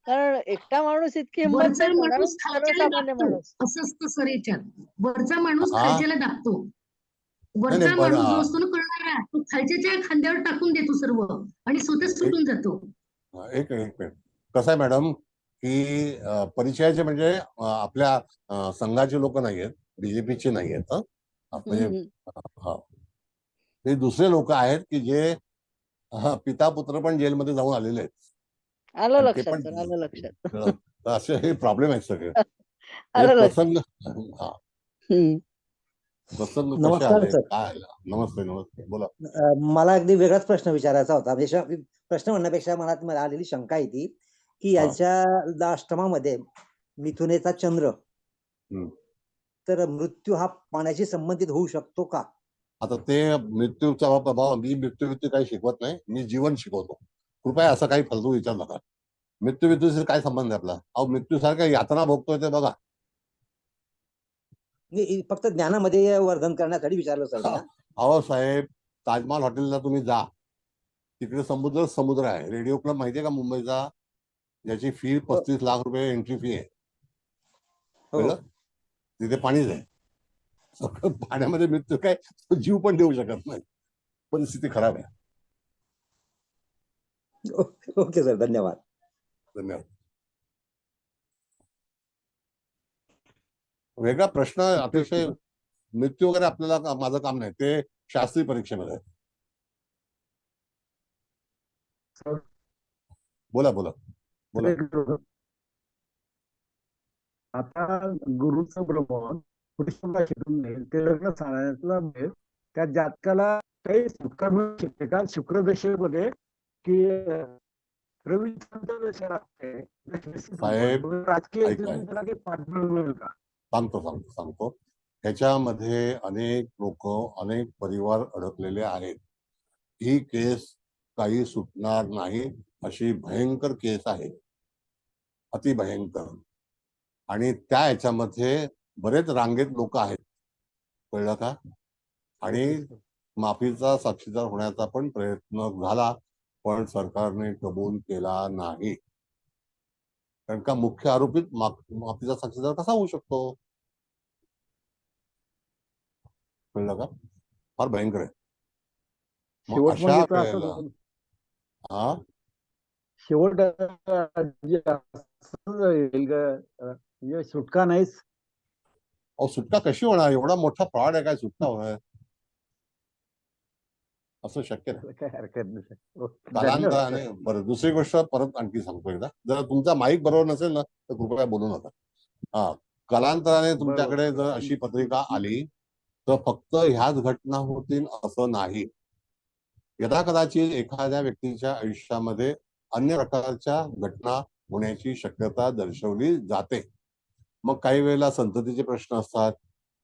कारण एकटा माणूस इतकी हिंमत वरचा नाही करणार, माणूस खालच्याला सर्वसामान्य दाबतो माणूस. असं असतं सर याच्यात. वरचा माणूस हा खालच्याला दाबतो. नाही वरचा नाही पण माणूस जो असतो ना करणारा, तो खालच्याच्या खांद्यावर टाकून देतो सर्व आणि स्वतः सुटून जातो. एक मिनिट कसं आहे मॅडम, की परिचयाचे म्हणजे आपल्या संघाचे लोक नाहीयेत, बीजेपीचे नाहीयेत. म्हणजे हा हे दुसरे लोक आहेत की जे पिता पुत्र पण जेलमध्ये जाऊन आलेले आहेत. आलं आणि ते लक्षात पण सर, आलं लक्षात. तर असे हे प्रॉब्लेम आहेत सगळे. हे आलं लक्षात. प्रसंग हा हम्म. प्रसंग कसे नमस्कार आले, सर. काय आलं? नमस्ते नमस्ते, बोला. मला अगदी वेगळाच प्रश्न विचारायचा होता. म्हणजे प्रश्न म्हणण्यापेक्षा मनात मला आलेली शंका आहे ती, की याच्या अष्टमामध्ये मिथुनेचा चंद्र, तर मृत्यू हा पाण्याशी संबंधित होऊ शकतो का? आता ते मृत्यूचा प्रभाव, मी मृत्यू काही शिकवत नाही, मी जीवन शिकवतो. कृपया असं काही फालतू विचार नका. मृत्यूशी काय संबंध आहे आपला? अहो मृत्यूसारख्या यातना भोगतोय ते बघा. मी फक्त ज्ञानामध्ये वर्धन करण्यासाठी विचारलं सर. अहो साहेब, ताजमहाल हॉटेलला तुम्ही जा, तिकडे समुद्र आहे. रेडिओ क्लब माहितीये का मुंबईचा, ज्याची फी 35 लाख रुपये एंट्री फी आहे. कळलं? तिथे पाणीच आहे. सगळं पाण्यामध्ये मृत्यू काय, जीव पण देऊ शकत नाही. परिस्थिती खराब आहे. ओके सर, धन्यवाद. धन्यवाद. वेगळा प्रश्न अतिशय मृत्यू वगैरे आपल्याला माझं काम नाही, ते शास्त्रीय परीक्षेमध्ये आहे. बोला बोला बोला. आता गुरुचं ब्रह्म पुरुषाला शिकून देईल ते लग्न सांगण्यातला भेद त्या जातकाला काही सुटका मिळू शकते का शुक्रदशेमध्ये की रवी दशा लागते साहेब, राजकीय ऐका. स्थितीत त्याला काही पाठबळ मिळेल का? सांगतो ह्याच्यामध्ये अनेक लोक, अनेक परिवार अडकलेले आहेत. ही केस काही सुटणार नाही अशी भयंकर केस आहे, अति भयंकर. आणि त्या ह्याच्यामध्ये बरेच रांगेत लोक आहेत, कळलं का? आणि माफीचा साक्षीदार होण्याचा पण प्रयत्न झाला, पण सरकारने कबूल केला नाही. कारण का मुख्य आरोपीत माफीचा साक्षीदार कसा होऊ शकतो? कळलं का? फार भयंकर आहे. मग शेवट अशा म्हणजे तर वेळेला असं हा शेवट जे असं येईल का, म्हणजे सुटका नाहीच. सुटका कशी होणार? एवढा मोठा फ्रॉड आहे, काय सुटका होणार? असं शक्य नाही. काय हरकत नाही. ओके, कालांतराने. धन्यवाद. बरं, दुसरी गोष्ट परत आणखी सांगतो एकदा, जर तुमचा माईक बरोबर नसेल ना तर कृपया बोलू नका. कालांतराने तुमच्याकडे जर अशी पत्रिका आली तर फक्त ह्याच घटना होतील असं नाही. यदा कदाचित एखाद्या व्यक्तीच्या आयुष्यामध्ये अन्य प्रकारच्या घटना होण्याची शक्यता दर्शवली जाते. मग काही वेळेला संततीचे प्रश्न असतात,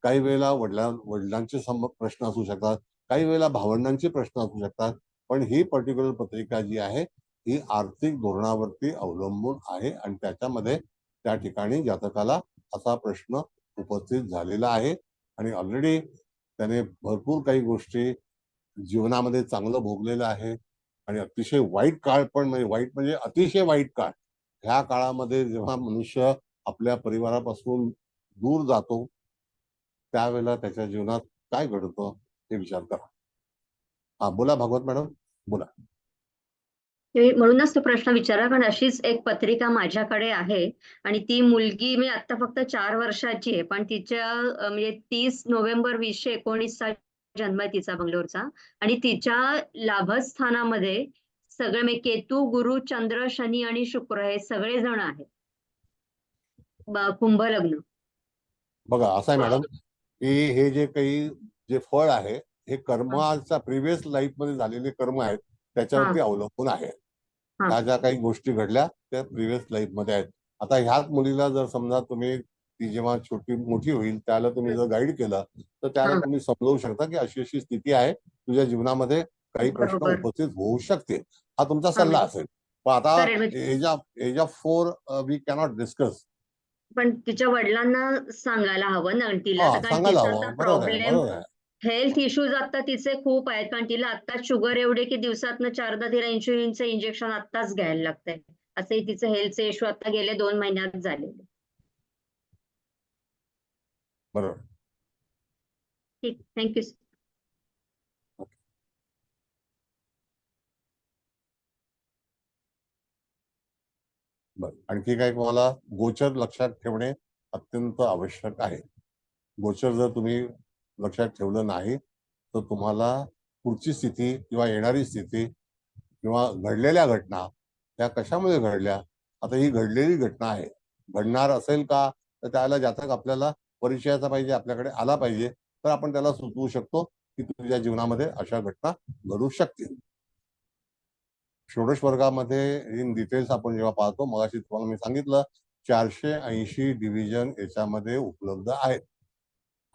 काही वेळेला वडिलांचे प्रश्न असू शकतात, काही वेळेला भावंडांचे प्रश्न असू शकतात. पण ही पर्टिक्युलर पत्रिका जी आहे ही आर्थिक धोरणावरती अवलंबून आहे आणि त्याच्यामध्ये त्या ठिकाणी जातकाला असा प्रश्न उपस्थित झालेला आहे आणि ऑलरेडी त्याने भरपूर काही गोष्टी जीवनामध्ये चांगलं भोगलेलं आहे आणि अतिशय वाईट काळ पण, म्हणजे वाईट म्हणजे अतिशय वाईट काळ, ह्या काळामध्ये जेव्हा मनुष्य आपल्या परिवारापासून दूर जातो त्यावेळेला त्याच्या जीवनात काय घडतं हे विचार करा. बोला भागवत मॅडम, बोला. म्हणूनच तो प्रश्न विचारला, कारण अशीच एक पत्रिका माझ्याकडे आहे आणि ती मुलगी मी आता फक्त 4 वर्षाची आहे, पण तिच्या म्हणजे 30 नोव्हेंबर 2019 जन्म आहे तिचा, बंगलोरचा. आणि तिच्या लाभस्थानामध्ये सगळे म्हणजे केतू, गुरु, चंद्र, शनी आणि शुक्र हे सगळे जण आहेत. कुंभ लग्न. बघा असं आहे मॅडम की हे जे काही जे फळ आहे हे कर्माचा प्रिव्हियस लाईफ मध्ये झालेले कर्म आहेत त्याच्यावरती अवलंबून आहे. ह्या ज्या काही गोष्टी घडल्या त्या प्रिव्हियस लाईफ मध्ये आहेत. आता ह्याच मुलीला जर समजा तुम्ही ती जेव्हा मोठी होईल त्याला तुम्ही जर गाईड केलं तर त्याला तुम्ही समजवू शकता की अशी अशी स्थिती आहे, तुझ्या जीवनामध्ये काही प्रश्न उपस्थित होऊ शकते. हा तुमचा सल्ला असेल. पण आता age of 4 we cannot discuss. पण तिच्या वडिलांना सांगायला हवं ना तिला, कारण सांगायला तिचा हवं. प्रॉब्लेम, बरोबर आहे. हेल्थ इश्यूज आता तिचे खूप आहेत, कारण तिला आता शुगर एवढे की दिवसातनं 4दा तिला इन्शुलिनचं इंजेक्शन आत्ताच घ्यायला लागतंय. असे तिचे हेल्थचे इश्यू आता गेले 2 महिन्यात झालेले. बरोबर. ठीक, थँक्यू. बरं, आणखी काय तुम्हाला? गोचर लक्षात ठेवणे अत्यंत आवश्यक आहे. गोचर जर तुम्ही लक्षात ठेवलं नाही तर तुम्हाला पुढची स्थिती किंवा येणारी स्थिती किंवा घडलेल्या घटना त्या कशामुळे घडल्या, आता ही घडलेली घटना आहे, घडणार असेल का तर त्याला जातक आपल्याला परिचयाचा पाहिजे, आपल्याकडे आला पाहिजे, तर आपण त्याला सुचवू शकतो की तुझ्या जीवनामध्ये अशा घटना घडू शकतील. षोडश वर्गामध्ये इन डिटेल्स आपण जेव्हा पाहतो, मगाशी तुम्हाला मी सांगितलं 480 डिव्हिजन याच्यामध्ये उपलब्ध आहेत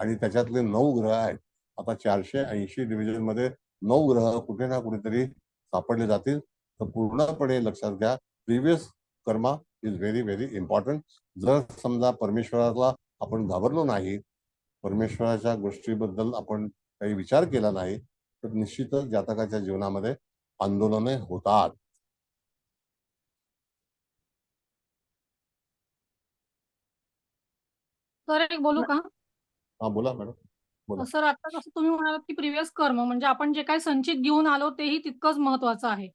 आणि त्याच्यातले 9 ग्रह आहेत. आता 480 डिव्हिजन मध्ये 9 ग्रह कुठे ना कुठेतरी सापडले जातील. तर पूर्णपणे लक्षात घ्या, previous Karma is very very important. जर समजा परमेश्वराला आपण घाबरलो नाही, परमेश्वराच्या गोष्टीबद्दल आपण काही विचार केला नाही तर निश्चितच जातकाच्या जीवनामध्ये आंदोलने होतात. सर एक बोलू का? बोला मॅडम, बोला. सर आता कसं तुम्ही म्हणालात की प्रिव्हियस कर्म म्हणजे आपण जे काही संचित घेऊन आलो तेही तितकंच महत्वाचं आहे.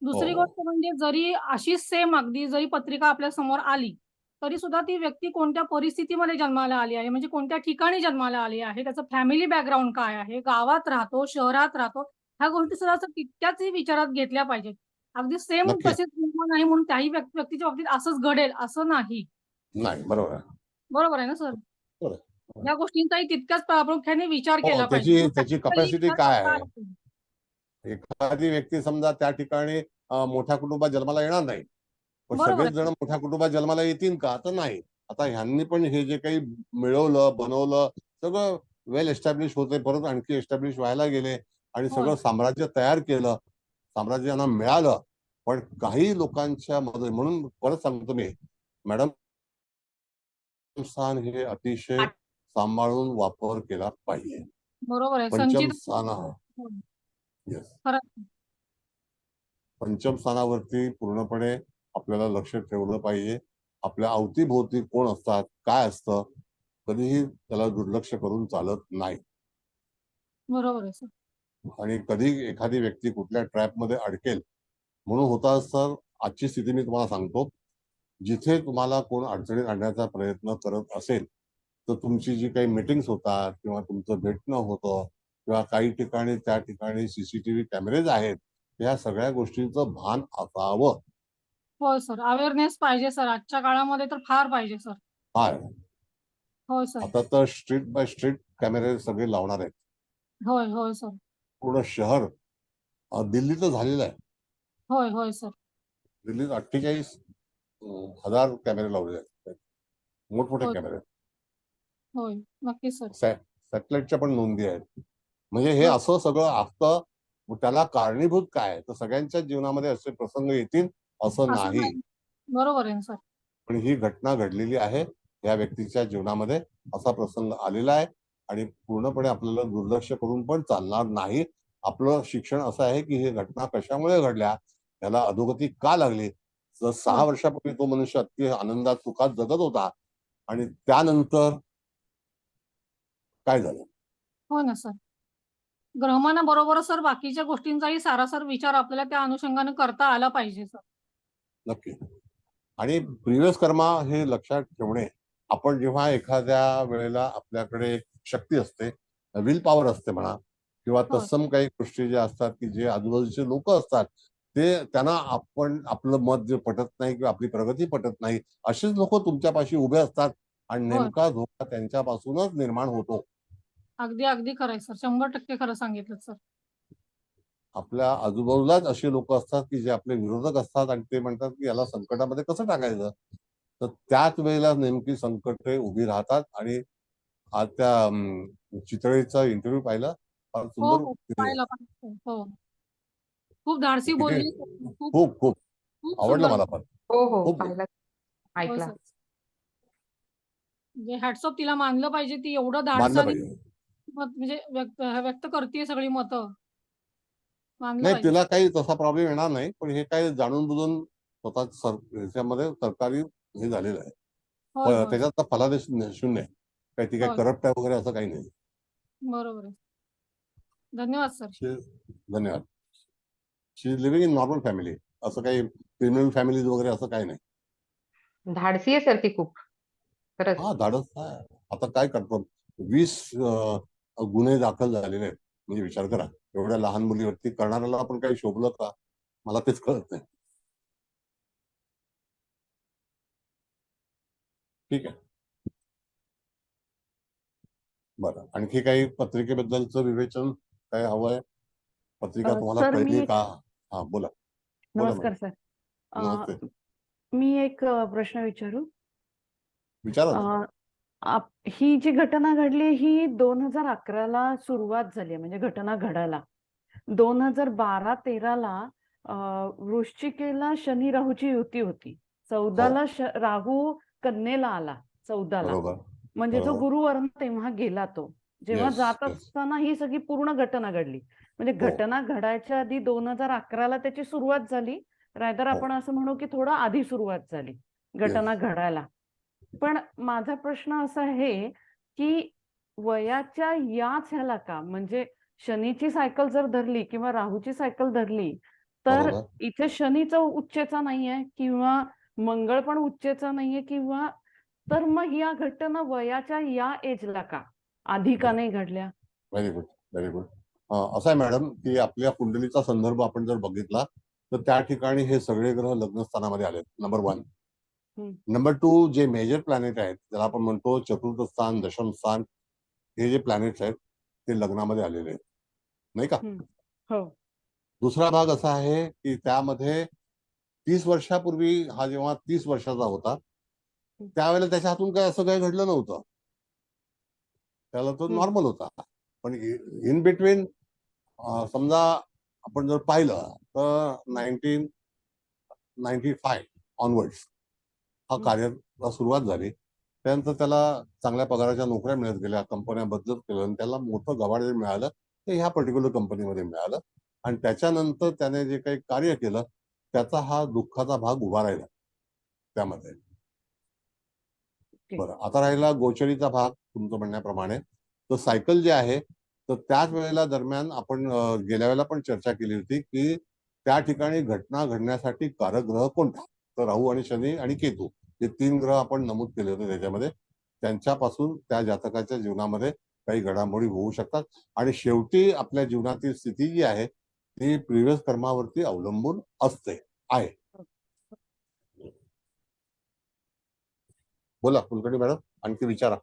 दुसरी गोष्ट म्हणजे जरी अशी सेम अगदी जरी पत्रिका आपल्या समोर आली तरी सुद्धा ती व्यक्ती कोणत्या परिस्थितीमध्ये जन्माला आली आहे, म्हणजे कोणत्या ठिकाणी जन्माला आली आहे, त्याचं फॅमिली बॅकग्राऊंड काय आहे, गावात राहतो, शहरात राहतो, ह्या गोष्टी सुद्धा असं तितक्याच विचारात घेतल्या पाहिजेत. अगदी सेम नक्की. तसेच निर्माण नाही म्हणून त्याही व्यक्तीच्या बाबतीत असंच घडेल असं नाही. नाही, बरोबर आहे. बरोबर आहे ना सर? बरोबर. या गोष्टींचाही तितक्याच प्रामुख्याने विचार हो, केला पाहिजे. त्याची Practically कॅपॅसिटी विचार काय करता आहे? आला पाहिजे. एखादी व्यक्ती समजा त्या ठिकाणी मोठ्या कुटुंबात जन्माला येणार नाही, पण बरोबर सगळेच आहे. जण मोठ्या कुटुंबात जन्माला येतील का? तर नाही. आता ह्यांनी पण हे जे काही मिळवलं, बनवलं, सगळं वेल एस्टॅब्लिश होते, परत आणखी एस्टॅब्लिश व्हायला गेले आणि होय. सगळं साम्राज्य तयार केलं. साम्राज्य यांना मिळालं. पण काही लोकांच्या मध्ये, म्हणून परत सांगतो मी, मॅडम, स्थान हे अतिशय सांभाळून वापर केला पाहिजे. बरोबर आहे. पंचम संचित स्थान, होय. येस, खरंच. पंचम स्थानावरती पूर्णपणे आपल्याला लक्ष ठेवलं पाहिजे. आपल्या अवतीभोवती कोण असतात, काय असतं, कधीही त्याला दुर्लक्ष करून चालत नाही. बरोबर आहे सर. आणि कधी एखादी व्यक्ती कुठल्या ट्रॅपमध्ये अडकेल, म्हणून होता सर, आजची स्थिती मी तुम्हाला सांगतो. जिथे तुम्हाला कोण अडचणीत आणण्याचा प्रयत्न करत असेल, तर तुमची जी काही मीटिंग्स होतात किंवा तुमचं भेटणं होतं किंवा काही ठिकाणी त्या ठिकाणी सीसीटीव्ही कॅमेरेज आहेत, या सगळ्या गोष्टींचं भान असावं. होय सर. अवेअरनेस पाहिजे सर. आजच्या काळामध्ये तर फार पाहिजे सर. काय होय सर. आता तर स्ट्रीट बाय स्ट्रीट कॅमेरे सगळे लावणार आहेत. होय, होय सर. पूर्ण शहर, दिल्लीचं झालेलं आहे. होय, होय सर. दिल्लीत 48,000 कॅमेरे लावलेले आहेत. मोठमोठे होय. कॅमेरे. होय. नक्कीच सर. सॅटेलाइटच्या पण नोंदी आहेत. म्हणजे हे होय. असं सगळं असतं. त्याला कारणीभूत काय आहे? तर सगळ्यांच्या जीवनामध्ये असे प्रसंग येतील असं असं नाही. नाही. बरोबर आहे सर. पण ही घटना घडलेली आहे. या व्यक्तीच्या जीवनामध्ये असा प्रसंग आलेला आहे आणि पूर्णपणे आपल्याला दुर्लक्ष करून पण चालणार नाही. आपलं शिक्षण असं आहे की ही घटना कशामुळे घडल्या, त्याला अधोगती का लागली. जर 6 होय. वर्षापूर्वी तो मनुष्य अति आनंदात सुखात जगत होता आणि त्यानंतर काय झालं? हो ना सर. ग्रहमानाबरोबरच सर बाकीच्या गोष्टींचाही सारासार विचार आपल्याला त्या अनुषंगाने करता आला पाहिजे सर. नक्की. आणि प्रिव्हियस कर्मा हे लक्षात ठेवणे. आपण जेव्हा एखाद्या वेळेला आपल्याकडे एक शक्ती असते, विल पॉवर असते म्हणा, किंवा होय. तत्सम काही गोष्टी ज्या असतात की जे आजूबाजूचे लोक असतात, ते त्यांना आपण आपलं मत जे पटत नाही किंवा आपली प्रगती पटत नाही, असेच लोक तुमच्यापाशी उभे असतात आणि होय. नेमका धोका त्यांच्यापासूनच निर्माण होतो. अगदी, अगदी खरं आहे सर. 100% खरं सांगितलं सर. आपल्या आजूबाजूलाच असे लोक असतात की जे आपले विरोधक असतात आणि ते म्हणतात की याला संकटामध्ये कसं टाकायचं. तर त्याच वेळेला नेमकी संकटे उभी राहतात. आणि आज त्या चितळेचा इंटरव्ह्यू पाहिला, फार हो, सुंदर हो. तिने, पाहिलं, पाहिलं. हो. खूप धाडसी किती बोलली. खूप खूप खूप खूप आवडलं सुंदर. मला पण. हो हो खूप पाहिला होय ऐकला. सर. म्हणजे हॅट्स ऑफ तिला मानलं पाहिजे. ती एवढं मानलं धाडसाने पाहिजे. म्हणजे व्यक्त करतीये सगळी मतं. मानलं नाही, पाहिजे. तिला काही तसा प्रॉब्लेम येणार नाही. पण हे काही जाणून बुजून स्वतः ह्याच्यामध्ये सरकारी हे झालेलं आहे. होय, होय. त्याच्यात तर फलादेश शून्य आहे. काही ती काही होय. करप्ट आहे वगैरे असं काही नाही. बरोबर आहे. धन्यवाद सर. धन्यवाद. She is living in normal family. असं काही क्रिमिनल फॅमिलीज वगैरे असं काही नाही. धाडसी आहे सर ती खूप. खरंच. हा, धाडस आहे. आता काय करतो, 20 गुन्हे दाखल झालेले आहेत. म्हणजे विचार करा, एवढ्या लहान मुलीवरती करणाऱ्याला आपण काही शोभलं का, मला तेच कळत नाही. ठीक आहे, बरं. आणखी काही पत्रिकेबद्दलचं विवेचन काय हवंय? पत्रिका तुम्हाला सर कळली का? हा, बोला. बोला नमस्कार मॅडम. सर. नमस्ते. मी एक प्रश्न विचारू. विचारा ना. ही जी घटना घडली ही 2011ला सुरुवात झाली, म्हणजे घटना घडायला 2012-13ला वृश्चिकेला शनी राहूची युती होती. 14ला राहू कन्येला आला. 14ला बरोबर. म्हणजे जो गुरुवर्ण तेव्हा गेला, तो जेव्हा Yes, जात yes. असताना ही सगळी पूर्ण घटना घडली. म्हणजे हो. घटना घडायच्या आधी 2011ला त्याची सुरुवात झाली. रायदर हो. आपण असं म्हणू की थोडं आधी सुरुवात झाली घटना घडायला. पण माझा प्रश्न असा आहे की वयाच्या याच ह्याला का, म्हणजे शनीची सायकल जर धरली किंवा राहूची सायकल धरली तर बरोबर. इथे शनीचा उच्चेचा नाहीये किंवा मंगळ पण उच्चेचा नाहीये किंवा तर मग या घटना वयाच्या या एजला का आधी का नाही घडल्या? Very good, very good. असं आहे मॅडम की आपल्या कुंडलीचा संदर्भ आपण जर बघितला तर त्या ठिकाणी हे सगळे ग्रह लग्न स्थानामध्ये आले. नंबर 1. नंबर 2, जे मेजर प्लॅनेट आहेत ज्याला आपण म्हणतो चतुर्थ स्थान, दशम स्थान, हे जे प्लॅनेट्स आहेत ते लग्नामध्ये आलेले आहेत, नाही का? हो. दुसरा भाग असा आहे की त्यामध्ये 30 वर्षापूर्वी हा जेव्हा 30 वर्षाचा होता त्यावेळेला त्याच्या हातून काय असं काही घडलं नव्हतं. त्याला तो नॉर्मल होता. पण इन बिटवीन समजा आपण जर पाहिलं तर 1995 ऑनवर्ड्स हा कार्याला सुरुवात झाली. त्यानंतर त्याला चांगल्या पगाराच्या नोकऱ्या मिळत गेल्या, कंपन्या बदलत गेल्या आणि त्याला मोठं गवाड जे मिळालं ते ह्या पर्टिक्युलर कंपनीमध्ये मिळालं आणि त्याच्यानंतर त्याने जे काही कार्य केलं त्याचा हा दुःखाचा भाग उभा राहिला त्यामध्ये. बरं, आता राहिला गोचरीचा भाग तुमचं म्हणण्याप्रमाणे. तर सायकल जे आहे तर त्याच वेळेला दरम्यान आपण गेल्या वेळेला पण चर्चा केली होती की त्या ठिकाणी घटना घडण्यासाठी कारक ग्रह कोणता? तर राहू आणि शनी आणि केतू हे 3 ग्रह आपण नमूद केले होते त्याच्यामध्ये. त्यांच्यापासून त्या जातकाच्या जीवनामध्ये काही घडामोडी होऊ शकतात आणि शेवटी आपल्या जीवनातील स्थिती जी आहे ती प्रिव्हियस कर्मावरती अवलंबून असते आहे. बोला कुलकर्णी मॅडम, आणखी विचारा.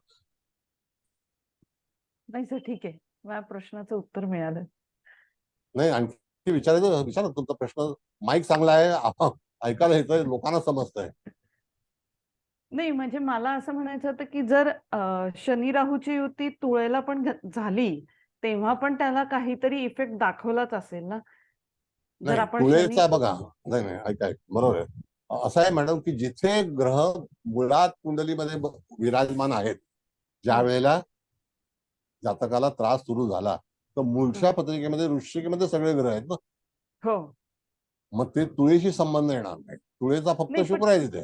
नाही सर, ठीक आहे, माझ्या प्रश्नाचं उत्तर मिळालं. नाही, आणखी विचारायचं विचारा तुमचा प्रश्न. माईक चांगला आहे, ऐकायला येतंय, लोकांना समजतंय. नाही म्हणजे मला असं म्हणायचं होतं की जर शनी राहूची युती तुळेला पण झाली तेव्हा पण त्याला काहीतरी इफेक्ट दाखवलाच असेल ना. जर नाही, आपण शनी तुळेचा बघा, नाही नाही ऐका बरोबर आहे. असं आहे मॅडम की जिथे ग्रह मुळात कुंडलीमध्ये विराजमान आहेत, ज्या वेळेला जातकाला त्रास सुरू झाला तर मूळच्या पत्रिकेमध्ये वृश्चिकेमध्ये सगळे ग्रह आहेत ना. हो. मग ते तुळेशी संबंध येणार नाही. तुळेचा फक्त नाही, पण शुक्र आहे तिथे.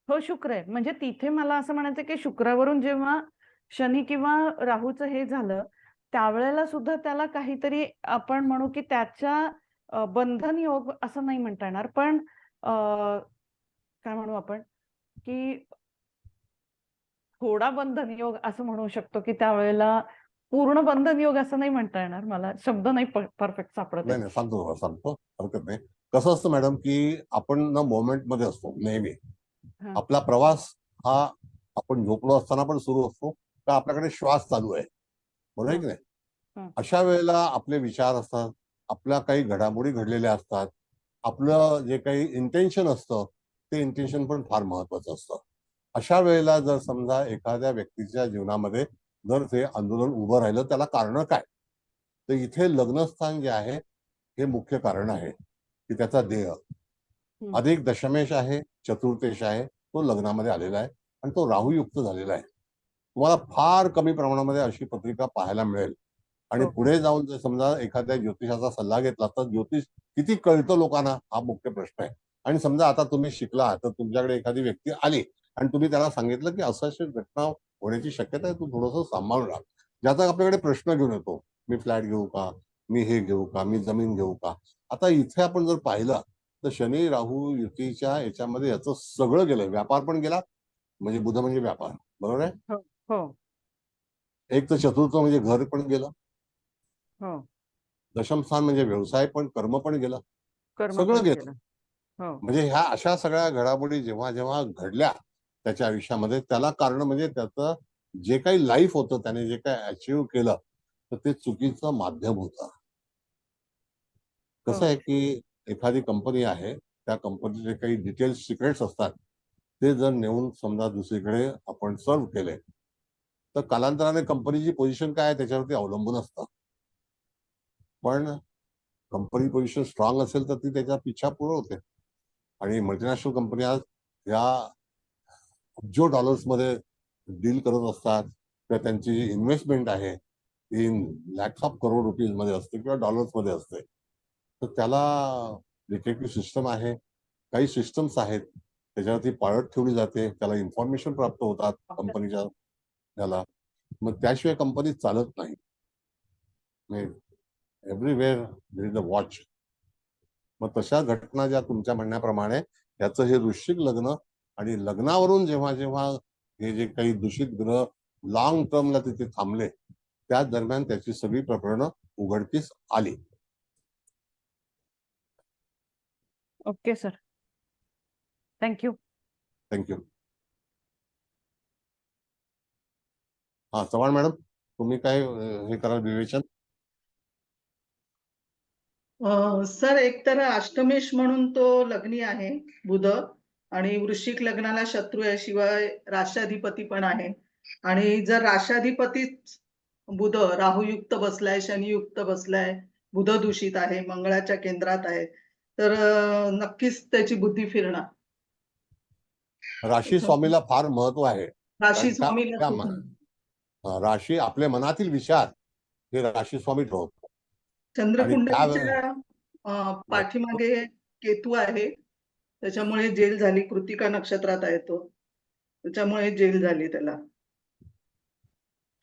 हो शुक्र आहे. म्हणजे तिथे मला असं म्हणायचं की शुक्रावरून जेव्हा शनी किंवा राहूचं हे झालं त्यावेळेला सुद्धा त्याला काहीतरी आपण म्हणू की त्याच्या बंधन योग असं नाही म्हणता येणार, पण काय म्हणू आपण की थोडा बंधन योग असं म्हणू शकतो की त्यावेळेला पूर्ण बंधन योग असं नाही म्हणता येणार, मला शब्द नाही परफेक्ट सापडत नाही आहे. नाही, सांगतो हरकत नाही. कसं असतं मॅडम की आपण ना मोमेंट मध्ये असतो नेहमी. आपला प्रवास हा आपण झोपलो असताना पण सुरू असतो तर आपल्याकडे श्वास चालू आहे, बरोबर आहे की नाही? अशा वेळेला आपले विचार असतात, आपल्या काही घडामोडी घडलेल्या असतात, आपलं जे काही इंटेन्शन असतं ते इंटेन्शन पण फार महत्वाचं असतं. अशा वेळेला जर समजा एखाद्या व्यक्तीच्या जीवनामध्ये जर ते आंदोलन उभं राहिलं त्याला कारण काय? तर इथे लग्नस्थान जे आहे हे मुख्य कारण आहे की त्याचा देह अधिक दशमेश आहे, चतुर्थेश आहे, तो लग्नामध्ये आलेला आहे आणि तो राहूयुक्त झालेला आहे. तुम्हाला फार कमी प्रमाणामध्ये अशी पत्रिका पाहायला मिळेल. आणि पुढे जाऊन जर समजा एखाद्या ज्योतिषाचा सल्ला घेतला तर ज्योतिष किती कळतं लोकांना हा मुख्य प्रश्न आहे. आणि समजा आता तुम्ही शिकला तर तुमच्याकडे एखादी व्यक्ती आली आणि तुम्ही त्याला सांगितलं की असं अशी घटना होण्याची शक्यता आहे, तू थोडंसं सांभाळून राहा. ज्याचा आपल्याकडे प्रश्न घेऊन येतो, मी फ्लॅट घेऊ का, मी हे घेऊ का, मी जमीन घेऊ का. आता इथे आपण जर पाहिलं तर शनी राहू युतीच्या याच्यामध्ये याचं सगळं गेलं. व्यापार पण गेला, म्हणजे बुध म्हणजे व्यापार, बरोबर आहे. हो. एक तर चतुर्थ म्हणजे घर पण गेलं. हो. दशम स्थान म्हणजे व्यवसाय पण, कर्म पण गेलं, सगळं गेलं. म्हणजे ह्या अशा सगळ्या घडामोडी जेव्हा जेव्हा घडल्या त्याच्या आयुष्यामध्ये त्याला कारण म्हणजे त्याचं जे काही लाईफ होतं, त्याने जे काही अचीव्ह केलं तर ते चुकीचं माध्यम होतं. कसं आहे की एखादी कंपनी आहे, त्या कंपनीचे काही डिटेल्स सिक्रेट्स असतात, ते जर नेऊन समजा दुसरीकडे आपण सर्व्ह केले तर कालांतराने कंपनीची पोझिशन काय आहे त्याच्यावरती अवलंबून असतं. पण कंपनी पोझिशन स्ट्रॉंग असेल तर ती त्याच्या पिछा पुरवते. आणि मल्टीनॅशनल कंपनी आज या अब्जो डॉलर्समध्ये डील करत असतात किंवा त्यांची जी इन्व्हेस्टमेंट आहे ती लॅक्स ऑफ करोड रुपीज मध्ये असते किंवा डॉलर्स मध्ये असते. तर त्याला डिटेक्टिव्ह सिस्टम आहे, काही सिस्टम्स आहेत त्याच्यावरती पाळत ठेवली जाते, त्याला इन्फॉर्मेशन प्राप्त होतात कंपनीच्या त्याला. मग त्याशिवाय कंपनी चालत नाही. Everywhere there is a watch. मग तशा घटना ज्या तुमच्या म्हणण्याप्रमाणे ह्याचं हे वृश्चिक लग्न आणि लग्नावरून जेव्हा जेव्हा हे जे काही दूषित ग्रह लॉंग टर्मला तिथे थांबले त्या दरम्यान त्याची सगळी प्रकरणं उघडकीस आली. Okay sir, thank you. थँक्यू. हा चव्हाण मॅडम, तुम्ही काय हे करा विवेचन. सर, एक तर अष्टमेश म्हणून तो लग्नी आहे बुध, आणि वृश्चिक लग्नाला शत्रू आहे, शिवाय राष्ट्राधिपती पण आहे. आणि जर राष्ट्राधिपतीच बुध राहुयुक्त बसलाय, शनियुक्त बसलाय, बुध दूषित आहे, मंगळाच्या केंद्रात आहे, तर नक्कीच त्याची बुद्धी फिरणार. राशी स्वामीला फार महत्व आहे. राशी कारण स्वामीला खूप राशी आपल्या मनातील विचार हे राशी स्वामी ठरवतात. चंद्रकुंडलीच्या पाठीमागे केतू आहे, त्याच्यामुळे जेल झाली. कृतिका नक्षत्रात आहे तो, त्याच्यामुळे जेल झाली त्याला.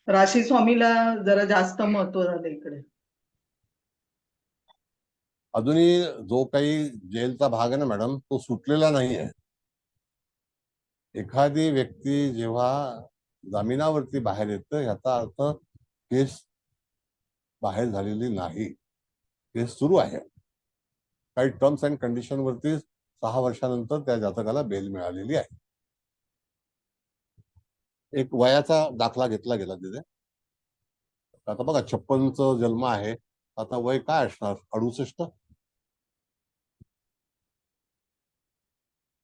राशी स्वामीला जरा जास्त महत्व झालं इकडे. अजूनही जो काही जेलचा भाग आहे ना मॅडम, तो सुटलेला नाही आहे. एखादी व्यक्ती जेव्हा जामिनावरती बाहेर येतं याचा अर्थ केस बाहेर झालेली नाही, केस सुरू आहे. काही टर्म्स अँड कंडिशन वरती 6 वर्षानंतर त्या जातकाला बेल मिळालेली आहे. एक वयाचा दाखला घेतला गेला तिथे. आता बघा 56चा जन्म आहे, आता वय काय असणार? 68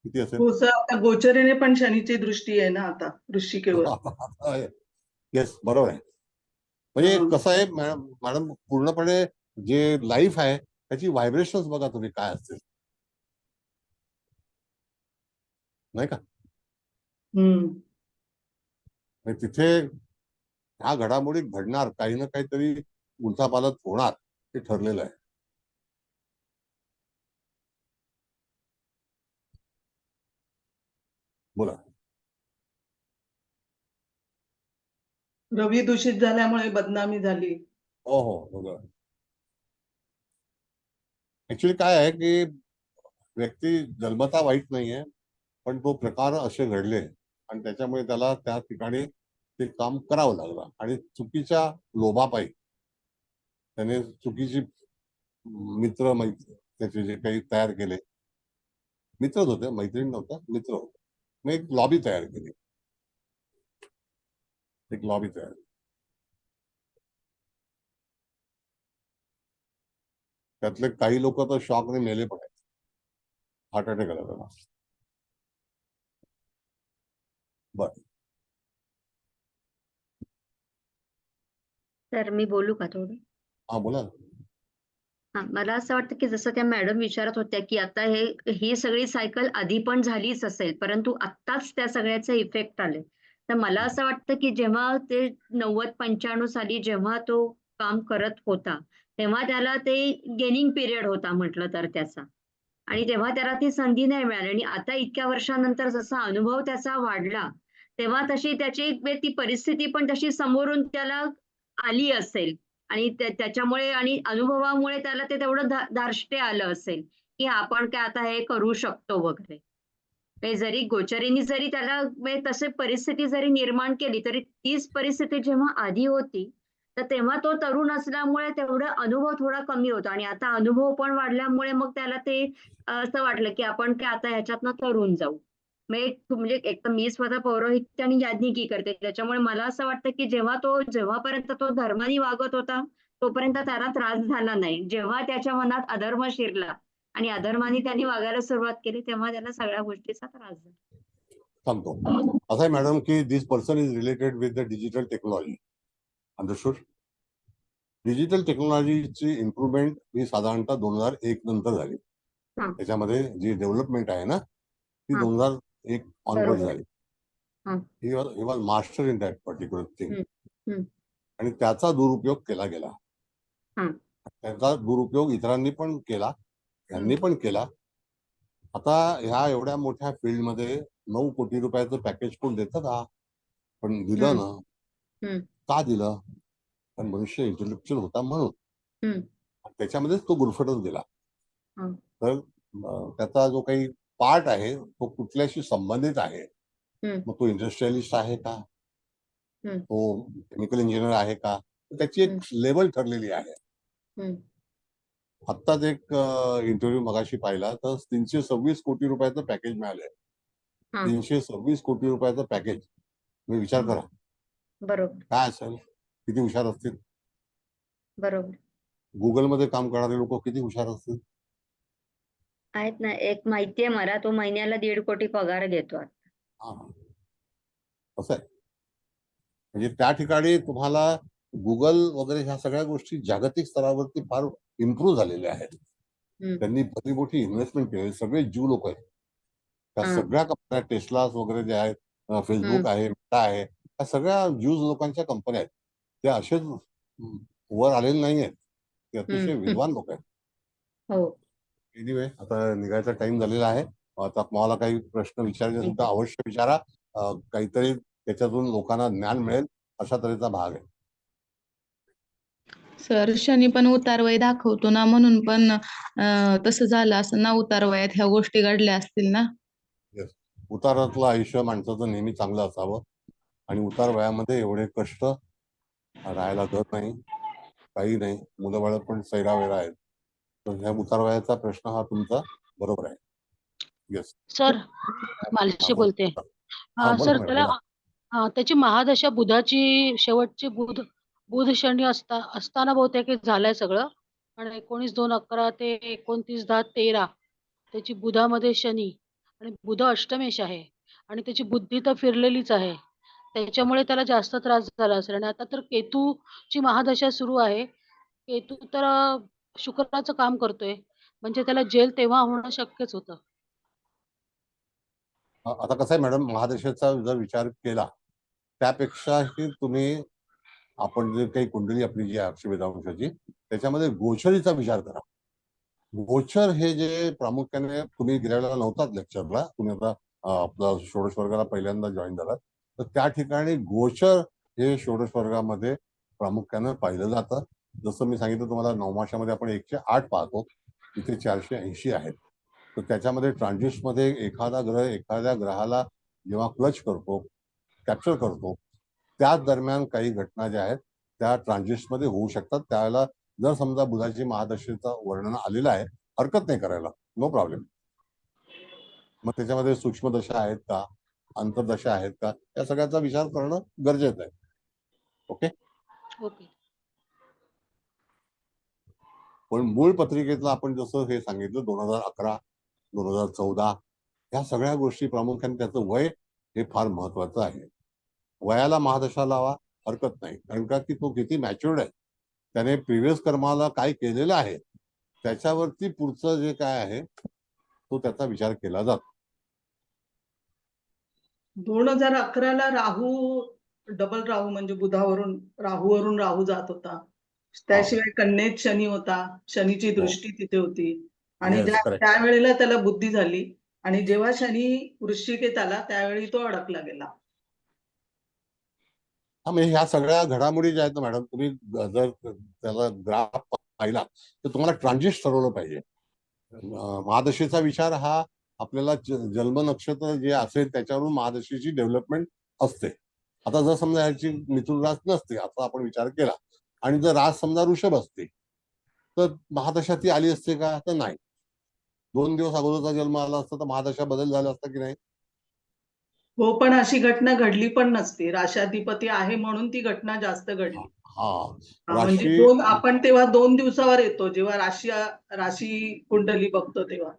किती असेल? हो सर, आता गोचरीने पण शनीची दृष्टी आहे ना आता वृश्चिकेवर. येस, बरोबर आहे. म्हणजे कसं आहे मॅडम, पूर्णपणे जे लाईफ आहे त्याची व्हायब्रेशन्स बघा तुम्ही काय असतील, नाही का? तिथे ह्या घडामोडी घडणार, काही ना काहीतरी उलथापालथ होणार हे ठरलेलं आहे. बोला. रवी दूषित झाल्यामुळे बदनामी झाली. हो हो बरोबर. ऍक्च्युली काय आहे की व्यक्ती जन्मता वाईट नाहीये, पण तो प्रकार असे घडले आणि त्याच्यामुळे त्याला त्या ठिकाणी ते काम करावं लागलं आणि चुकीच्या लोभापायी त्याने चुकीची मित्र त्याचे जे काही तयार केले, मित्रच होते, मैत्रीण नव्हत्या, मित्र होते. मग एक लॉबी तयार केली, त्यातले काही लोक तर शॉकने मेले पण आहेत, हार्ट अटॅक आला त्याला. बर, तर मी बोलू का थोडं? हा बोला. हा, मला असं वाटतं की जसं त्या मॅडम विचारत होत्या की आता ही सगळी सायकल आधी पण झालीच असेल, परंतु आत्ताच त्या सगळ्याचे इफेक्ट आले. तर मला असं वाटतं की जेव्हा ते 90-95 साली जेव्हा तो काम करत होता, तेव्हा त्याला ते गेनिंग पिरियड होता म्हटलं तर त्याचा, आणि तेव्हा त्याला ती संधी नाही मिळाली. आणि आता इतक्या वर्षानंतर जसा अनुभव त्याचा वाढला, तेव्हा तशी त्याची ती परिस्थिती पण तशी समोरून त्याला आली असेल, आणि त्याच्यामुळे आणि अनुभवामुळे त्याला ते तेवढं धार्ष्ट्य आलं असेल की आपण काय आता हे करू शकतो वगैरे. जरी गोचरीने जरी त्याला तसे परिस्थिती जरी निर्माण केली, तरी तीच परिस्थिती जेव्हा आधी होती, तर तेव्हा तो तरुण असल्यामुळे तेवढा अनुभव थोडा कमी होता, आणि आता अनुभव पण वाढल्यामुळे मग त्याला ते असं वाटलं की आपण काय आता ह्याच्यातनं तरुण जाऊ. म्हणजे एक तर मी स्वतः पौरोहित्य आणि याज्ञिकी करते, त्याच्यामुळे मला असं वाटतं की जेव्हापर्यंत तो धर्माने वागत होता तोपर्यंत त्याला त्रास झाला नाही. जेव्हा त्याच्या मनात अधर्म शिरला आणि अधर्माने त्यांनी वागायला सुरुवात केली, तेव्हा त्याला सगळ्या गोष्टीचा त्रास झाला. सांगतो असं आहे मॅडम की this person is related with the digital technology. Understood? Digital टेक्नॉलॉजीची इम्प्रुव्हमेंट ही साधारणतः 2001 नंतर झाली. त्याच्यामध्ये जी डेव्हलपमेंट आहे ना ती 2001 ऑनवर्ड झाली. He was master in that particular thing, आणि त्याचा दुरुपयोग केला गेला. त्याचा दुरुपयोग इतरांनी पण केला, यांनी पण केला. आता ह्या एवढ्या मोठ्या फील्डमध्ये 9 कोटी रुपयाचं पॅकेज कोण देतं का? पण दिलं ना. का दिलं? पण मनुष्य इंटेलेक्च्युअल होता म्हणून. त्याच्यामध्येच तो गुरफटच गेला. तर त्याचा जो काही पार्ट आहे तो कुठल्याशी संबंधित आहे. हम्म. मग तो इंडस्ट्रियलिस्ट आहे का, हम्म. तो केमिकल इंजिनियर आहे का, त्याची एक लेवल ठरलेली आहे. हम्म. आत्ताच एक इंटरव्ह्यू मगाशी पाहिला तर 326 कोटी रुपयाचं पॅकेज मिळालंय. हा 326 कोटी रुपयाचं पॅकेज. तुम्ही विचार करा बरोबर काय असेल, किती हुशार असतील. बरोबर गुगलमध्ये काम करणारे लोक किती हुशार असतील. आहेत ना. एक माहितीये मला, तो महिन्याला 1.5 कोटी पगार घेतो आता. हा असं आहे. म्हणजे त्या ठिकाणी तुम्हाला गुगल वगैरे ह्या सगळ्या गोष्टी जागतिक स्तरावरती फार इम्प्रूव्ह झालेल्या आहेत. हम्म. त्यांनी भली मोठी इन्व्हेस्टमेंट केली. सगळे ज्यू लोक आहेत. त्या हा. सगळ्या कंपन्या टेस्लास वगैरे जे आहेत, फेसबुक आहे, मेटा आहे, त्या सगळ्या ज्यूज लोकांच्या कंपन्या आहेत. त्या असेच वर आलेले नाही आहेत. ते अतिशय विद्वान लोक आहेत. हो एनिवे आता निघायचा टाइम झालेला आहे. आता तुम्हाला काही प्रश्न विचारायचे असेल तर अवश्य विचारा. काहीतरी त्याच्यातून लोकांना ज्ञान मिळेल अशा तऱ्हेचा भाग आहे. सर शनी पण उतार वय दाखवतो ना, म्हणून पण तसं झालं असं ना, उतार वयात ह्या गोष्टी घडल्या असतील ना. Yes. उतारातलं आयुष्य माणसाचं नेहमी चांगलं असावं आणि उतार वयामध्ये एवढे कष्ट, राहायला घर नाही, काही नाही, मुलं बाळ पण सैरावेरा आहेत. तर ह्या उतार वयाचा प्रश्न हा तुमचा बरोबर आहे. येस सर मालशी बोलते. हा बोला सर मॅडम त्याला बोला. त्याची महादशा बुधाची शेवटची बुध शनी असताना बहुतेक हे झालंय सगळं. आणि 19/2/11 ते 29/10/13 त्याची बुधामध्ये शनी आणि बुध अष्टमेश आहे आणि त्याची बुद्धी तर फिरलेलीच आहे. त्याच्यामुळे त्याला जास्त त्रास झाला असेल. आणि आता तर केतूची महादशा सुरू आहे. केतू तर शुक्राचं काम करतोय, म्हणजे त्याला जेल तेव्हा होणं शक्यच होतं. आता कसं आहे मॅडम, महादशेचा जर विचार केला त्यापेक्षाही तुम्ही आपण जे काही कुंडली आपली जी आहे अक्षवेदांशाची त्याच्यामध्ये गोचरीचा विचार करा. गोचर हे जे प्रामुख्याने तुम्ही गेल्या वेळेला नव्हतात लेक्चरला, तुम्ही आता आपला षोडश वर्गाला पहिल्यांदा जॉईन झालात, तर त्या ठिकाणी गोचर हे षोडश वर्गामध्ये प्रामुख्याने पाहिलं जातं. जसं मी सांगितलं तुम्हाला, नवमाशामध्ये आपण 108 पाहतो, इथे 480 आहेत. तर त्याच्यामध्ये ट्रान्झिस्टमध्ये एखादा ग्रह एखाद्या ग्रहाला जेव्हा क्लच करतो, कॅप्चर करतो, त्या दरम्यान काही घटना ज्या आहेत त्या ट्रान्झिस्टमध्ये होऊ शकतात. त्यावेळेला जर समजा बुधाची महादशेचं वर्णन आलेलं आहे, हरकत नाही करायला, नो प्रॉब्लेम. मग त्याच्यामध्ये सूक्ष्मदशा आहेत का, अंतर्दशा आहेत का, या सगळ्याचा विचार करणं गरजेचं आहे. ओके. ओके. पण मूळ पत्रिकेतलं आपण जसं हे सांगितलं 2011, 2014 या सगळ्या गोष्टी प्रामुख्याने त्याचं वय हे फार महत्वाचं आहे. वयाला महादशा लावा, हरकत नाही, कारण का की तो किती मॅच्युर्ड आहे, त्याने प्रिव्हियस कर्माला काय केलेलं आहे त्याच्यावरती पुढचं जे काय आहे तो त्याचा विचार केला जातो. 2011ला राहू, डबल राहू म्हणजे बुधावरून राहू जात होता. त्याशिवाय कन्येत शनी होता, शनीची दृष्टी तिथे होती आणि Yes, correct. त्यावेळेला त्याला बुद्धी झाली आणि जेव्हा शनी वृश्चिकेत आला त्यावेळी तो अडकला गेला. हा म्हणजे ह्या सगळ्या घडामोडी ज्या आहेत ना मॅडम, तुम्ही जर त्याला ग्राफ पाहिला तर तुम्हाला ट्रान्झिट ठरवलं पाहिजे. महादशेचा विचार हा आपल्याला जन्म नक्षत्र जे असेल त्याच्यावरून महादशेची डेव्हलपमेंट असते. आता जर समजा ह्याची मिथुन रास नसते असा आपण विचार केला आणि जर रास समजा ऋषभ असते तर महादशा ती आली असते का, तर नाही. 2 दिवस अगोदरचा जन्म आला असता तर महादशा बदल झाला असता की नाही. हो, पण अशी घटना घडली पण नसते. राशाधिपती आहे म्हणून ती घटना जास्त घडली. म्हणजे आपण तेव्हा 2 दिवसावर येतो जेव्हा राशी कुंडली बघतो तेव्हा.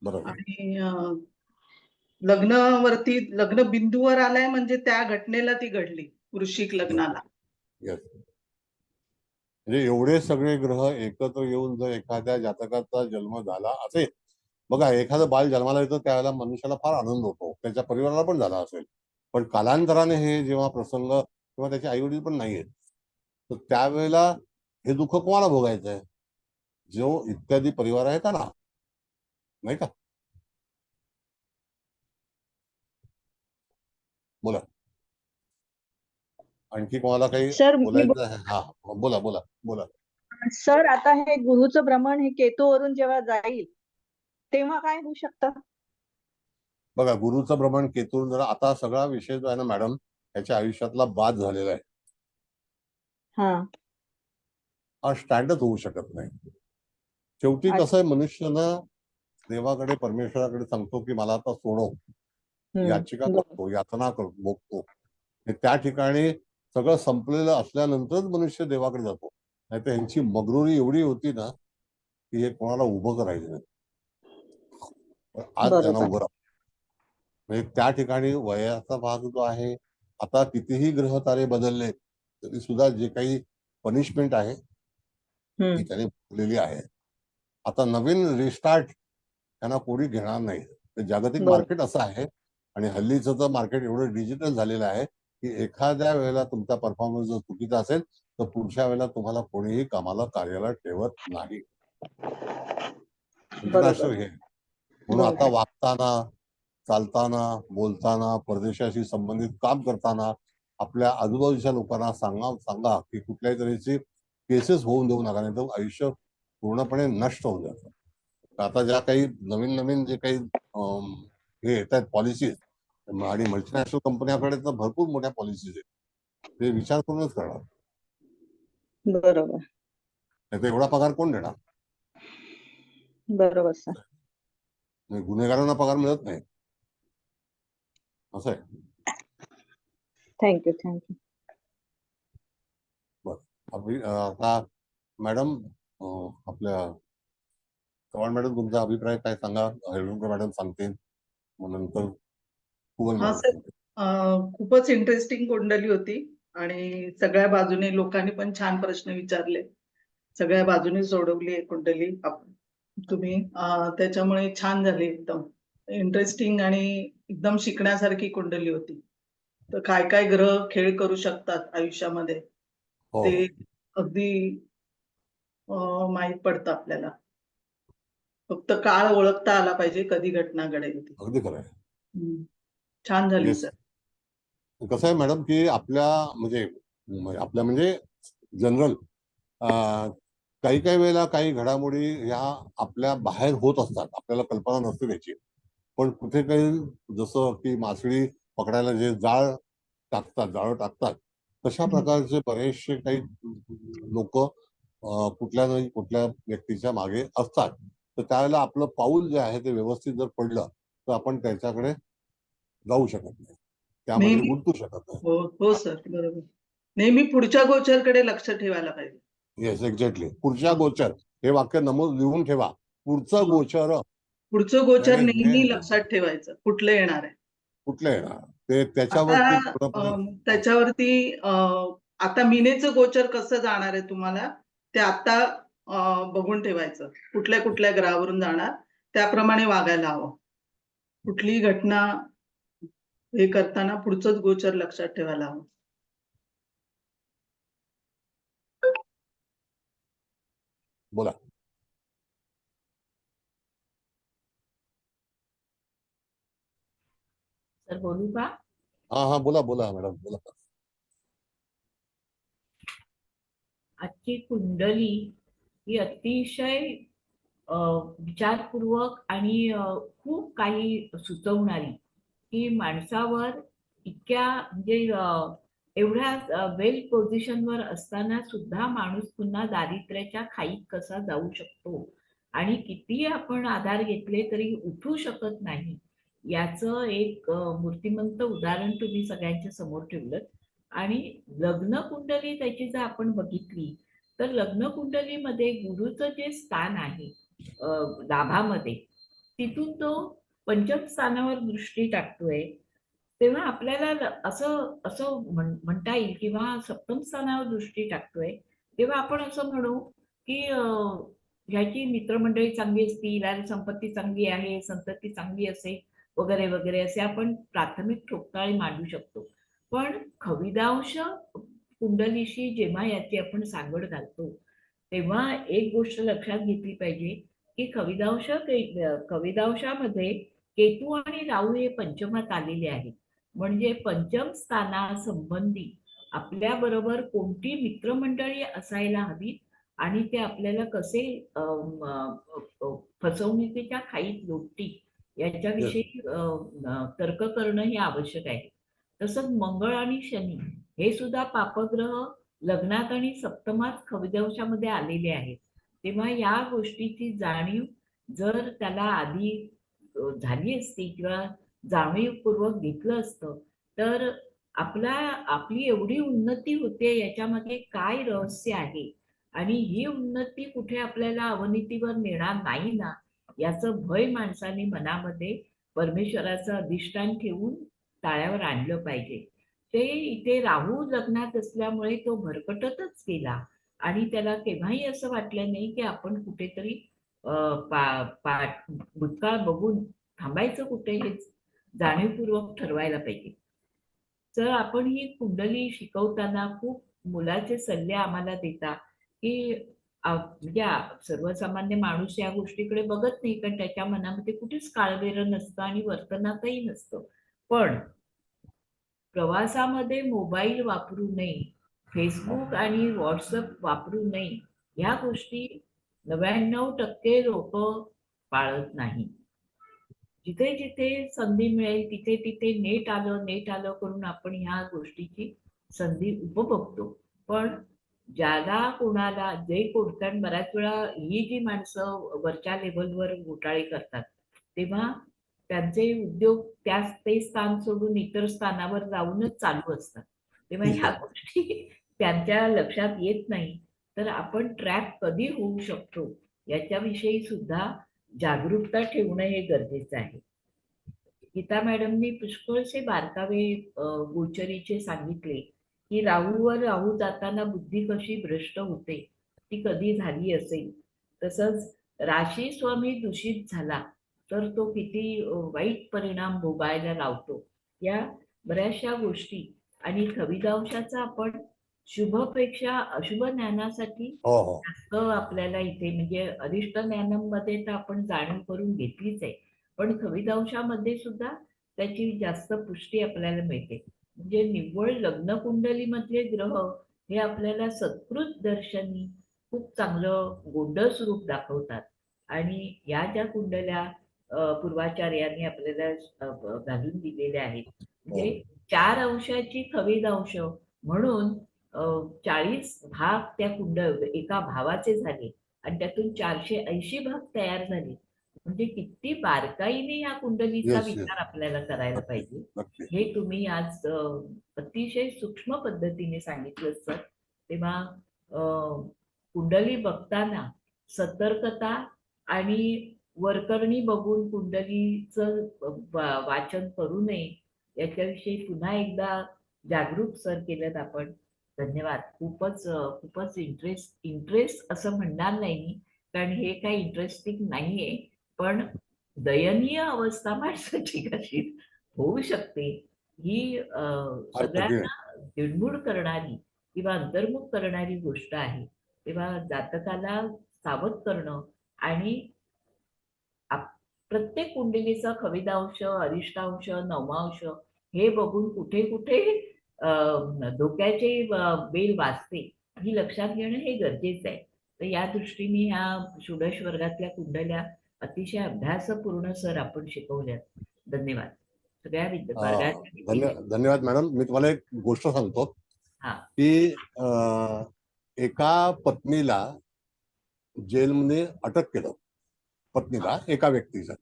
बरोबर. आणि लग्नावरती लग्न बिंदूवर आलाय म्हणजे त्या घटनेला ती घडली, वृश्चिक लग्नाला. म्हणजे एवढे सगळे ग्रह एकत्र येऊन जर एखाद्या जातकाचा जन्म झाला असेल, बघा एखादं बाल जन्माला येतं त्यावेळेला मनुष्याला फार आनंद होतो, त्याच्या परिवाराला पण झाला असेल. पण कालांतराने हे जेव्हा प्रसंग किंवा त्याचे आई वडील पण नाहीयेत तर त्यावेळेला हे दुःख कोणाला भोगायचं आहे, जो इत्यादी परिवार आहे त्यांना, नाही का. बोला आणखी कोणाला काही बोलायचं आहे. हा बोला बोला बोला. सर आता हे गुरुचं भ्रमण हे केतूवरून जेव्हा जाईल तेव्हा काय होऊ शकतं. बघा, गुरुचं भ्रमण केतून जर आता सगळा विषय जो आहे ना मॅडम, त्याच्या आयुष्यातला बाद झालेला आहे. हा स्टँडच होऊ शकत नाही. शेवटी कसं आहे, मनुष्यानं देवाकडे परमेश्वराकडे सांगतो की मला आता सोडव, याचिका करतो, यातना करतो, भोगतो. त्या ठिकाणी सगळं संपलेलं असल्यानंतरच मनुष्य देवाकडे जातो. नाही तर ह्यांची मगरुरी एवढी होती ना की हे कोणाला उभं करायचं नाही. आज त्यांना उभं राहतो. म्हणजे त्या ठिकाणी वयाचा भाग जो आहे, आता कितीही ग्रह तारे बदलले तरी सुद्धा जे काही पनिशमेंट आहे ती त्याने भोगलेली आहे. आता नवीन रिस्टार्ट त्यांना कोणी घेणार नाही. ते जागतिक मार्केट असं आहे आणि हल्लीचं तर मार्केट एवढं डिजिटल झालेलं आहे की एखाद्या वेळेला तुमचा परफॉर्मन्स जर चुकीचा असेल तर पुढच्या वेळेला तुम्हाला कोणीही कामाला कार्याला ठेवत नाही. इंटरनॅशनल हे म्हणून आता वागताना, चालताना, बोलताना, परदेशाशी संबंधित काम करताना आपल्या आजूबाजूच्या लोकांना सांगा की कुठल्याही तऱ्हेची केसेस होऊन देऊ नका, नाही तर आयुष्य पूर्णपणे नष्ट होऊन जातं. आता ज्या काही नवीन जे काही हे येत आहेत पॉलिसीज, आणि मल्टीनॅशनल कंपन्याकडे तर भरपूर मोठ्या पॉलिसीज आहेत, ते विचार करूनच करणार. बरोबर नाही तर एवढा पगार कोण देणार? बरोबर सर. गुन्हेगारांना पगार मिळत नाही, असं आहे. थँक्यू. आता मॅडम, आपल्या चव्हाण मॅडम, तुमचा अभिप्राय काय सांगा. हेळुंकर मॅडम सांगतील, मग नंतर हा सर, खूपच इंटरेस्टिंग कुंडली होती आणि सगळ्या बाजूने लोकांनी पण छान प्रश्न विचारले, सगळ्या बाजूने सोडवली आहे कुंडली तुम्ही. त्याच्यामुळे छान झाली, एकदम इंटरेस्टिंग आणि एकदम शिकण्यासारखी कुंडली होती. तर काय काय ग्रह खेळ करू शकतात आयुष्यामध्ये ते अगदी माहित पडतं आपल्याला. फक्त काळ ओळखता आला पाहिजे, कधी घटना घडेल ती. अगदी खरं आहे. छान झाली सर. कसं आहे मॅडम की आपल्या म्हणजे जनरल काही वेळेला काही घडामोडी ह्या आपल्या बाहेर होत असतात, आपल्याला कल्पना नसते त्याची. पण कुठे काही जसं की मासळी पकडायला जे जाळं टाकतात तशा प्रकारचे बरेचसे काही लोक कुठल्या ना कुठल्या व्यक्तीच्या मागे असतात. तर त्यावेळेला आपलं पाऊल जे आहे ते व्यवस्थित जर पडलं तर आपण त्याच्याकडे जाऊ शकत नाही, त्यामध्ये गुंतू शकत नाही. हो सर, बरोबर. नेहमी पुढच्या गोचरकडे लक्ष ठेवायला पाहिजे. Yes, exactly. पुढच्या गोचर हे वाक्य नमूद लिहून ठेवा. पुढचं गोचर नेहमी लक्षात ठेवायचं, कुठलं येणार आहे, कुठलं येणार ते त्याच्यावरती. आता मीनेचं गोचर कसं जाणार आहे तुम्हाला ते आता बघून ठेवायचं, कुठल्या कुठल्या ग्रहावरून जाणार त्याप्रमाणे वागायला हवं. कुठलीही घटना हे करताना पुढचंच गोचर लक्षात ठेवायला हवं. बोला सर, बोलू का? हा बोला मॅडम, बोला. आजची कुंडली ही अतिशय विचारपूर्वक आणि खूप काही सुचवणारी, की माणसावर इतक्या म्हणजे एवढ्या वेल पोझिशनवर असताना सुद्धा माणूस पुन्हा दारिद्र्याच्या खाईत कसा जाऊ शकतो आणि किती आपण आधार घेतले तरी उठू शकत नाही, याचं एक मूर्तिमंत उदाहरण तुम्ही सगळ्यांच्या समोर ठेवलं. आणि लग्न कुंडली त्याची जर आपण बघितली तर लग्न कुंडलीमध्ये गुरुचं जे स्थान आहे लाभामध्ये, तिथून तो पंचम स्थानावर दृष्टी टाकतोय. तेव्हा आपल्याला असं म्हणता येईल, किंवा सप्तम स्थानावर दृष्टी टाकतोय, तेव्हा आपण असं म्हणू की ह्याची मित्रमंडळी चांगली असतील, संपत्ती चांगली आहे, संतती चांगली असेल, वगैरे वगैरे असे आपण प्राथमिक ठोकताळे मांडू शकतो. पण खविदांश कुंडलीशी जेव्हा याची आपण सांगड घालतो तेव्हा एक गोष्ट लक्षात घेतली पाहिजे की खविदांशामध्ये केतू आणि राहू हे पंचमात आलेले आहेत. म्हणजे पंचम स्थानासंबंधी आपल्या बरोबर कोणती मित्रमंडळी असायला हवी आणि ते आपल्याला कसे फसवणुकीच्या खाईत लोटतील याच्याविषयी तर्क करणं हे आवश्यक आहे. तसंच मंगळ आणि शनी हे सुद्धा पापग्रह लग्नात आणि सप्तमात खविदंशामध्ये आलेले आहेत. तेव्हा या गोष्टीची जाणीव जर त्याला आधी झाली असती किंवा जाणीवपूर्वक घेतलं असतं तर आपली एवढी उन्नती होते याच्यामध्ये काय रहस्य आहे आणि ही उन्नती कुठे आपल्याला अवनतीवर नेणार नाही ना याचं भय माणसाने मनामध्ये परमेश्वराचं अधिष्ठान ठेवून ताळ्यावर आणलं पाहिजे. ते इथे राहू लग्नात असल्यामुळे तो भरकटतच गेला आणि त्याला केव्हाही असं वाटलं नाही की आपण कुठेतरी भूतकाळ बघून थांबायचं कुठे हे जाणीवपूर्वक ठरवायला पाहिजे. तर आपण ही कुंडली शिकवताना खूप मोलाचे सल्ले आम्हाला देता की म्हणजे सर्वसामान्य माणूस या गोष्टीकडे बघत नाही कारण त्याच्या मनामध्ये कुठेच काळबेरं नसतं आणि वर्तनातही नसतं. पण प्रवासामध्ये मोबाईल वापरू नये, फेसबुक आणि व्हॉट्सअप वापरू नये ह्या गोष्टी 99% लोक पाळत नाही. जिथे जिथे संधी मिळेल तिथे तिथे नेट आलं करून आपण ह्या गोष्टीची संधी उपभोगतो. पण ज्याला कोणाला जे कारण बऱ्याच वेळा ही जी माणसं वरच्या लेवलवर घोटाळे करतात तेव्हा त्यांचे उद्योग ते स्थान सोडून इतर स्थानावर जाऊनच चालू असतात. तेव्हा ह्या गोष्टी त्यांच्या लक्षात येत नाही. तर आपण ट्रॅप कधी होऊ शकतो याच्याविषयी सुद्धा जागरूकता ठेवणं हे गरजेचं आहे. गीता मॅडमनी पुष्कळसे बारकावे गोचरीचे सांगितले की राहू जाताना बुद्धी कशी भ्रष्ट होते ती कधी झाली असेल. तसंच राशी स्वामी दूषित झाला तर तो किती वाईट परिणाम भोगायला लावतो. या बऱ्याचशा गोष्टी आणि खविदांशाचा आपण शुभपेक्षा अशुभ ज्ञानासाठी जास्त आपल्याला इथे म्हणजे अरिष्ट ज्ञानामध्ये तर आपण जाणीव करून घेतलीच आहे. पण खविदांशामध्ये सुद्धा त्याची जास्त पुष्टी आपल्याला मिळते. म्हणजे निव्वळ लग्न कुंडलीमधले ग्रह हे आपल्याला सत्कृत दर्शनी खूप चांगलं गोंडस रूप दाखवतात आणि या ज्या कुंडल्या पूर्वाचार्यांनी आपल्याला घालून दिलेल्या आहेत म्हणजे 4 अंशाची खविदांश म्हणून 40 भाग त्या एका भावाचे झाले आणि त्यातून 480 भाग तयार झाले. म्हणजे किती बारकाईने या कुंडलीचा विचार आपल्याला करायला पाहिजे हे तुम्ही आज अतिशय सूक्ष्म पद्धतीने सांगितलं सर. तेव्हा कुंडली बघताना सतर्कता आणि वरकरणी बघून कुंडलीचं वाचन करू नये याच्याविषयी पुन्हा एकदा जागरूक सर केलं आपण. धन्यवाद. खूपच इंटरेस्ट असं म्हणणार नाही मी कारण हे काही इंटरेस्टिंग नाहीये पण दयनीय अवस्था माझ्यासाठी कशी होऊ शकते ही सगळ्यांना दिडबूड करणारी किंवा अंतर्मुख करणारी गोष्ट आहे. तेव्हा जातकाला सावध करणं आणि प्रत्येक कुंडलीचा खविदांश, अरिष्टांश, नवमांश हे बघून कुठे कुठे धोक्याचे बेल वाजते ही लक्षात घेणं हे गरजेचं आहे. तर या दृष्टीने ह्या षोडश वर्गातल्या कुंडल्या अतिशय अभ्यासपूर्ण सर आपण शिकवल्यात. धन्यवाद सगळ्या धन्यवाद मॅडम. मी तुम्हाला एक गोष्ट सांगतो की एका पत्नीला जेलमध्ये अटक केलं पत्नीला एका व्यक्तीचा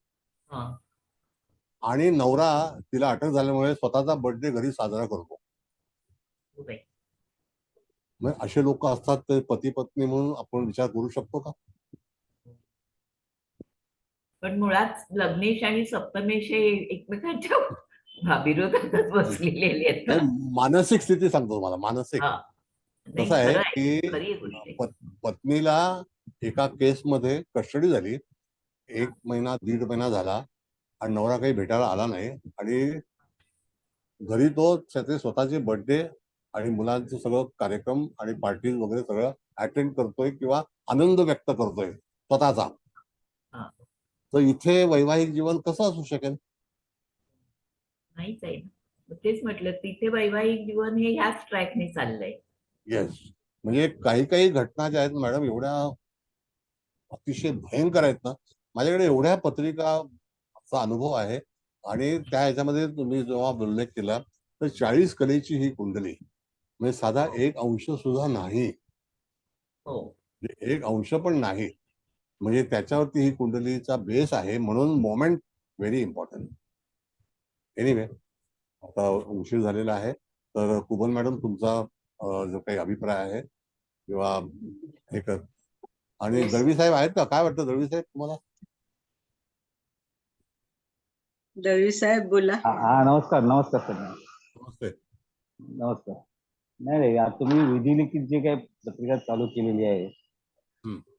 आणि नवरा तिला अटक झाल्यामुळे स्वतःचा बर्थडे घरी साजरा करतो. मग असे लोक असतात ते पती पत्नी म्हणून आपण विचार करू शकतो का? पण मुळात लग्नेश आणि सप्तमेश हे एकमेकांच्या विरोधातच बसलेले आहेत. मानसिक स्थिती सांगतो तुम्हाला. मानसिक कसं आहे की पत्नीला एका केसमध्ये कस्टडी झाली, 1 महिना 1.5 महिना झाला आणि नवरा काही भेटायला आला नाही आणि घरी तो त्याचे स्वतःचे बर्थडे आणि मुलांचे सगळं कार्यक्रम आणि पार्टीज वगैरे सगळं अटेंड करतोय किंवा आनंद व्यक्त करतोय स्वतःचा. तर इथे वैवाहिक जीवन कसं असू शकेल? नाहीच आहे. तेच म्हटलं तिथे वैवाहिक जीवन हे ह्याच ट्रॅकने चाललंय. येस. म्हणजे काही घटना ज्या आहेत मॅडम एवढ्या अतिशय भयंकर आहेत ना. माझ्याकडे एवढ्या पत्रिका चा अनुभव आहे. आणि त्या ह्याच्यामध्ये तुम्ही जेव्हा उल्लेख केला तर 40 कलेची ही कुंडली म्हणजे साधा एक अंश सुद्धा नाही, हो. म्हणजे एक अंश पण नाही, म्हणजे त्याच्यावरती ही कुंडलीचा बेस आहे. म्हणून मोमेंट व्हेरी इम्पॉर्टंट. एनिवे, आता उशीर झालेला आहे, तर कुबल मॅडम तुमचा जो काही अभिप्राय आहे किंवा हे कर. आणि दळवी साहेब आहेत का? काय वाटतं दळवी साहेब तुम्हाला? दळवी साहेब बोला. हा नमस्कार नमस्कार सर. नमस्ते. नमस्कार. नाही आता तुम्ही विधिलिखित जे काही पत्रिका चालू केलेली आहे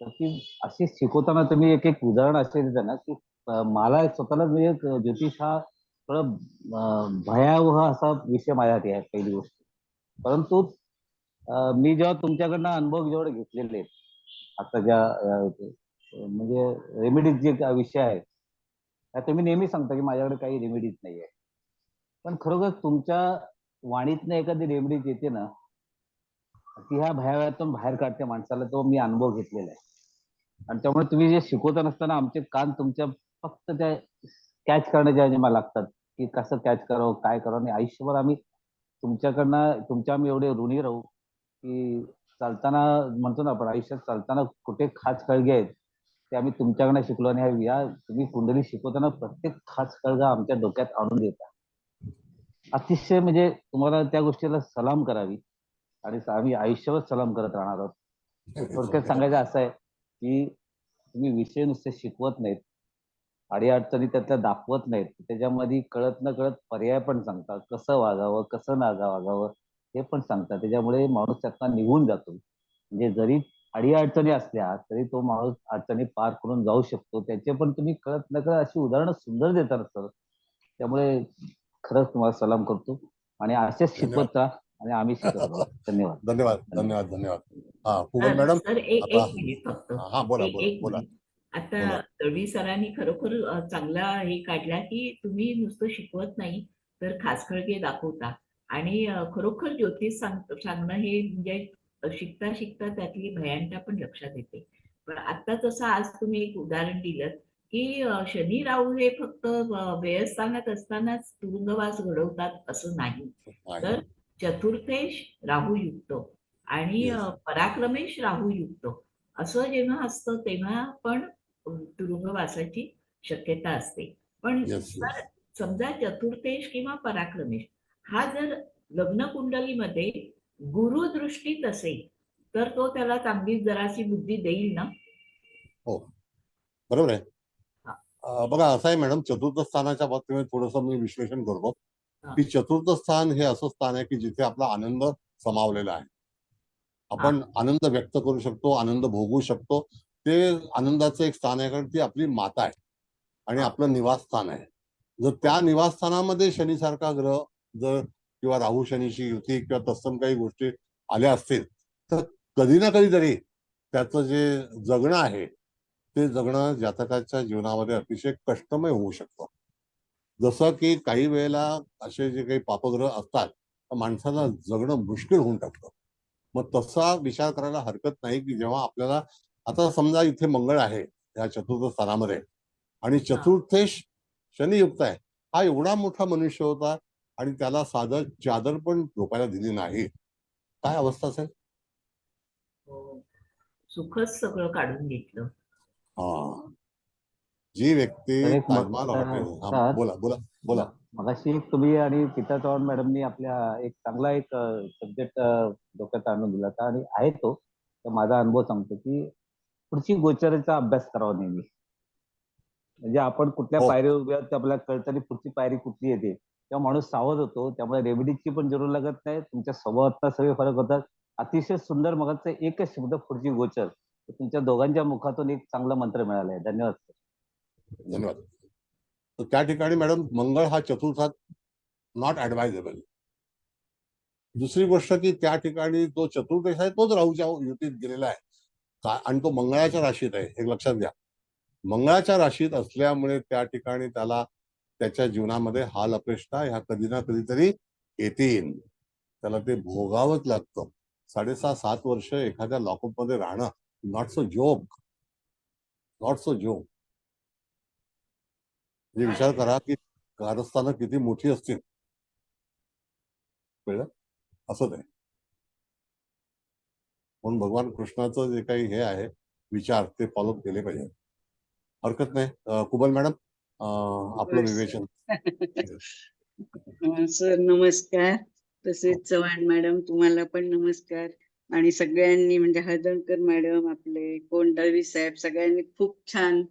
तर ती अशी शिकवताना तुम्ही एक एक उदाहरण असे देता ना की मला स्वतःला म्हणजे ज्योतिष हा थोडा भयावह असा विषय माझ्यात आहे पहिली गोष्ट. परंतु मी जेव्हा तुमच्याकडनं अनुभव जेवढे घेतलेले आहेत आता ज्या म्हणजे रेमेडीज जे विषय आहे त्या तुम्ही नेहमी सांगता की माझ्याकडे काही रेमेडीज नाही आहे. पण खरोखर तुमच्या वाणीतनं एखादी रेमेडीज येते ना ती ह्या भयावयातून बाहेर काढते माणसाला. तो मी अनुभव घेतलेला आहे. आणि त्यामुळे तुम्ही जे शिकवता नसताना आमचे कान तुमच्या फक्त त्या कॅच करण्याच्या मला लागतात की कसं कॅच करावं काय करावं. आणि आयुष्यभर आम्ही तुमच्या आम्ही एवढे ऋणी राहू की चालताना म्हणतो ना आपण आयुष्यात चालताना कुठे खास कळगे आहेत ते आम्ही तुमच्याकडनं शिकलो. आणि या तुम्ही कुंडली शिकवताना प्रत्येक खास कळगा आमच्या डोक्यात आणून देता. अतिशय म्हणजे तुम्हाला त्या गोष्टीला सलाम करावी आणि आम्ही आयुष्यभर सलाम करत राहणार आहोत. थोडक्यात सांगायचं असं आहे की तुम्ही विषय नुसते शिकवत नाहीत, अडीअडचणी त्यातल्या दाखवत नाहीत, त्याच्यामध्ये कळत न कळत पर्याय पण सांगता, कसं वागावं कसं वागावं हे पण सांगता. त्याच्यामुळे माणूस त्यातनं निघून जातो. म्हणजे जरी अडीअडचणी असल्या तरी तो माणूस अडचणी पार करून जाऊ शकतो. त्याचे पण तुम्ही कळत न कळत अशी उदाहरणं सुंदर देतात सर. त्यामुळे खरंच तुम्हाला सलाम करतो आणि असेच शिकवत राहा आणि आम्ही शिकत राहू. धन्यवाद. धन्यवाद धन्यवाद धन्यवाद. हा कुबल मॅडम सर आता एक मिनिट फक्त. हा बोला बोला एक बोला मिनिट. आता बोला. दळवी सरांनी खरोखर चांगला हे काढला की तुम्ही नुसतं शिकवत नाही तर खासखळगे दाखवता. आणि खरोखर ज्योतिष सांगणं हे म्हणजे शिकता शिकता त्यातली भयांता पण लक्षात येते. पण आता जसं आज तुम्ही एक उदाहरण दिलं की शनी राहू हे फक्त व्ययस्थानात असतानाच तुरुंगवास घडवतात असं नाही. तर चतुर्थेश राहूयुक्त आणि पराक्रमेश राहूयुक्त असं जेव्हा असतं तेव्हा पण तुरुंगवासाची शक्यता असते. पण जर समजा चतुर्थेश किंवा पराक्रमेश हा जर लग्न कुंडलीमध्ये गुरुदृष्टीत असेल तर तो त्याला चांगली जराशी बुद्धी देईल ना? हो बरोबर आहे. बघा असं आहे मॅडम, चतुर्थ स्थानाच्या बाबतीत थोडंसं मी विश्लेषण करतो की चतुर्थ स्थान हे असं स्थान आहे की जिथे आपला आनंद समावलेला आहे. आपण आनंद व्यक्त करू शकतो, आनंद भोगू शकतो. ते आनंदाचं एक स्थान आहे कारण ती आपली माता आहे आणि आपलं निवासस्थान आहे. जर त्या निवासस्थानामध्ये शनीसारखा ग्रह जर किंवा राहू शनीची युती किंवा तत्सम काही गोष्टी आल्या असतील तर कधी ना कधीतरी त्याचं जे जगणं आहे ते जगणं जातकाच्या जीवनामध्ये अतिशय कष्टमय होऊ शकतं. जसं की काही वेळेला असे जे काही पापग्रह असतात तर माणसाला जगणं मुश्किल होऊन टाकतं. मग तसा विचार करायला हरकत नाही की जेव्हा आपल्याला आता समजा इथे मंगळ आहे या चतुर्थ स्थानामध्ये आणि चतुर्थेश शनियुक्त आहे. हा एवढा मोठा मनुष्य होता आणि त्याला साधं चादर पण झोपायला दिली नाही. काय अवस्था असेल? सुखच सगळं काढून घेतलं. हा जी व्यक्ती ताजमहाल हॉटेल बोला बोला बोला. मगाशी तुम्ही आणि गीता चव्हाण मॅडमनी आपल्या एक चांगला एक सब्जेक्ट डोक्यात आणून दिला होता आणि आहे तो. तर माझा अनुभव सांगतो की पुढची गोचराचा अभ्यास करावा नेहमी. म्हणजे आपण कुठल्या पायरी उभ्या आपल्याला कळतं आणि पुढची पायरी कुठली येते तेव्हा माणूस सावध होतो. त्यामुळे रेमेडीची पण जरूर लागत नाही. तुमच्या स्वभावातला सगळे फरक होतात. अतिशय सुंदर मगाचा एकच शब्द पुढची गोचर. तुमच्या दोघांच्या मुखातून एक चांगला मंत्र मिळाला आहे. धन्यवाद सर. धन्यवाद. तर त्या ठिकाणी मॅडम मंगळ हा चतुर्थात नॉट ऍडवायझेबल. दुसरी गोष्ट की त्या ठिकाणी तो चतुर्दश आहे तोच राहूच्या युतीत गेलेला आहे आणि तो मंगळाच्या राशीत आहे. एक लक्षात घ्या, मंगळाच्या राशीत असल्यामुळे त्या ठिकाणी त्याला त्याच्या जीवनामध्ये हाल अपेष्टा ह्या कधी ना कधीतरी येतील. त्याला ते भोगावंच लागतं. 6.5-7 वर्ष एखाद्या लॉकअप मध्ये राहणं नॉट सो जोक. म्हणजे विचार करा की कारस्थानं किती मोठी असतील, कळलं? असं ते. म्हणून भगवान कृष्णाचं जे काही हे आहे विचार ते फॉलो केले पाहिजे. हरकत नाही. कुबल मॅडम, आपलं विवेचन. सर नमस्कार. तसेच चव्हाण मॅडम तुम्हाला पण नमस्कार. आणि सगळ्यांनी म्हणजे हळदणकर मॅडम, आपले कोंडाळवी साहेब, सगळ्यांनी खूप छान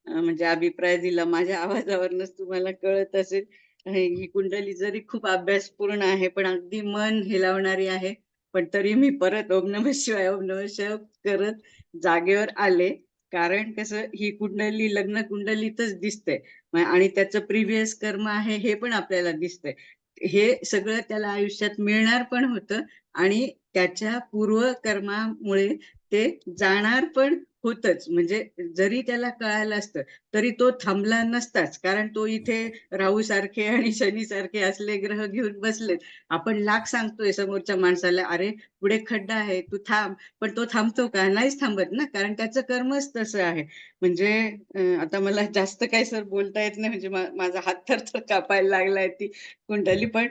म्हणजे अभिप्राय दिला. माझ्या आवाजावरनच तुम्हाला कळत असेल ही कुंडली जरी खूप अभ्यासपूर्ण आहे पण अगदी मन हेलावणारी आहे. पण तरी मी परत ओम नमः शिवाय ओम नमः शिवाय करत जागेवर आले. कारण कसं ही कुंडली लग्न कुंडलीतच दिसते आणि त्याचं प्रिव्हियस कर्म आहे हे पण आपल्याला दिसतंय. हे सगळं त्याला आयुष्यात मिळणार पण होतं आणि त्याच्या पूर्व कर्मामुळे ते जाणार पण होतच. म्हणजे जरी त्याला कळालं असतं तरी तो थांबला नसताच. कारण तो इथे राहू सारखे आणि शनी सारखे असले ग्रह घेऊन बसलेत. आपण लाख सांगतोय समोरच्या माणसाला, अरे पुढे खड्डा आहे तू थांब, पण तो थांबतो का? नाहीच थांबत ना, कारण त्याचं कर्मच तसं आहे. म्हणजे आता मला जास्त काही सर बोलता येत नाही, म्हणजे माझा हात थरथर कापायला लागलाय ती कुंडली. पण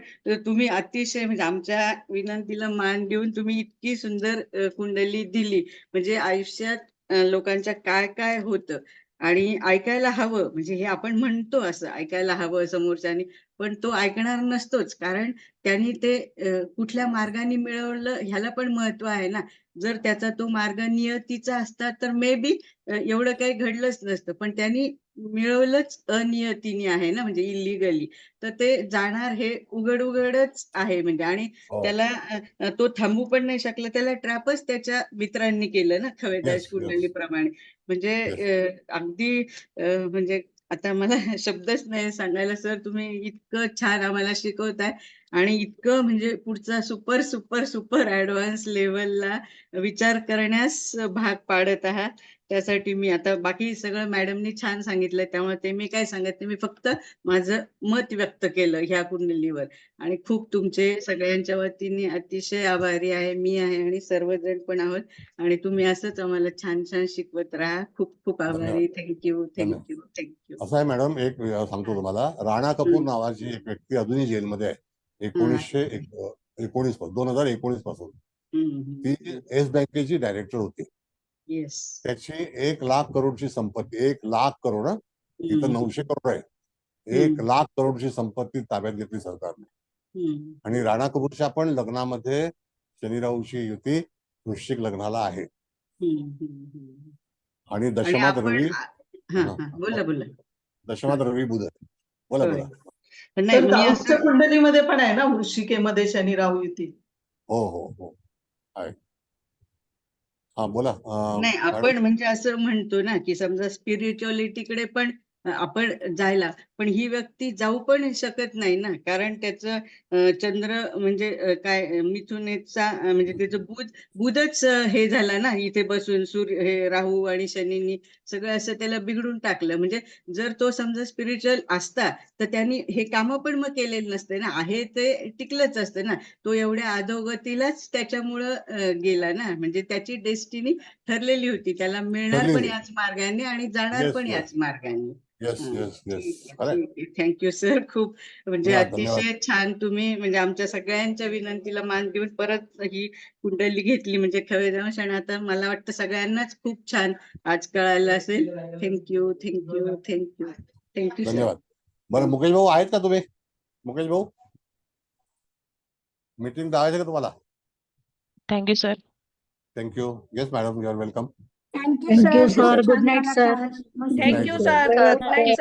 तुम्ही अतिशय म्हणजे आमच्या विनंतीला मान देऊन तुम्ही इतकी सुंदर कुंडली दिली. म्हणजे आयुष्यात लोकांच्या काय काय होतं आणि ऐकायला हवं. म्हणजे हे आपण म्हणतो असं ऐकायला हवं समोरच्यानी, पण तो ऐकणार नसतोच. कारण त्यांनी ते कुठल्या मार्गाने मिळवलं ह्याला पण महत्व आहे ना. जर त्याचा तो मार्ग नियतीचा असता तर मे बी एवढं काही घडलंच नसतं. पण त्यांनी मिळवलंच अनियतीने आहे ना, म्हणजे इलिगली. तर ते जाणार हे उघडच आहे. म्हणजे आणि त्याला तो थांबू पण नाही शकला. त्याला ट्रॅपच त्याच्या मित्रांनी केलं ना, खवेदास कुंडलीप्रमाणे. म्हणजे अगदी म्हणजे आता मला शब्दच नाही सांगायला. सर तुम्ही इतकं छान आम्हाला शिकवताय आणि इतकं म्हणजे पुढचा सुपर सुपर सुपर ऍडव्हान्स लेवलला विचार करण्यास भाग पाडत आहात. त्यासाठी मी आता बाकी सगळं मॅडमनी छान सांगितलं, त्यामुळे ते मी काय सांगत नाही. मी फक्त माझं मत व्यक्त केलं ह्या कुंडलीवर. आणि खूप तुमचे सगळ्यांच्या वतीने अतिशय आभारी आहे मी आहे आणि सर्वजण पण आहोत. आणि तुम्ही असंच आम्हाला छान छान शिकवत राहा. खूप खूप आभारी. Thank you thank you thank you. असं आहे मॅडम, एक सांगतो तुम्हाला. राणा कपूर नावाची एक व्यक्ती अजूनही जेलमध्ये आहे. 2019 पासून ती येस बँकेची डायरेक्टर होती. त्याची 1 लाख करोडची संपत्ती, 1 लाख करोड, इथं 900 करोड आहे. 1 लाख करोडची संपत्ती ताब्यात घेतली सरकारने. आणि राणा कपूरच्या पण लग्नामध्ये शनी राहूची युती वृश्चिक लग्नाला आहे. आणि दशमात रवी, दशमात रवी बुध आहे. बोला बोला. आमच्या कुंडलीमध्ये पण आहे ना वृश्चिकेमध्ये शनी राहू युती. हो हो हो आहे. हा बोला. नाही आपण म्हणजे असं म्हणतो ना की समजा स्पिरिच्युअलिटीकडे पण आपण जायला, पण ही व्यक्ती जाऊ पण शकत नाही ना. कारण त्याचं चंद्र म्हणजे काय मिथुनेचा म्हणजे त्याचं बुधच हे झाला ना इथे बसून. सूर्य हे राहू आणि शनींनी सगळं असं त्याला बिघडून टाकलं. म्हणजे जर तो समजा स्पिरिच्युअल असता तर त्यांनी हे कामं पण मग केलेलं नसते ना. आहे ते टिकलंच असतं ना. तो एवढ्या अधोगतीलाच त्याच्यामुळं गेला ना. म्हणजे त्याची डेस्टिनी ठरलेली होती. त्याला मिळणार पण याच मार्गाने आणि जाणार पण याच मार्गाने. Thank you sir. खूप म्हणजे अतिशय छान तुम्ही म्हणजे आमच्या सगळ्यांच्या विनंतीला मान देऊन परत ही कुंडली घेतली. म्हणजे खवेदांश. आणि आता मला वाटतं सगळ्यांनाच खूप छान आज कळायला असेल. Thank you thank you thank you thank you sir. धन्यवाद. बरं मुकेश भाऊ आहेत का तुम्ही? मुकेश भाऊ, मीटिंग लावायचं का तुम्हाला? Thank you sir. Thank you. Yes madam, you are welcome. Thank you sir. Good night sir. Thank you sir. Good night.